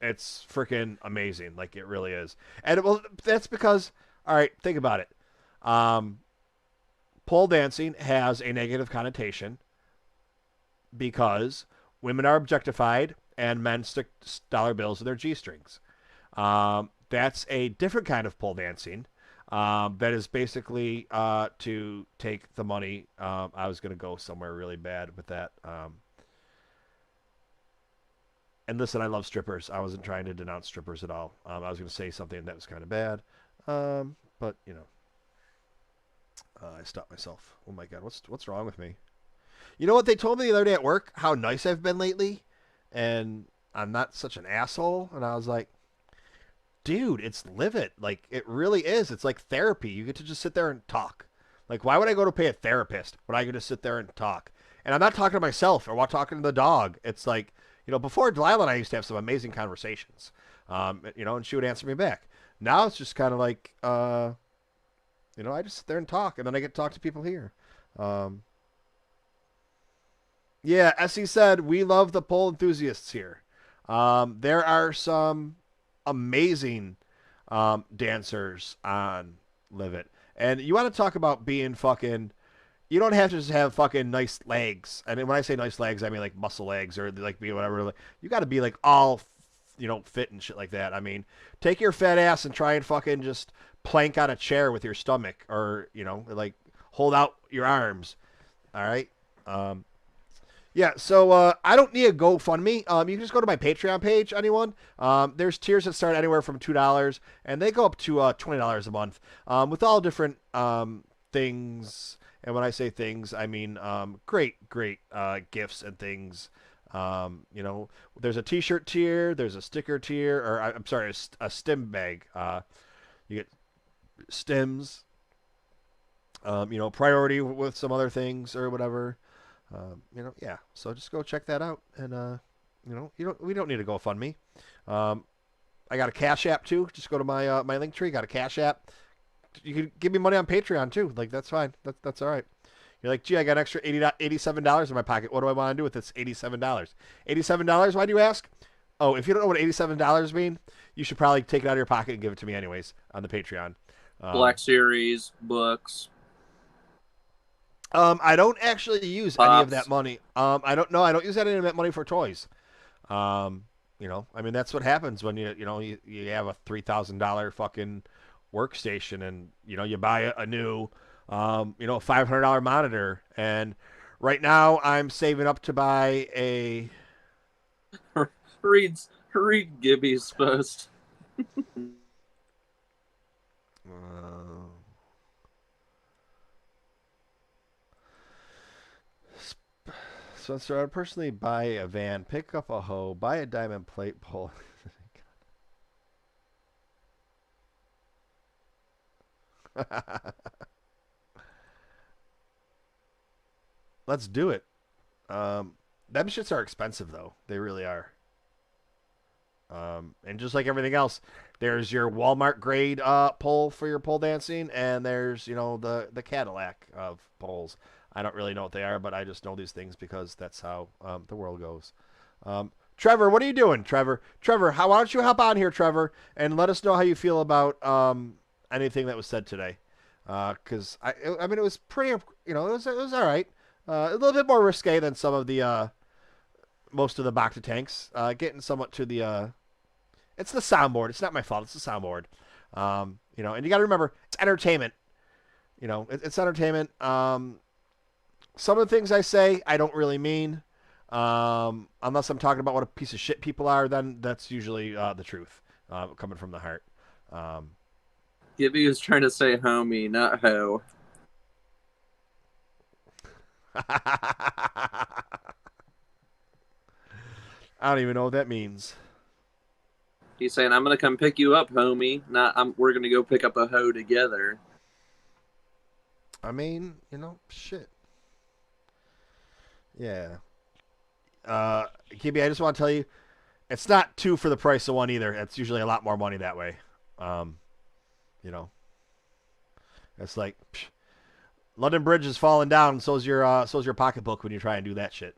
It's freaking amazing, like it really is. And that's because, all right, think about it. Pole dancing has a negative connotation because women are objectified and men stick dollar bills in their G-strings. That's a different kind of pole dancing that is basically to take the money. I was going to go somewhere really bad with that. And listen, I love strippers. I wasn't trying to denounce strippers at all. I was going to say something that was kind of bad. But I stopped myself. Oh my god, what's wrong with me? You know what they told me the other day at work? How nice I've been lately, and I'm not such an asshole. And I was like, dude, it's live it. Like, it really is. It's like therapy. You get to just sit there and talk. Like, why would I go to pay a therapist when I could just sit there and talk? And I'm not talking to myself or talking to the dog. It's like, before Delilah and I used to have some amazing conversations, and she would answer me back. Now it's just kind of like, I just sit there and talk, and then I get to talk to people here. Yeah, Essie said, we love the pole enthusiasts here. There are some amazing dancers on Live It. And you want to talk about being fucking... You don't have to just have fucking nice legs. And when I say nice legs, I mean like muscle legs or like be whatever. You got to be like all, fit and shit like that. I mean, take your fat ass and try and fucking just plank on a chair with your stomach or, like hold out your arms. All right? Yeah, so I don't need a GoFundMe. You can just go to my Patreon page, anyone. There's tiers that start anywhere from $2, and they go up to $20 a month with all different things. And when I say things, I mean great gifts and things. There's a T-shirt tier, there's a sticker tier, or I'm sorry, a stim bag. You get stems. Priority with some other things or whatever. Yeah. So just go check that out, and we don't need to GoFundMe. I got a Cash App too. Just go to my my link tree. Got a Cash App. You can give me money on Patreon too. Like that's fine. That's all right. You're like, gee, I got an extra $87 in my pocket. What do I want to do with this $87? $87? Why do you ask? Oh, if you don't know what $87 mean, you should probably take it out of your pocket and give it to me anyways on the Patreon. Black Series, books. I don't actually use any of that money. I don't use any of that money for toys. I mean that's what happens when you have a $3,000 fucking workstation and you buy a new $500 monitor, and right now I'm saving up to buy a Read Gibby's post. So I'd personally buy a van, pick up a hoe, buy a diamond plate pole. Let's do it. Them shits are expensive though. They really are. And just like everything else, there's your Walmart grade pole for your pole dancing, and there's the Cadillac of poles. I don't really know what they are, but I just know these things because that's how the world goes. Trevor, what are you doing, Trevor? Trevor, why don't you hop on here, Trevor, and let us know how you feel about anything that was said today? Because I mean, it was pretty, it was all right. A little bit more risque than some of the most of the Bacta tanks. Getting somewhat to the it's the soundboard. It's not my fault. It's the soundboard. And you got to remember, it's entertainment. It's entertainment. Some of the things I say, I don't really mean. Unless I'm talking about what a piece of shit people are, then that's usually the truth coming from the heart. Gibby was trying to say homie, not hoe. I don't even know what that means. He's saying, I'm going to come pick you up, homie. We're going to go pick up a hoe together. I mean, shit. Yeah. Gibby, I just want to tell you, it's not 2 for the price of 1 either. It's usually a lot more money that way. It's like London Bridge is falling down. So's your pocketbook when you try and do that shit.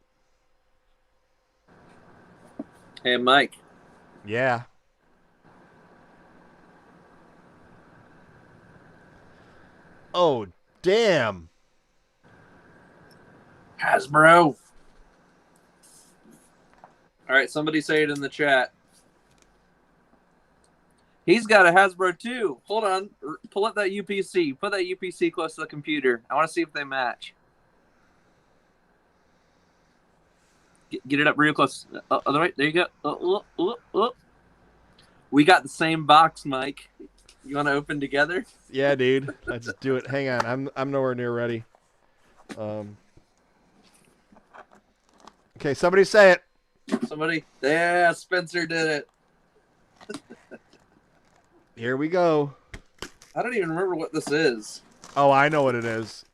Hey, Mike. Yeah. Oh, damn. Hasbro. All right, somebody say it in the chat. He's got a Hasbro too. Hold on. Pull up that UPC. Put that UPC close to the computer. I want to see if they match. Get it up real close. Other way. There you go. We got the same box, Mike. You want to open together? Yeah, dude. Let's do it. Hang on. I'm nowhere near ready. Okay, somebody say it. Somebody? Yeah, Spencer did it. Here we go. I don't even remember what this is. Oh, I know what it is.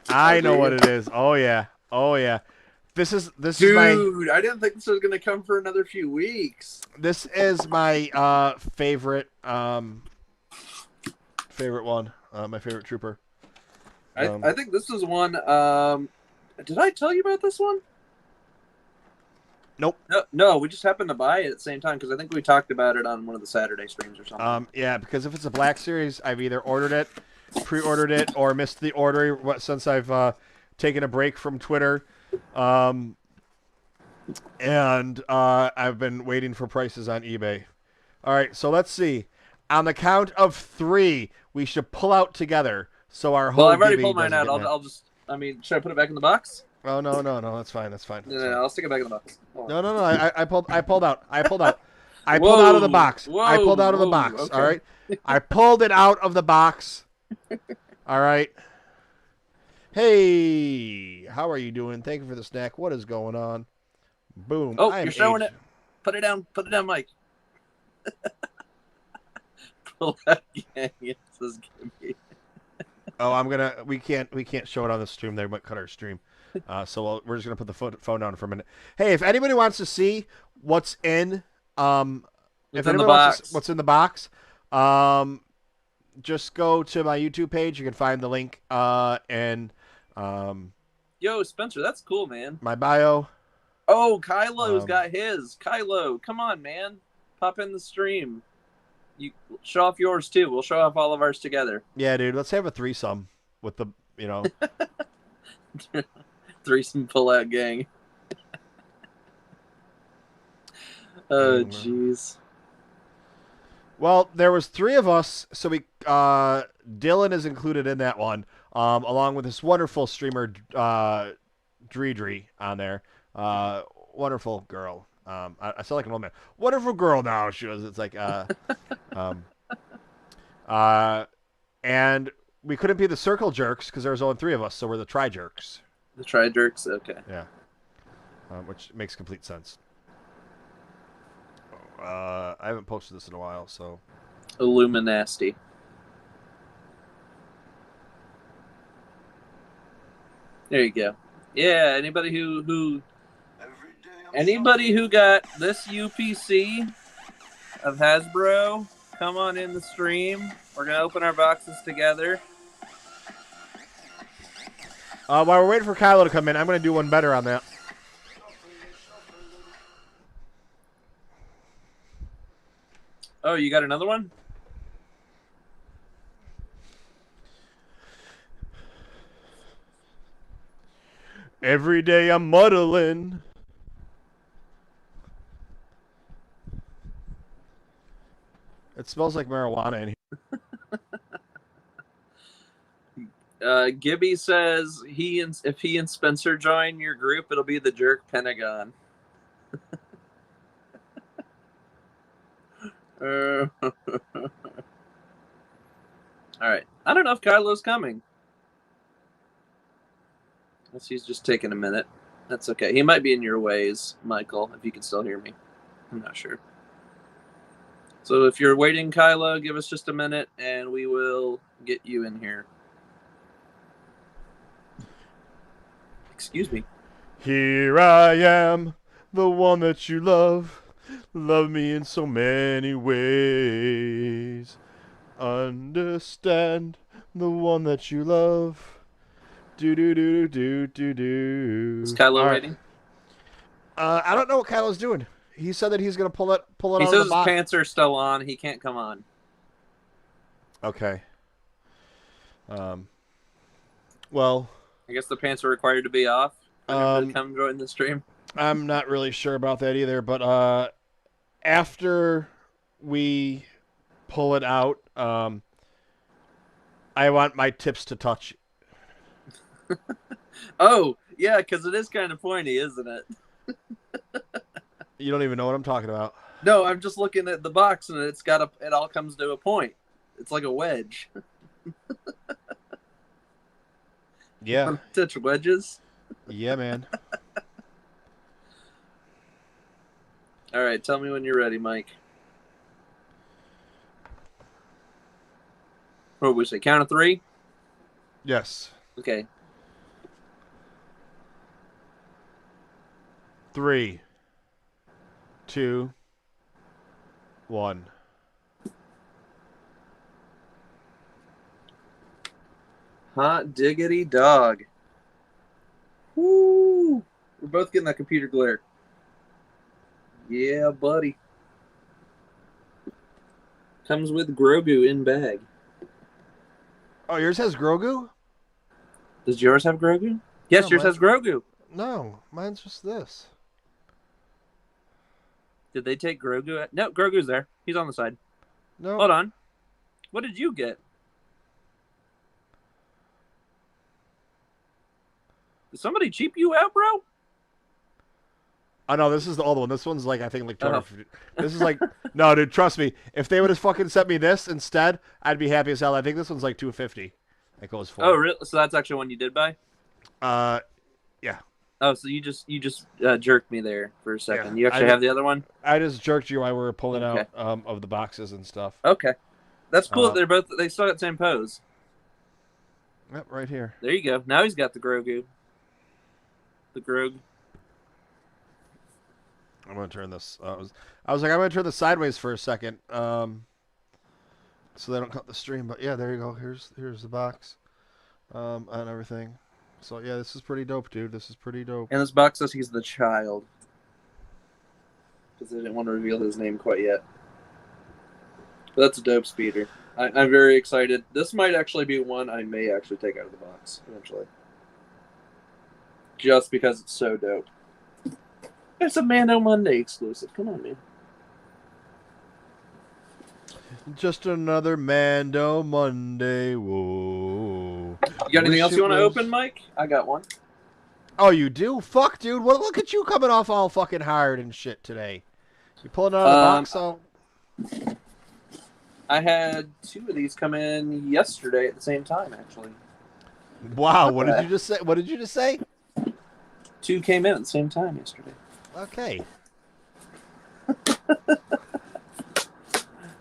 I know what it is. Oh yeah. Oh yeah. This is my Dude, I didn't think this was gonna come for another few weeks. this is my favorite favorite one. My favorite trooper. I think this is one. Did I tell you about this one? Nope. No, we just happened to buy it at the same time because I think we talked about it on one of the Saturday streams or something. Yeah, because if it's a Black Series, I've either ordered it, pre-ordered it, or missed the order since I've taken a break from Twitter. And I've been waiting for prices on eBay. All right, so let's see. On the count of 3, we should pull out together. So our whole. Well, I've already Gibby pulled mine doesn't out. get mad. I'll just. I mean, should I put it back in the box? Oh no, that's fine. That's fine. No, I'll stick it back in the box. Hold on. No. I pulled out. I pulled out of the box. I pulled out of the Whoa, box. okay. All right. I pulled it out of the box. All right. Hey, how are you doing? Thank you for the snack. What is going on? Boom. Oh, I am you're showing aged. it. Put it down, Mike. Pull that gang. It says Gibby. Oh, we can't show it on the stream. They might cut our stream. So we're just gonna put the phone down for a minute. Hey, if anybody wants to see what's in What's in the box? what's in the box, just go to my YouTube page. You can find the link in Yo, Spencer, that's cool, man. my bio. Oh, Kylo's got his. Kylo, come on, man. Pop in the stream. You show off yours too. We'll show off all of ours together. Yeah, dude. Let's have a threesome with the Threesome pull-out gang. Oh, jeez. Well, there was 3 of us, so we Dylan is included in that one, along with this wonderful streamer Dredre on there. Wonderful girl. I sound like an old man. Wonderful girl now. She was. It's like and we couldn't be the circle jerks because there was only 3 of us, so we're the tri jerks. The tri-jerks? Okay. Yeah. Which makes complete sense. I haven't posted this in a while, so. Illuminati. There you go. Yeah, anybody who got this UPC of Hasbro, come on in the stream. We're gonna open our boxes together. While we're waiting for Kylo to come in, I'm going to do one better on that. Oh, you got another one? Every day I'm muddling. It smells like marijuana in here. Gibby says if he and Spencer join your group, it'll be the Jerk Pentagon. All right. I don't know if Kylo's coming. Unless he's just taking a minute. That's okay. He might be in your ways, Michael, if you can still hear me. I'm not sure. So if you're waiting, Kylo, give us just a minute and we will get you in here. Excuse me. Here I am, the one that you love. Love me in so many ways. Understand the one that you love. Do do do do do do. Is Kylo All right. waiting? I don't know what Kylo's doing. He said that he's gonna pull it He out says of his the box. pants are still on. He can't come on. Okay. Well, I guess the pants are required to be off for him to Um, come join the stream. I'm not really sure about that either, but after we pull it out, I want my tips to touch. Oh, yeah, because it is kind of pointy, isn't it? You don't even know what I'm talking about. No, I'm just looking at the box and it all comes to a point. It's like a wedge. Yeah. Touch wedges. Yeah, man. All right, tell me when you're ready, Mike. What would we say? Count of 3? Yes. Okay. 3, 2, 1. Hot diggity dog. Woo! We're both getting that computer glare. Yeah, buddy. Comes with Grogu in bag. Oh, yours has Grogu? Does yours have Grogu? Yes, No, yours has Grogu. No, mine's just this. Did they take Grogu? No, Grogu's there. He's on the side. No. Hold on. What did you get? Did somebody cheap you out, bro? Oh, no, this is the old one. This one's like, I think, like 250. This is like, no, dude, trust me. If they would have fucking sent me this instead, I'd be happy as hell. I think this one's like 250. It goes for. Oh, really? So that's actually one you did buy? Yeah. Oh, so you just jerked me there for a second. Yeah, You actually have the other one? I just jerked you while we were pulling Okay. out of the boxes and stuff. Okay. That's cool. They still got the same pose. Yep, right here. There you go. Now he's got the Grogu. The Grog. I'm gonna turn this. I was like, I'm gonna turn this sideways for a second, so they don't cut the stream. But yeah, there you go. Here's the box, and everything. So yeah, this is pretty dope, dude. This is pretty dope. And this box says he's the child. Because they didn't want to reveal his name quite yet. But that's a dope speeder. I'm very excited. This might actually be one I may actually take out of the box eventually. Just because it's so dope. It's a Mando Monday exclusive. Come on, man. Just another Mando Monday. Whoa. You got anything Wish else it you want to was- open, Mike? I got one. Oh, you do? Fuck, dude. Well, look at you coming off all fucking hard and shit today. You pulling it out of the box? All... I had 2 of these come in yesterday at the same time, actually. Wow. What did you just say? What did you just say? 2 came in at the same time yesterday. Okay.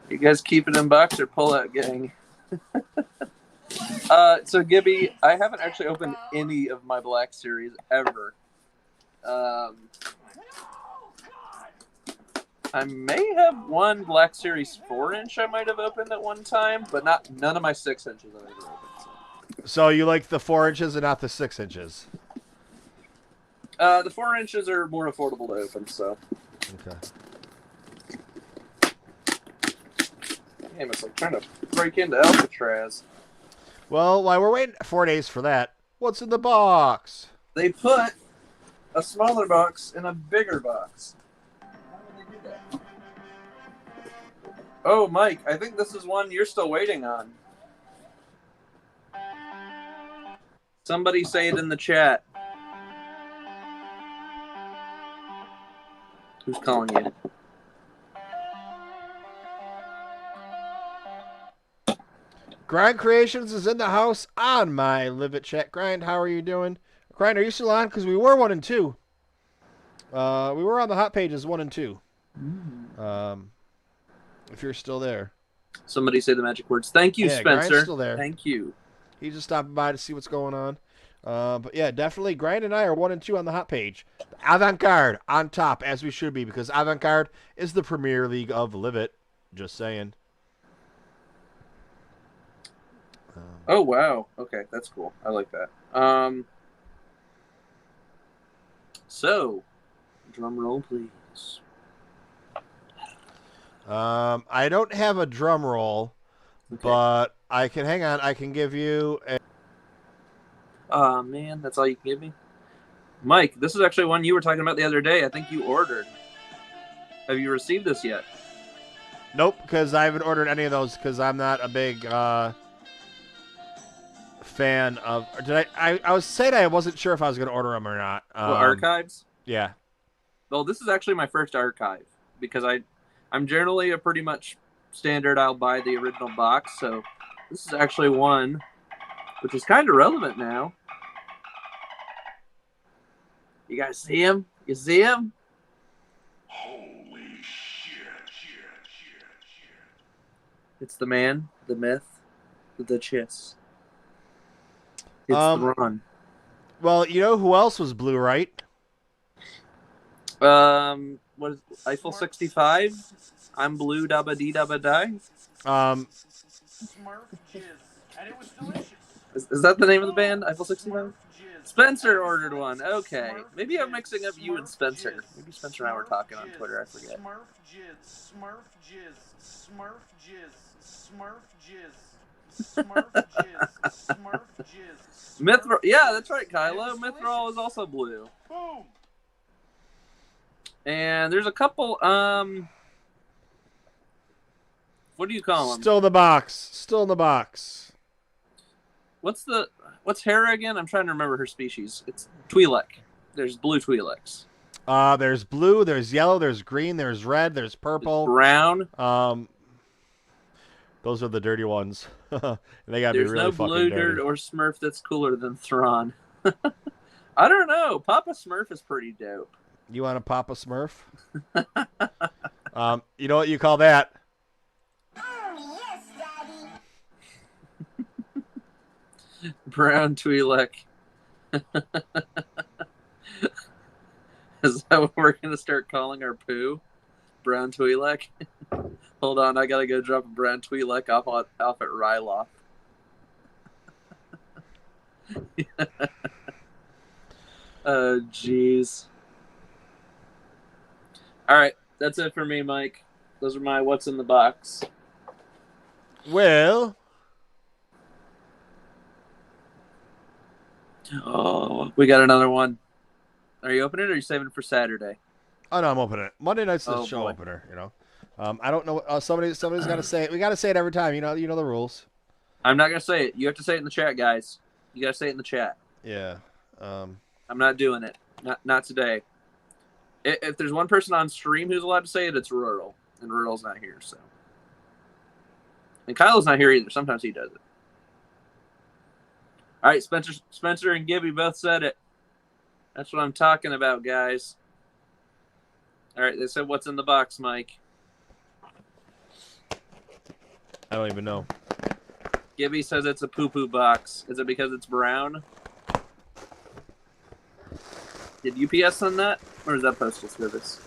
You guys keep it in box or pull out, gang. So Gibby, I haven't actually opened any of my Black Series ever. I may have one Black Series 4-inch I might have opened at one time, but none of my 6 inches I've ever opened. So you like the 4 inches and not the 6 inches? The 4 inches are more affordable to open, so. Okay. Damn, it's like trying to break into Alcatraz. Well, while we're waiting 4 days for that, what's in the box? They put a smaller box in a bigger box. How did they do that? Oh, Mike, I think this is one you're still waiting on. Somebody say it in the chat. Who's calling you? Grind Creations is in the house on my Live It chat. Grind, how are you doing? Grind, are you still on? Because we were 1 and 2. We were on the hot pages 1 and 2. If you're still there. Somebody say the magic words. Thank you, Yeah, Grind's Spencer. still there. Thank you. He's just stopping by to see what's going on. But yeah, definitely Grind and I are 1 and 2 on the hot page. Avant-Garde on top, as we should be, because Avant-Garde is the Premier League of Live It. Just saying. Oh, wow. Okay, that's cool. I like that. So, drum roll, please. I don't have a drum roll, Okay. but I can hang on. I can give you a... Aw, man, that's all you can give me? Mike, this is actually one you were talking about the other day. I think you ordered. Have you received this yet? Nope, because I haven't ordered any of those because I'm not a big fan of... Did I was saying I wasn't sure if I was going to order them or not. Archives? Yeah. Well, this is actually my first archive because I'm generally a pretty much standard, I'll buy the original box. So this is actually one which is kind of relevant now. You guys see him? You see him? Holy shit. It's the man, the myth, the chiss. It's Thrawn. Well, you know who else was blue, right? What is Eiffel 65? I'm blue, dabba dee dabba die. Smurf jizz, and it was delicious. Is that the name of the band? Eiffel 65? Spencer ordered one. Okay. Maybe I'm mixing up you and Spencer. Maybe Spencer and I were talking on Twitter. I forget. Smurf jizz, Smurf jizz, Smurf jizz, Smurf jizz, Smurf jizz, Smurf jizz. Mithril. Yeah, that's right, Kylo. Mithril is also blue. Boom. And there's a couple. What do you call them? Still in the box. Still in the box. What's Hera again? I'm trying to remember her species. It's Twi'lek. There's blue Twi'leks. There's blue, there's yellow, there's green, there's red, there's purple. There's brown. Those are the dirty ones. And they gotta be There's really no fucking blue dirty. dirt or Smurf that's cooler than Thrawn. I don't know. Papa Smurf is pretty dope. You want to pop a Smurf? You know what you call that? Oh, yes, Daddy. Brown Twi'lek. Is that what we're going to start calling our poo? Brown Twi'lek? Hold on, I got to go drop a brown Twi'lek off at Ryloth. Oh, jeez. All right, that's it for me, Mike. Those are my what's in the box. Well, Oh, we got another one. Are you opening it or are you saving it for Saturday? oh no, I'm opening it. Monday night's the Oh, show boy. opener. You know, I don't know. Somebody's got to say it. We got to say it every time. You know the rules. I'm not going to say it. You have to say it in the chat, guys. You got to say it in the chat. Yeah. I'm not doing it. Not today. If there's one person on stream who's allowed to say it, it's Rural. And Rural's not here, so. And Kyle's not here either. Sometimes he does it. All right, Spencer and Gibby both said it. That's what I'm talking about, guys. All right, they said what's in the box, Mike. I don't even know. Gibby says it's a poo-poo box. Is it because it's brown? Did UPS send that? Or is that postal service?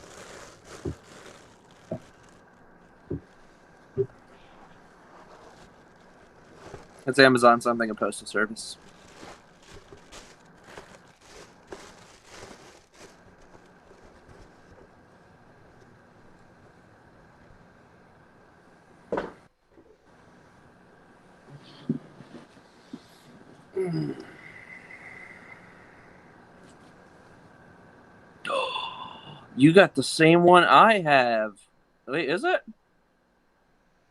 It's Amazon something, a postal service. You got the same one I have. Wait, is it?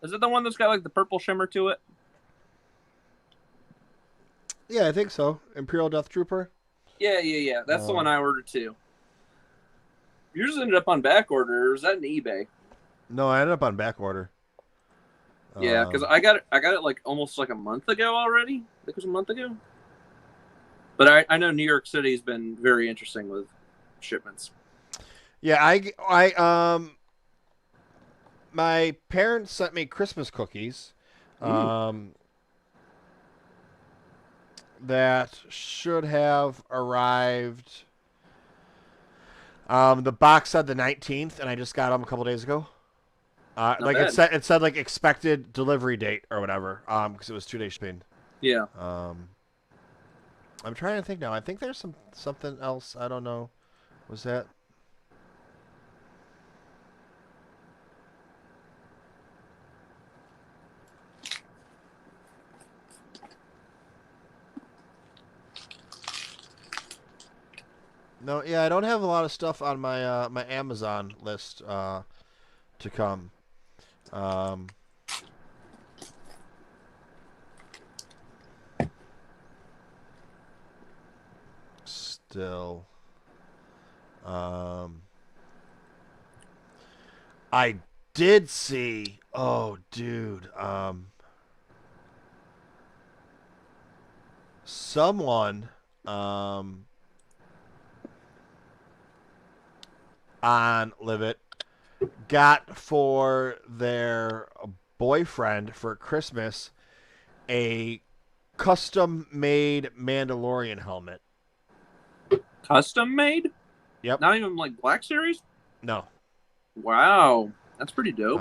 Is it the one that's got like the purple shimmer to it? Yeah, I think so. Imperial Death Trooper. Yeah. That's the one I ordered too. Yours ended up on back order, or was that an eBay? No, I ended up on back order. Yeah, because I got it like almost like a month ago already. I think it was a month ago. But I know New York City's been very interesting with shipments. Yeah, I my parents sent me Christmas cookies. That should have arrived. The box said the 19th, and I just got them a couple days ago. Like bad. it said like expected delivery date or whatever. Because it was 2 days shipping. Yeah. I'm trying to think now. I think there's something else. I don't know. Was that? No, yeah, I don't have a lot of stuff on my my Amazon list to come. Still, I did see. Oh, dude. Someone on Live It got for their boyfriend for Christmas a custom-made Mandalorian helmet. Custom made? Yep. Not even like Black Series? No. Wow. That's pretty dope.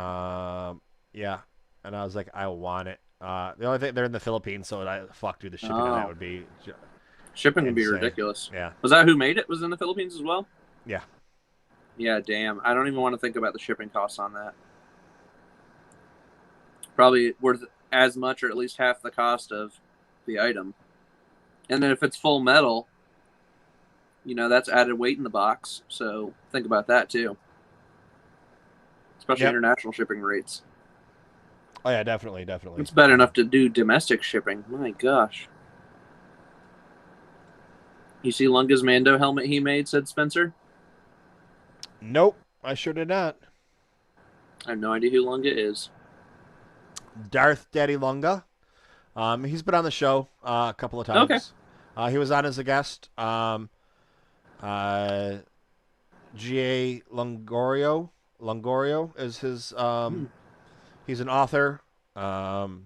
Yeah. And I was like, I want it. The only thing, they're in the Philippines, so dude, the shipping on that would be Shipping would be insane. ridiculous. Yeah. Was that who made it? Was in the Philippines as well? Yeah. Yeah, damn. I don't even want to think about the shipping costs on that. Probably worth as much or at least half the cost of the item. And then if it's full metal, that's added weight in the box. So think about that too. Especially international shipping rates. Oh, yeah, definitely. It's bad enough to do domestic shipping. My gosh. You see Lunga's Mando helmet he made, said Spencer? Nope, I sure did not. I have no idea who Lunga is. Darth Daddy Lunga. He's been on the show a couple of times. Okay. He was on as a guest. G.A. Longorio is his. He's an author. Oh,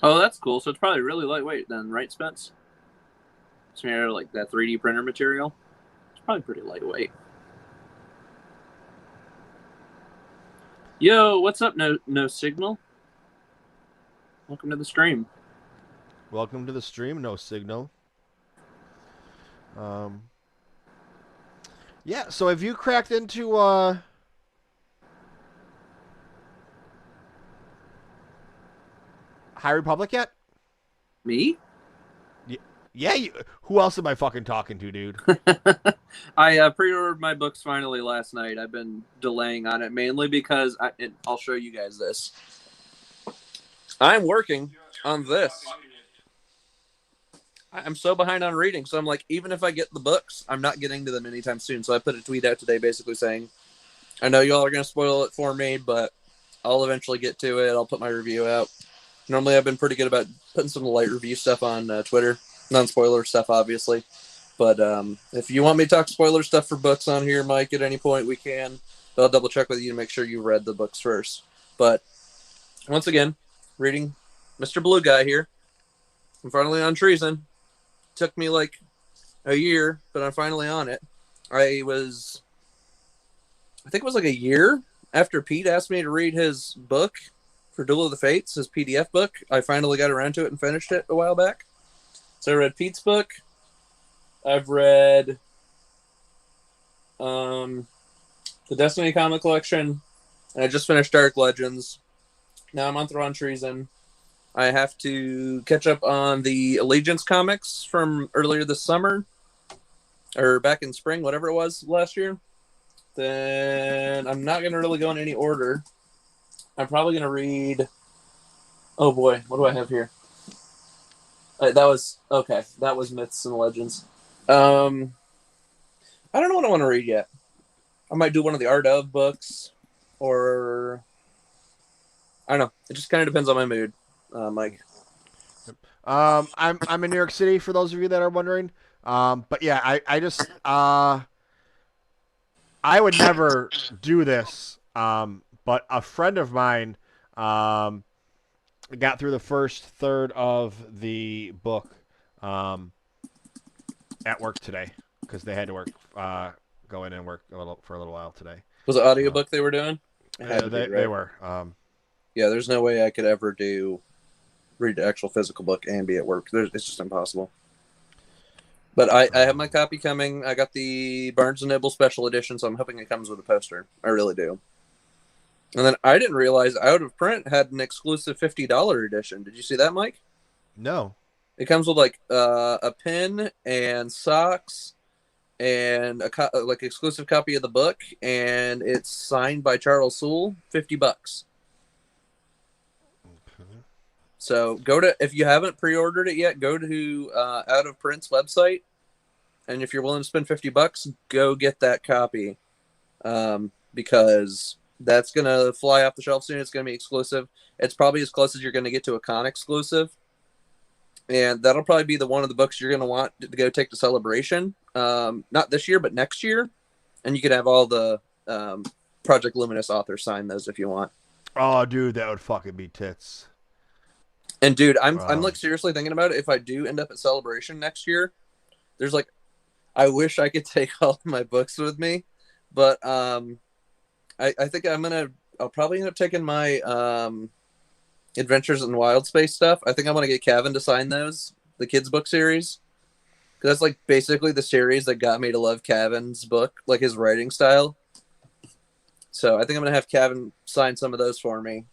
that's cool. So it's probably really lightweight then, right, Spence? It's made out of like that 3D printer material. It's probably pretty lightweight. Yo, what's up? No signal. Welcome to the stream. Welcome to the stream. No signal. Yeah. So have you cracked into High Republic yet? Me? Yeah. Who else am I fucking talking to, dude? I pre-ordered my books finally last night. I've been delaying on it mainly because I'll show you guys this. I'm working on this. I'm so behind on reading, so I'm like, even if I get the books, I'm not getting to them anytime soon. So I put a tweet out today basically saying, I know y'all are going to spoil it for me, but I'll eventually get to it. I'll put my review out. Normally I've been pretty good about putting some light review stuff on Twitter. Non-spoiler stuff, obviously. But if you want me to talk spoiler stuff for books on here, Mike, at any point, we can. But I'll double check with you to make sure you read the books first. But once again, reading Mr. Blue Guy here. I'm finally on Treason. Took me like a year, but I'm finally on it. I think it was like a year after Pete asked me to read his book for Duel of the Fates, his PDF book. I finally got around to it and finished it a while back. So I read Pete's book. I've read the Destiny comic collection, and I just finished Dark Legends. Now I'm on Thrawn Treason. I have to catch up on the Allegiance comics from earlier this summer, or back in spring, whatever it was last year. Then I'm not going to really go in any order. I'm probably going to read... Oh boy, what do I have here? That was Myths and Legends. I don't know what I want to read yet. I might do one of the Art of books, or I don't know. It just kind of depends on my mood, Mike. I'm in New York City for those of you that are wondering. But yeah, I just I would never do this. But a friend of mine got through the first third of the book at work today because they had to work, go in and work for a little while today. Was it audiobook they were doing? They were. Yeah, there's no way I could ever read the actual physical book and be at work. It's just impossible. But I have my copy coming. I got the Barnes & Noble special edition, so I'm hoping it comes with a poster. I really do. And then I didn't realize Out of Print had an exclusive $50 edition. Did you see that, Mike? No. It comes with like a pin and socks and a exclusive copy of the book, and it's signed by Charles Soule. $50. So if you haven't pre-ordered it yet, go to Out of Print's website, and if you're willing to spend $50, go get that copy. because that's going to fly off the shelf soon. It's going to be exclusive. It's probably as close as you're going to get to a con exclusive. And that'll probably be one of the books you're going to want to go take to Celebration. Not this year, but next year. And you could have all the Project Luminous authors sign those if you want. Oh, dude, that would fucking be tits. And dude, I'm like seriously thinking about it. If I do end up at Celebration next year, there's like, I wish I could take all of my books with me, but I think I'll probably end up taking my Adventures in Wild Space stuff. I think I'm gonna get Kevin to sign those, the kids book series, because that's like basically the series that got me to love Kevin's book, like his writing style. So I think I'm gonna have Kevin sign some of those for me.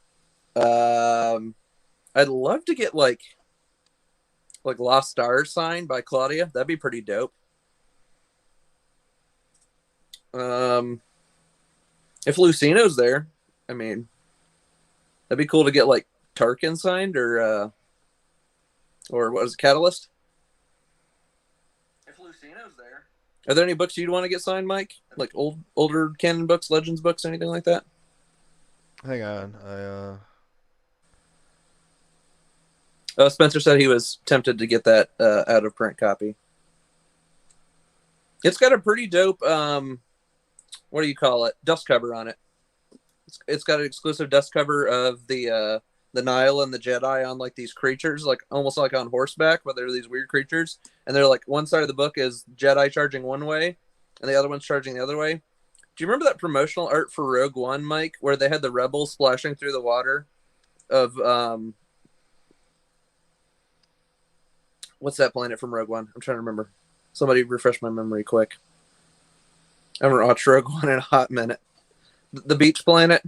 I'd love to get like Lost Stars signed by Claudia. That'd be pretty dope. If Lucino's there, I mean, that'd be cool to get like Tarkin signed or what was it, Catalyst? If Lucino's there. Are there any books you'd want to get signed, Mike? Like older canon books, Legends books, anything like that? Hang on. Spencer said he was tempted to get that out of print copy. It's got a pretty dope, what do you call it? Dust cover on it. It's got an exclusive dust cover of the Nile and the Jedi on like these creatures, like almost like on horseback, but they're these weird creatures. And they're like one side of the book is Jedi charging one way, and the other one's charging the other way. Do you remember that promotional art for Rogue One, Mike, where they had the rebels splashing through the water of what's that planet from Rogue One? I'm trying to remember. Somebody refresh my memory quick. I haven't watched Rogue One in a hot minute. The beach planet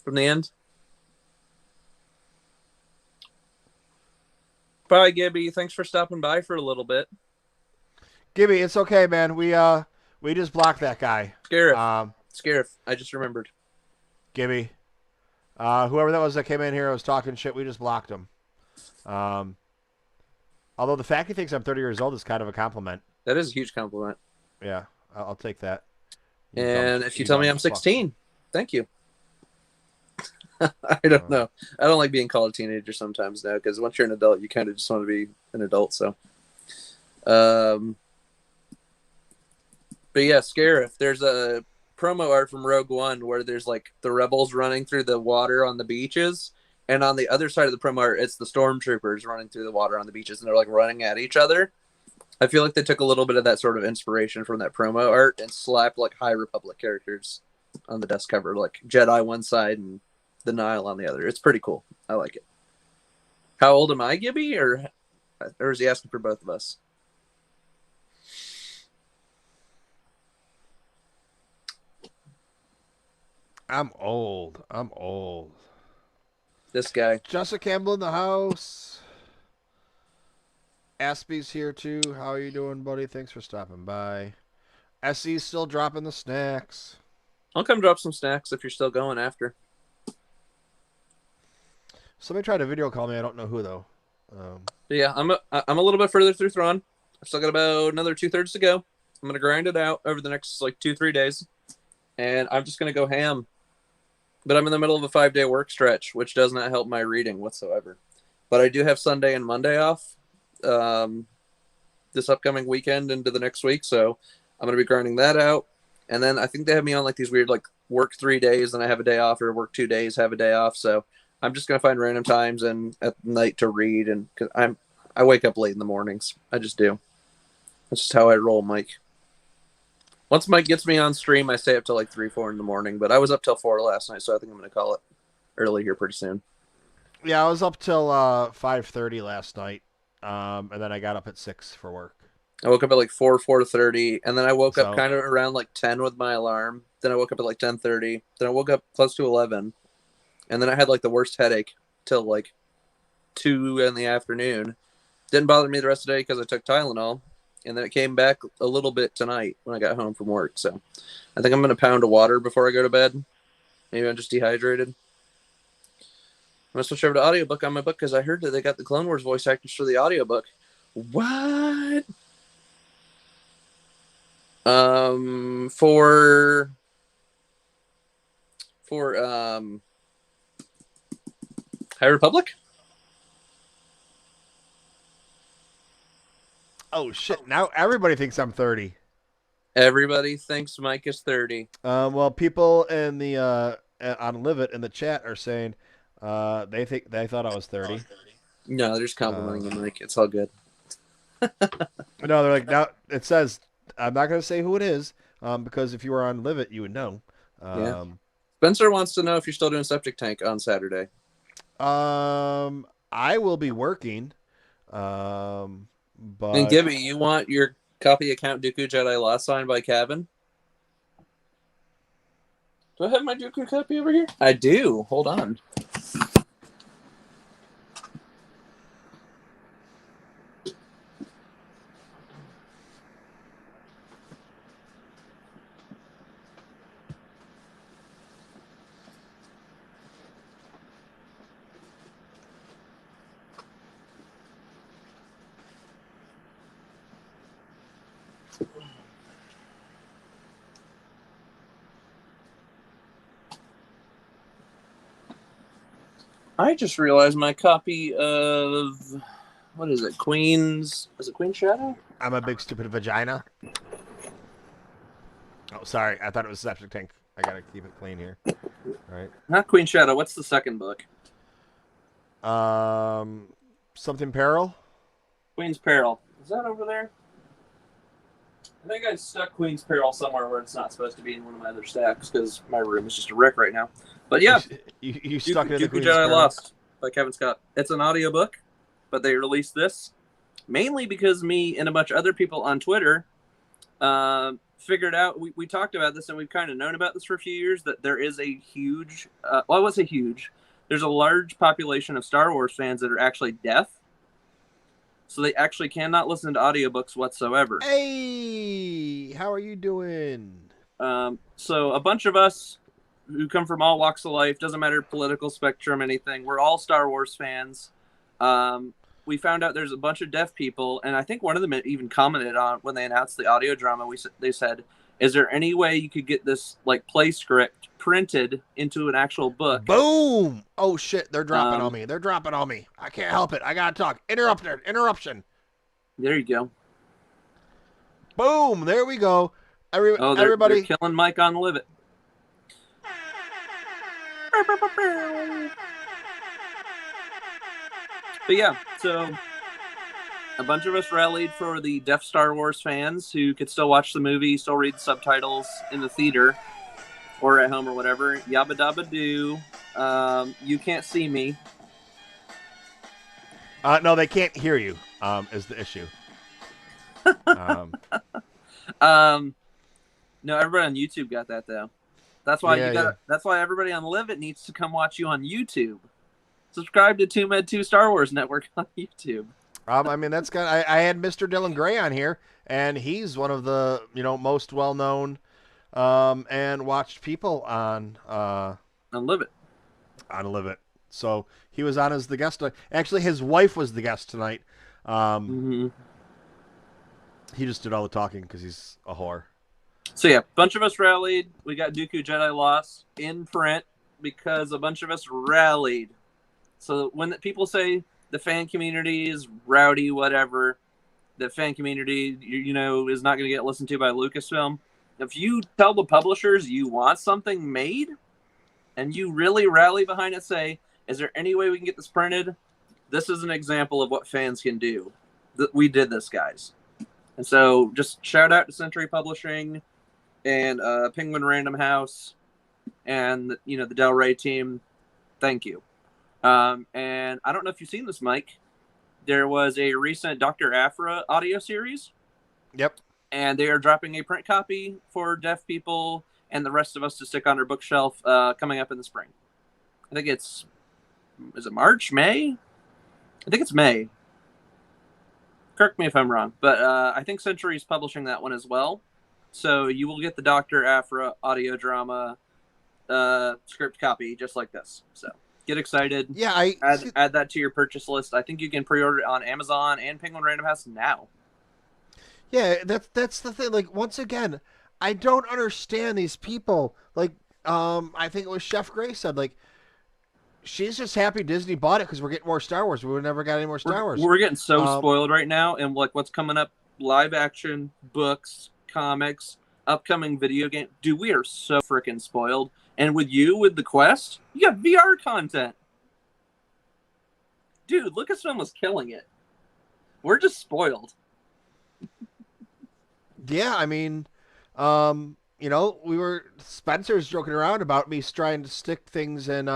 from the end. Bye, Gibby. Thanks for stopping by for a little bit. Gibby, it's okay, man. We just blocked that guy. Scarif. Scarif. I just remembered. Gibby. Whoever that was that came in here was talking shit, we just blocked him. Although the fact he thinks I'm 30 years old is kind of a compliment. That is a huge compliment. Yeah, I'll take that. And if you tell me I'm 16, thank you. I don't know. I don't like being called a teenager sometimes now, because once you're an adult, you kind of just want to be an adult. So, but yeah, Scarif. There's a promo art from Rogue One where there's like the rebels running through the water on the beaches, and on the other side of the promo art, it's the stormtroopers running through the water on the beaches, and they're like running at each other. I feel like they took a little bit of that sort of inspiration from that promo art and slapped like High Republic characters on the dust cover, like Jedi one side and the Nile on the other. It's pretty cool. I like it. How old am I, Gibby? Or is he asking for both of us? I'm old. This guy. Jessica Campbell in the house. Aspie's here too. How are you doing, buddy? Thanks for stopping by. Essie's still dropping the snacks. I'll come drop some snacks if you're still going after. Somebody tried to video call me. I don't know who though. Yeah, I'm a little bit further through Thrawn. I've still got about another 2/3 to go. I'm gonna grind it out over the next like 2-3 days, and I'm just gonna go ham. But I'm in the middle of a 5-day work stretch, which does not help my reading whatsoever. But I do have Sunday and Monday off this upcoming weekend into the next week, so I'm gonna be grinding that out. And then I think they have me on like these weird like work 3 days and I have a day off, or work 2 days, have a day off. So I'm just gonna find random times and at night to read, and cause I wake up late in the mornings. I just do. That's just how I roll, Mike. Once Mike gets me on stream, I stay up till like 3-4 in the morning. But I was up till 4 last night, so I think I'm gonna call it early here pretty soon. Yeah, I was up till 5:30 last night, and then I got up at 6 for work. I woke up at like 4:30, and then I woke up kind of around like 10 with my alarm. Then I woke up at like 10:30. Then I woke up close to 11, and then I had like the worst headache till like 2 in the afternoon. Didn't bother me the rest of the day because I took Tylenol, and then it came back a little bit tonight when I got home from work. So I think I'm gonna pound a water before I go to bed. Maybe I'm just dehydrated. I'm gonna switch over to audiobook on my book because I heard that they got the Clone Wars voice actors for the audiobook. What? For High Republic. Oh shit! Now everybody thinks I'm 30. Everybody thinks Mike is 30. Well, people in the on Live It in the chat are saying they thought I was 30. No, they're just complimenting you, Mike. It's all good. No, they're like, now it says I'm not going to say who it is because if you were on Live It, you would know. Yeah. Spencer wants to know if you're still doing Septic Tank on Saturday. I will be working. But And Gibby, you want your copy of Count Dooku Jedi Lost signed by Cabin? Do I have my Dooku copy over here? I do. Hold on. I just realized my copy of, what is it, Queen's Shadow? I'm a big stupid vagina. Oh, sorry. I thought it was Septic Tank. I got to keep it clean here. All right. Not Queen's Shadow. What's the second book? Something Peril? Queen's Peril. Is that over there? I think I stuck Queen's Peril somewhere where it's not supposed to be in one of my other stacks because my room is just a wreck right now. But yeah, you stuck it in the Dooku Queen's Jedi Peril? Lost by Kevin Scott. It's an audiobook, but they released this mainly because me and a bunch of other people on Twitter figured out, we talked about this and we've kind of known about this for a few years, that there is a huge, well, I would say huge, there's a large population of Star Wars fans that are actually deaf. So they actually cannot listen to audiobooks whatsoever. Hey, how are you doing? So a bunch of us who come from all walks of life, doesn't matter political spectrum, anything, we're all Star Wars fans. We found out there's a bunch of deaf people, and I think one of them even commented on when they announced the audio drama. They said, "Is there any way you could get this like play script printed into an actual book?" Boom! Oh shit! They're dropping on me. They're dropping on me. I can't help it. I gotta talk. Interruption. There you go. Boom! There we go. Everybody, they're killing Mike on Live It. But yeah, so a bunch of us rallied for the deaf Star Wars fans who could still watch the movie, still read subtitles in the theater or at home or whatever. Yabba dabba doo. You can't see me. No, they can't hear you. Is the issue. No, everybody on YouTube got that though. That's why That's why everybody on Live It needs to come watch you on YouTube. Subscribe to TooMedToo's Star Wars Network on YouTube. I mean, that's got. I had Mr. Dylan Gray on here, and he's one of the most well-known and watched people on Live It. On Live It. So he was on as the guest. Actually, his wife was the guest tonight. He just did all the talking because he's a whore. So yeah, a bunch of us rallied. We got Dooku Jedi Lost in print because a bunch of us rallied. So when people say the fan community is rowdy, whatever, the fan community, is not going to get listened to by Lucasfilm. If you tell the publishers you want something made and you really rally behind it, say, is there any way we can get this printed? This is an example of what fans can do. We did this, guys. And so just shout out to Century Publishing and Penguin Random House and, the Del Rey team. Thank you. And I don't know if you've seen this, Mike. There was a recent Dr. Aphra audio series. Yep. And they are dropping a print copy for deaf people and the rest of us to stick on our bookshelf coming up in the spring. I think is it March, May? I think it's May. Correct me if I'm wrong. But I think Century is publishing that one as well. So you will get the Dr. Aphra audio drama script copy just like this. So get excited. Yeah, add that to your purchase list. I think you can pre-order it on Amazon and Penguin Random House now. Yeah, that's the thing. Like, once again, I don't understand these people. Like, I think it was Chef Gray said, like, she's just happy Disney bought it because we're getting more Star Wars. We would never got any more Star Wars. We're getting so Um, spoiled right now, and like what's coming up, live action, books, comics, upcoming video game. Dude, we are so freaking spoiled. And with the Quest, you got VR content. Dude, Lucasfilm was killing it. We're just spoiled. Yeah, I mean, Spencer's joking around about me trying to stick things in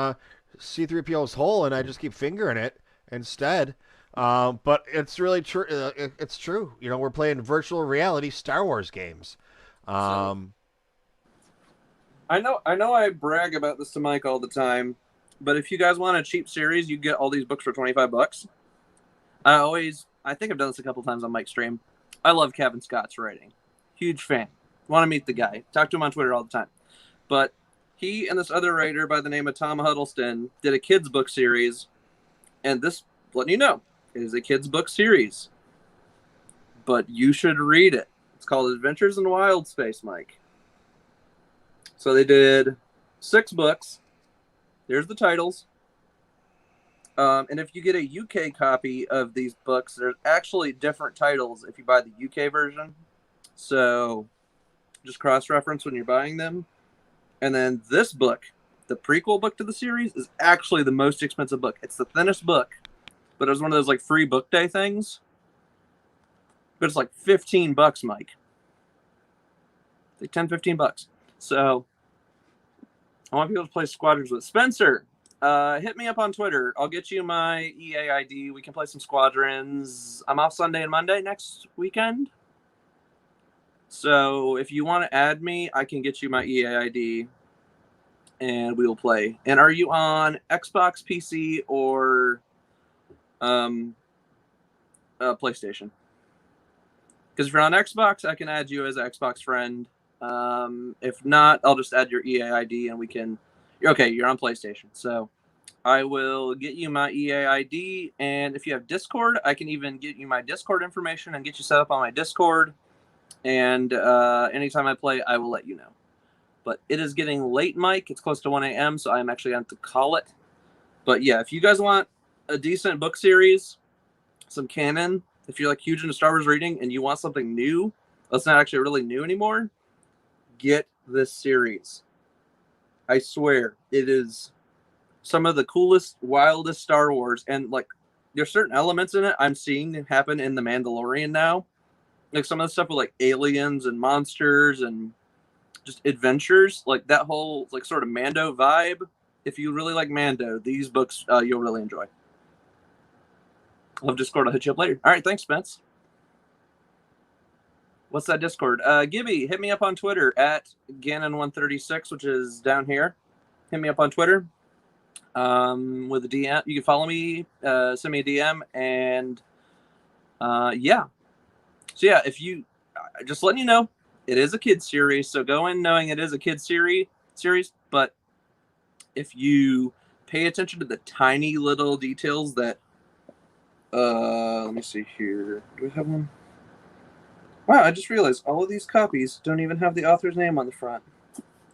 C-3PO's hole, and I just keep fingering it instead. But it's really true. It's true. We're playing virtual reality Star Wars games. I know I brag about this to Mike all the time, but if you guys want a cheap series, you get all these books for $25. I think I've done this a couple times on Mike's stream. I love Kevin Scott's writing. Huge fan. Want to meet the guy. Talk to him on Twitter all the time. But he and this other writer by the name of Tom Huddleston did a kids book series, and this, letting you know, is a kids book series. But you should read it. It's called Adventures in Wild Space, Mike. So they did 6 books. There's the titles. And if you get a UK copy of these books, there's actually different titles if you buy the UK version. So just cross-reference when you're buying them. And then this book, the prequel book to the series, is actually the most expensive book. It's the thinnest book, but it was one of those like free book day things. But it's like $15, Mike. Like $10-15. So I want people to play Squadrons with Spencer. Hit me up on Twitter. I'll get you my EA ID. We can play some Squadrons. I'm off Sunday and Monday next weekend. So if you want to add me, I can get you my EA ID and we will play. And are you on Xbox, PC, or PlayStation? Because if you're on Xbox, I can add you as an Xbox friend. If not, I'll just add your EA ID and we can... Okay, you're on PlayStation. So I will get you my EA ID. And if you have Discord, I can even get you my Discord information and get you set up on my Discord. And anytime I play, I will let you know. But it is getting late, Mike. It's close to 1 a.m., so I'm actually going to call it. But yeah, if you guys want a decent book series, some canon, if you're like huge into Star Wars reading and you want something new, that's not actually really new anymore, get this series. I swear, it is some of the coolest, wildest Star Wars. And like, there's certain elements in it I'm seeing happen in The Mandalorian now. Like some of the stuff with like aliens and monsters and just adventures, like that whole like sort of Mando vibe. If you really like Mando, these books you'll really enjoy. I'll have Discord. I'll hit you up later. All right, thanks, Spence. What's that Discord? Gibby, hit me up on Twitter at Gannon136, which is down here. Hit me up on Twitter with a DM. You can follow me, send me a DM, and yeah. So yeah, if you just letting you know, it is a kids series. So go in knowing it is a kids series. But if you pay attention to the tiny little details that, let me see here. Do we have one? Wow, I just realized all of these copies don't even have the author's name on the front.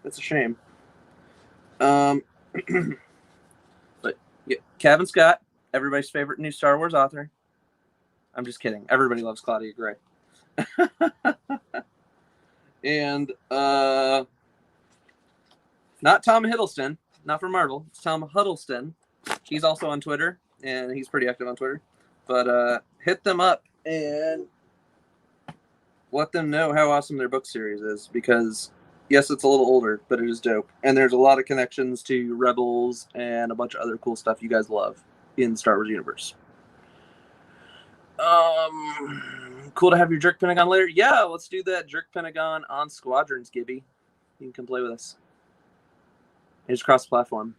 That's a shame. But yeah, Kevin Scott, everybody's favorite new Star Wars author. I'm just kidding. Everybody loves Claudia Gray. And not Tom Hiddleston, not from Marvel. It's Tom Huddleston. He's also on Twitter, and he's pretty active on Twitter. But hit them up and let them know how awesome their book series is, because yes, it's a little older, but it is dope. And there's a lot of connections to Rebels and a bunch of other cool stuff you guys love in the Star Wars universe. Cool to have your Jerk Pentagon later. Yeah, let's do that Jerk Pentagon on Squadrons, Gibby. You can come play with us. It's cross-platform.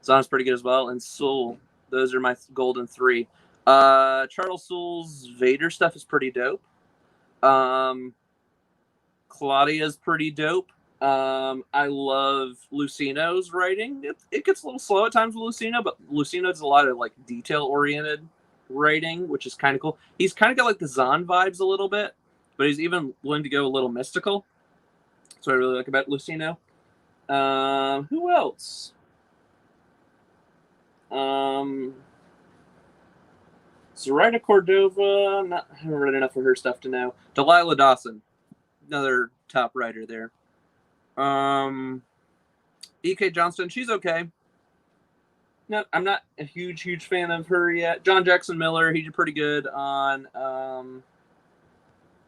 Zana's pretty good as well. And Soul, those are my golden 3. Charles Soule's Vader stuff is pretty dope. Claudia's pretty dope. I love Lucino's writing. It gets a little slow at times with Lucino, but Lucino does a lot of like detail-oriented writing, which is kind of cool. He's kind of got like the Zahn vibes a little bit, but he's even willing to go a little mystical. That's what I really like about Lucino. Who else? Zoraida Cordova. I haven't read enough of her stuff to know. Delilah Dawson, another top writer there. E.K. Johnston, she's okay. No, I'm not a huge fan of her yet. John Jackson Miller, he's pretty good on.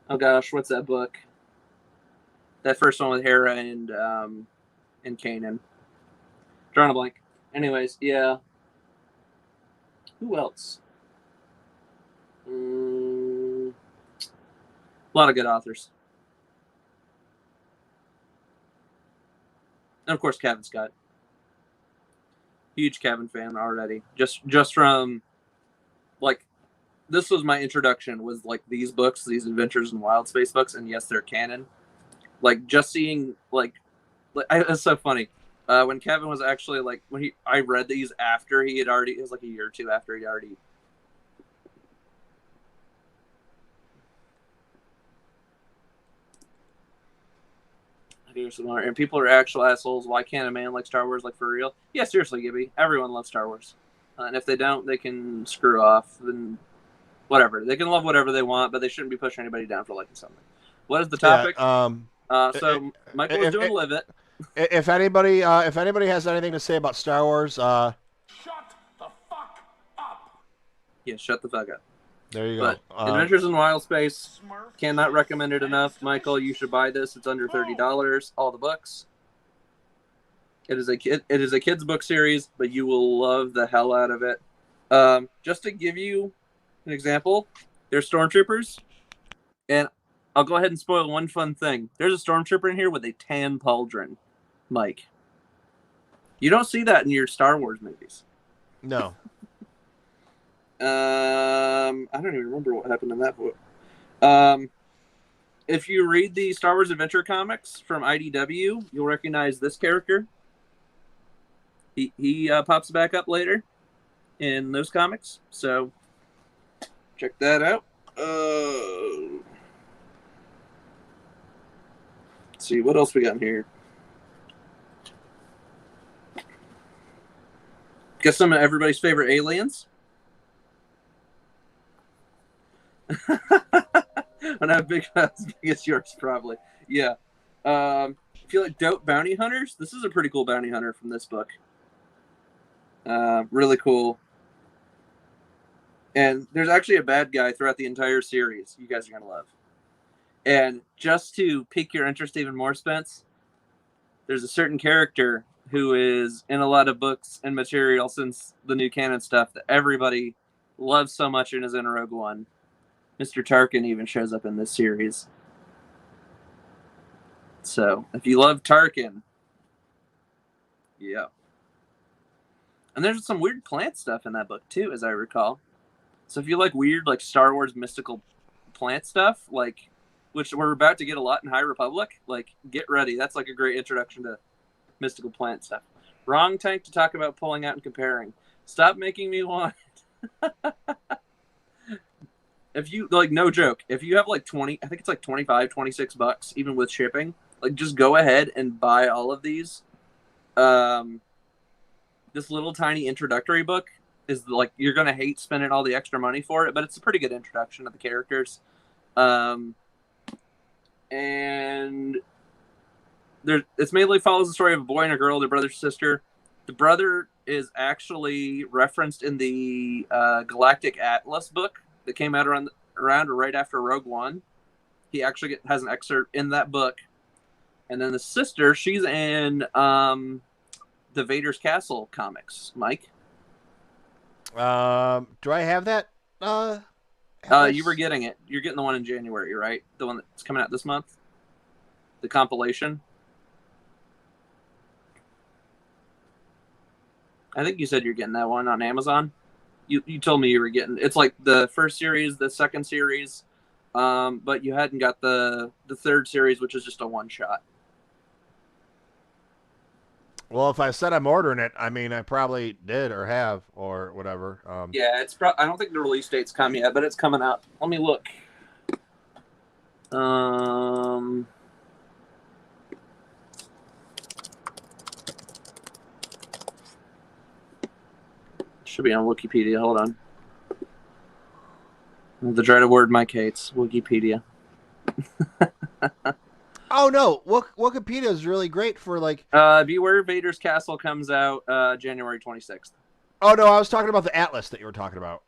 Oh gosh, what's that book? That first one with Hera and Kanan. Drawing a blank. Anyways, yeah. Who else? A lot of good authors. And of course, Kevin Scott. Huge Kevin fan already. Just from, like, this was my introduction, was like these books, these Adventures in Wild Space books, and yes, they're canon. Like, just seeing, it's so funny. When Kevin was actually, like, I read these after he had already, it was like a year or two after he'd already. And people are actual assholes. Why can't a man like Star Wars, like, for real? Yeah, seriously, Gibby. Everyone loves Star Wars. And if they don't, they can screw off. Then whatever. They can love whatever they want, but they shouldn't be pushing anybody down for liking something. What is the topic? So Michael was doing Live It. If anybody has anything to say about Star Wars, Shut the fuck up. Yeah, shut the fuck up. there you But go. Adventures in Wild Space, Smurf cannot jizz, recommend it and enough. it's Michael, you should buy this. It's under $30. All the books. It is a kid's book series, but you will love the hell out of it. Just to give you an example, there's stormtroopers, and I'll go ahead and spoil one fun thing. There's a stormtrooper in here with a tan pauldron, Mike. You don't see that in your Star Wars movies. No. I don't even remember what happened in that book. If you read the Star Wars Adventure comics from IDW, you'll recognize this character. He pops back up later in those comics, so check that out. Let's see what else we got in here. Guess some of everybody's favorite aliens. And I have big as big as yours, probably. Yeah. If you like dope bounty hunters, this is a pretty cool bounty hunter from this book. Really cool. And there's actually a bad guy throughout the entire series you guys are going to love. And just to pique your interest even more, Spence, there's a certain character who is in a lot of books and material since the new canon stuff that everybody loves so much and is in Rogue One. Mr. Tarkin even shows up in this series. So, if you love Tarkin, yeah. And there's some weird plant stuff in that book, too, as I recall. So if you like weird, like, Star Wars mystical plant stuff, like, which we're about to get a lot in High Republic, like, get ready. That's, like, a great introduction to mystical plant stuff. Wrong tank to talk about pulling out and comparing. Stop making me want... If you, like, no joke, if you have, like, 20, I think it's, like, 25, 26 bucks, even with shipping, like, just go ahead and buy all of these. This little tiny introductory book is, like, you're going to hate spending all the extra money for it, but it's a pretty good introduction to the characters. And it's mainly follows the story of a boy and a girl, their brother and sister. The brother is actually referenced in the Galactic Atlas book that came out around or right after Rogue One. He actually has an excerpt in that book. And then the sister, she's in the Vader's Castle comics. Mike? Do I have that? You were getting it. You're getting the one in January, right? The one that's coming out this month? The compilation? I think you said you're getting that one on Amazon. You told me you were getting, it's like the first series, the second series, but you hadn't got the third series, which is just a one shot. Well, if I said I'm ordering it, I mean I probably did or have or whatever. Yeah, I don't think the release date's come yet, but it's coming up. Let me look. Um, should be on Wikipedia. Hold on. The dreaded word Mike hates. Wikipedia. Oh no, Wikipedia is really great for like. Beware Vader's Castle comes out January 26th. Oh no, I was talking about the Atlas that you were talking about.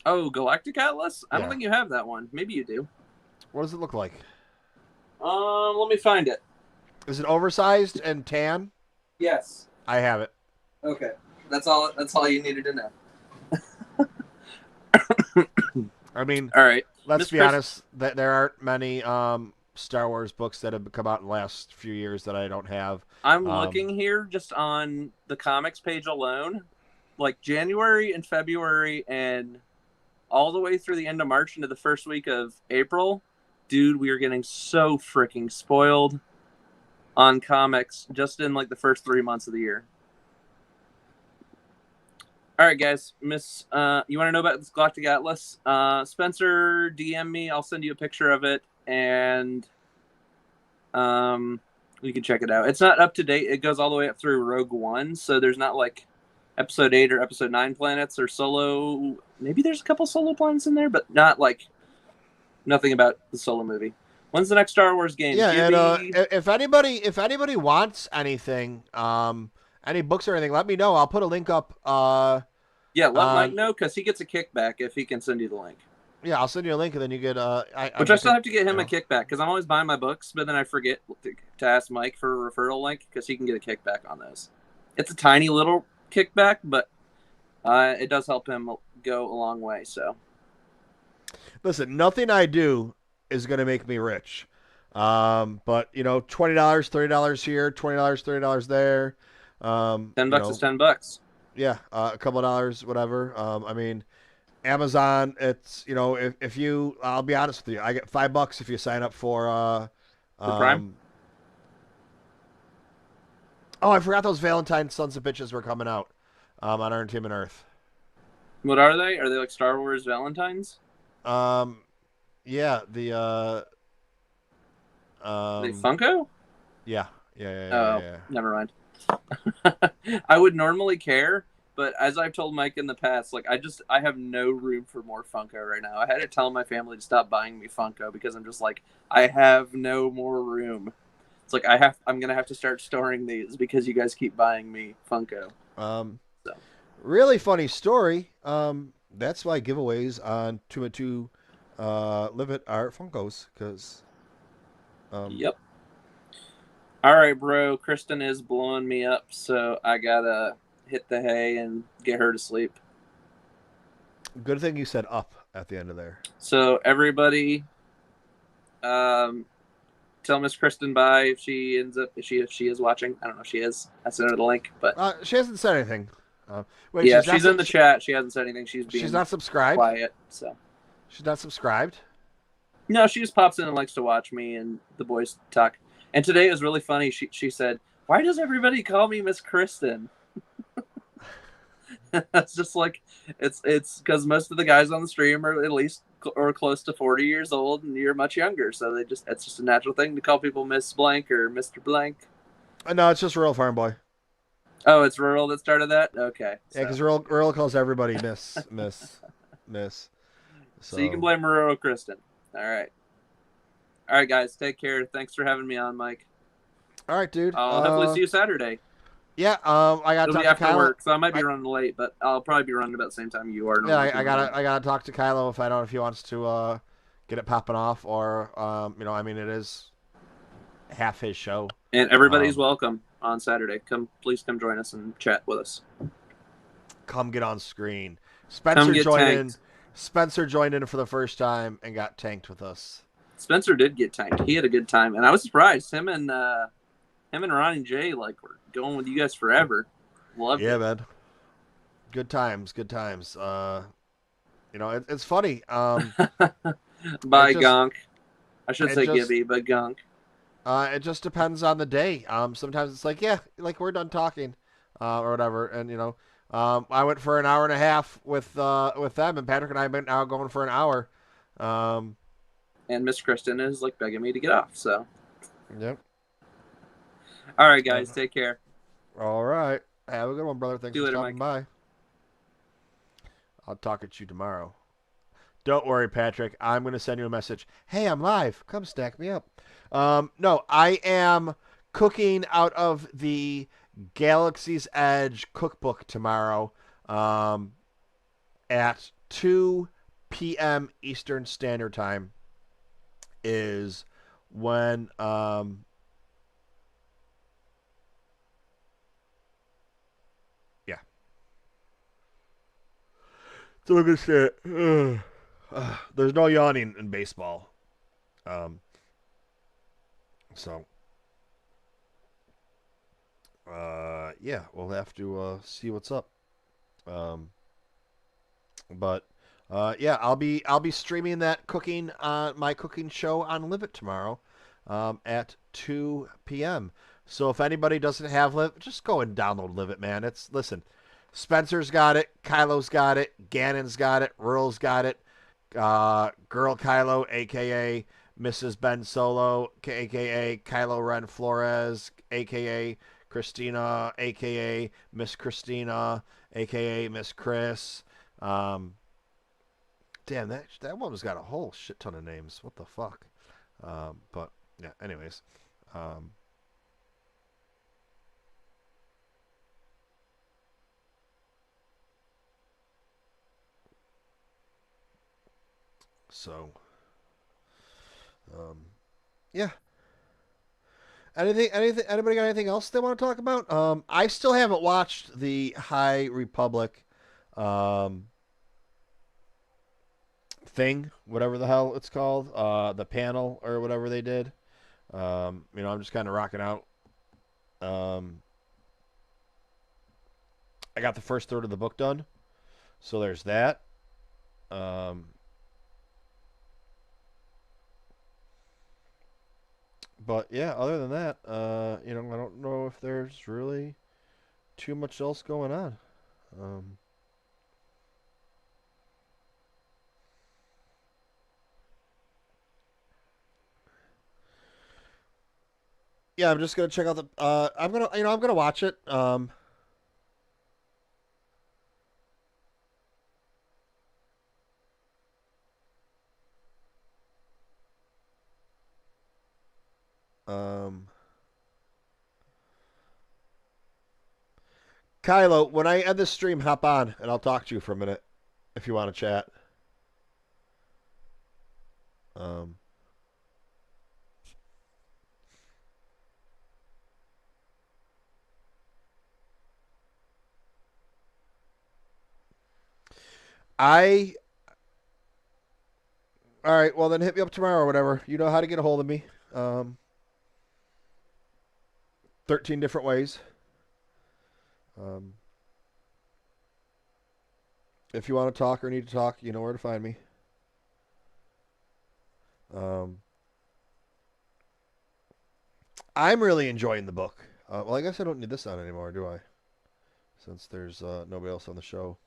Oh, Galactic Atlas? I don't Yeah. think you have that one. Maybe you do. What does it look like? Let me find it. Is it oversized and tan? Yes. I have it. Okay. That's all you needed to know. I mean, All right. let's Miss be Chris- honest. That there aren't many Star Wars books that have come out in the last few years that I don't have. I'm looking here just on the comics page alone. Like January and February and all the way through the end of March into the first week of April. Dude, we are getting so freaking spoiled on comics just in like the first 3 months of the year. All right, guys. You want to know about this Galactic Atlas? Spencer, DM me. I'll send you a picture of it, and you can check it out. It's not up to date. It goes all the way up through Rogue One, so there's not like Episode 8 or Episode 9 planets or Solo. Maybe there's a couple Solo planets in there, but not like nothing about the Solo movie. When's the next Star Wars game? Yeah, Gibby? and if anybody wants anything, any books or anything, let me know. I'll put a link up. Yeah, let Mike know because he gets a kickback if he can send you the link. Yeah, I'll send you a link and then you get. Which I still have to get him a kickback because I'm always buying my books, but then I forget to ask Mike for a referral link because he can get a kickback on those. It's a tiny little kickback, but it does help him go a long way. So, listen, nothing I do is going to make me rich. But $20, $30 here, $20, $30 there. $10 is $10. Yeah, a couple of dollars, whatever. I mean, Amazon. It's if you, I'll be honest with you, I get $5 if you sign up for Prime. Oh, I forgot those Valentine Sons of Bitches were coming out on Entertainment Earth. What are they? Are they like Star Wars Valentines? Yeah, the Are they Funko? Yeah. Never mind. I would normally care, but as I've told Mike in the past, like I have no room for more Funko right now. I had to tell my family to stop buying me Funko because I'm just like I have no more room. It's like I'm gonna have to start storing these because you guys keep buying me Funko. Really funny story. That's why giveaways on TooMedToo's Live It are Funkos because. Yep. All right, bro. Kristen is blowing me up, so I gotta hit the hay and get her to sleep. Good thing you said up at the end of there. So everybody, tell Miss Kristen bye if she is watching. I don't know if she is. I sent her the link, but she hasn't said anything. Wait, yeah, she's in the chat. She hasn't said anything. She's not subscribed. Quiet. So she's not subscribed. No, she just pops in and likes to watch me and the boys talk. And today was really funny. She said, "Why does everybody call me Miss Kristen?" It's just like it's because most of the guys on the stream are at least or close to 40 years old, and you're much younger. So it's just a natural thing to call people Miss Blank or Mr. Blank. No, it's just Rural Farm Boy. Oh, it's Rural that started that. Okay. Yeah, because Rural calls everybody Miss. So you can blame Rural Kristen. All right, guys. Take care. Thanks for having me on, Mike. All right, dude. I'll hopefully see you Saturday. Yeah. I got to talk after to Kylo. work, so I might be running late, but I'll probably be running about the same time you are. Yeah, I gotta talk to Kylo if he wants to get it popping off, or it is half his show. And everybody's welcome on Saturday. Please come join us and chat with us. Come get on screen. Spencer joined in for the first time and got tanked with us. Spencer did get tanked. He had a good time, and I was surprised. Him and Ronnie J were going with you guys forever. Loved it. Yeah, man. Good times. It's funny. By Gunk. I should say Gibby, but Gunk. It just depends on the day. Sometimes it's like, yeah, like we're done talking, or whatever. And I went for an hour and a half with them, and Patrick and I have been now going for an hour. And Miss Kristen is like begging me to get off. So, Yep. all right, guys, take care. All right. Have a good one, brother. Thanks See you for later, stopping Mike. by. I'll talk at you tomorrow. Don't worry, Patrick. I'm going to send you a message. Hey, I'm live. Come stack me up. No, I am cooking out of the Galaxy's Edge cookbook tomorrow at 2 p.m. Eastern Standard Time is when yeah. So I'm going to say there's no yawning in baseball. So yeah, we'll have to see what's up. But yeah, I'll be streaming that cooking my cooking show on Live It tomorrow at 2 p.m. So if anybody doesn't have Live, just go and download Live It, man. Listen, Spencer's got it, Kylo's got it, Gannon's got it, Rural's got it, Girl Kylo, aka Mrs. Ben Solo, aka Kylo Ren Flores, aka Christina, aka Miss Christina, aka Miss Chris. Damn, that woman's got a whole shit ton of names. What the fuck? But yeah, anyways. So, yeah. Anybody got anything else they want to talk about? I still haven't watched the High Republic, thing, whatever the hell it's called, the panel or whatever they did. I'm just kind of rocking out. I got the first third of the book done, so there's that. But yeah, other than that, I don't know if there's really too much else going on. Yeah, I'm just gonna check out the. I'm gonna watch it. Um, Kylo, when I end this stream, hop on and I'll talk to you for a minute if you want to chat. Um, I. All right, well then hit me up tomorrow or whatever. You know how to get a hold of me. 13 different ways. If you want to talk or need to talk, you know where to find me. I'm really enjoying the book. Well, I guess I don't need this on anymore, do I? Since there's nobody else on the show.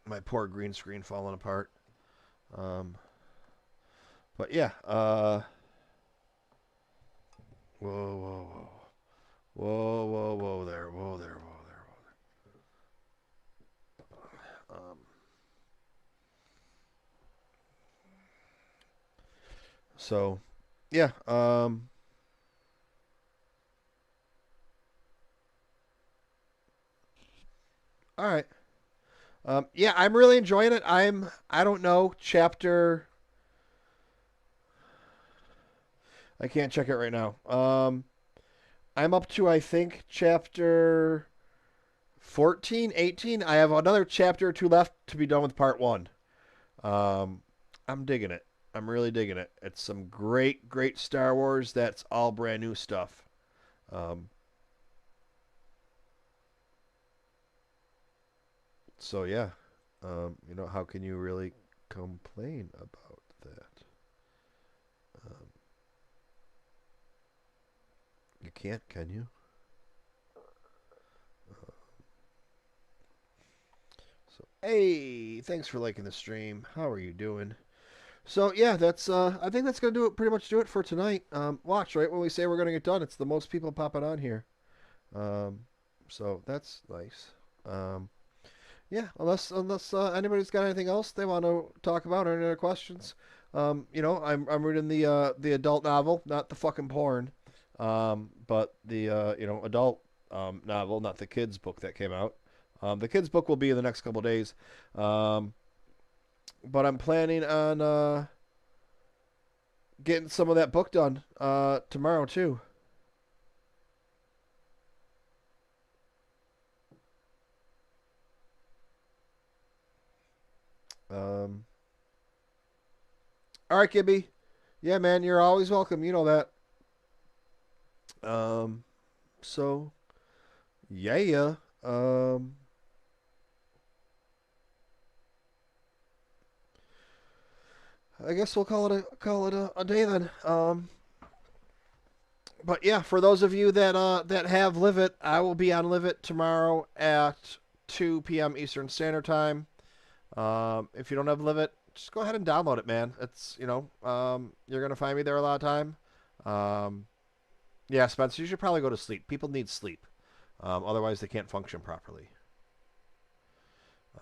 My poor green screen falling apart. But yeah. Whoa. Whoa there. Whoa there. So, yeah. All right. Yeah, I'm really enjoying it. I don't know, chapter. I can't check it right now. I'm up to, I think, chapter 14, 18. I have another chapter or two left to be done with part one. I'm digging it. I'm really digging it. It's some great Star Wars. That's all brand new stuff. So yeah, how can you really complain about that? You can't, can you? So Hey, thanks for liking the stream. How are you doing? So yeah, that's I think that's gonna do it. Pretty much do it for tonight. Watch right when we say we're gonna get done. It's the most people popping on here. Um, so that's nice. Um, yeah, unless anybody's got anything else they want to talk about or any other questions. I'm reading the adult novel, not the fucking porn, but the adult novel, not the kids book that came out. The kids book will be in the next couple days. Um, but I'm planning on getting some of that book done tomorrow too. Um, all right, Gibby. Yeah, man, you're always welcome. You know that. Um, so yeah. Um, I guess we'll call it a day then. But yeah, for those of you that have Live It, I will be on Live It tomorrow at 2 p.m. Eastern Standard Time. If you don't have Live It, just go ahead and download it, man. It's you're gonna find me there a lot of time. Um, yeah, Spencer, you should probably go to sleep. People need sleep, otherwise they can't function properly.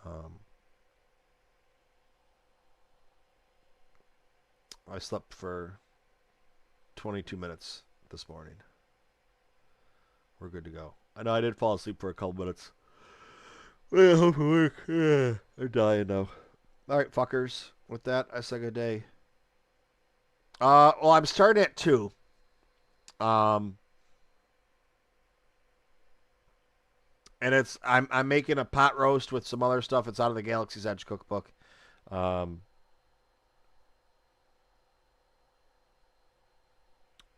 Um, I slept for 22 minutes this morning. We're good to go. I know I did fall asleep for a couple minutes. Yeah, hope it work. Yeah, I'm dying now. All right, fuckers. With that, I say good day. Well, I'm starting at 2. Um, and I'm making a pot roast with some other stuff. It's out of the Galaxy's Edge cookbook. Um,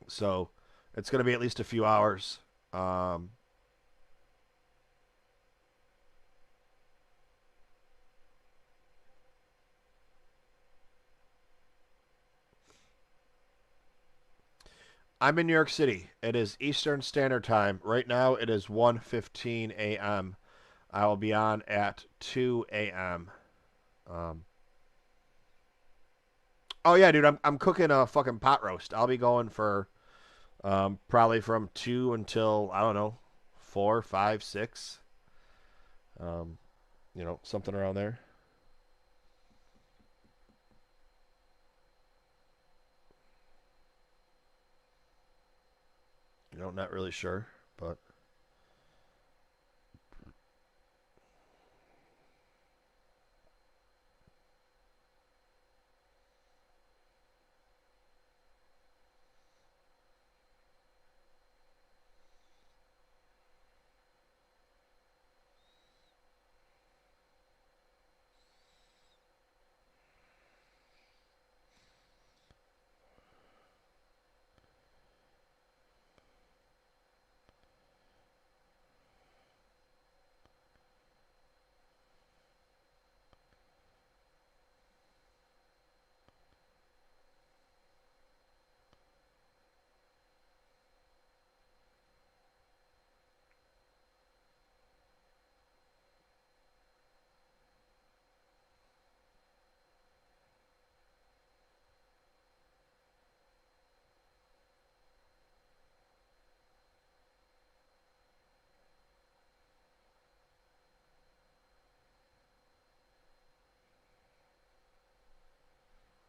so it's gonna be at least a few hours. Um, I'm in New York City. It is Eastern Standard Time. Right now it is 1:15 a.m. I will be on at 2 a.m. Um, oh yeah, dude, I'm cooking a fucking pot roast. I'll be going for probably from 2 until I don't know 4, 5, 6. Um, something around there. Not really sure, but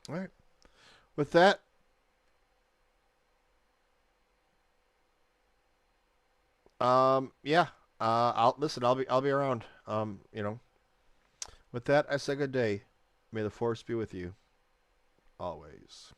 all right. With that, yeah. I'll listen. I'll be around. With that, I say good day. May the force be with you always.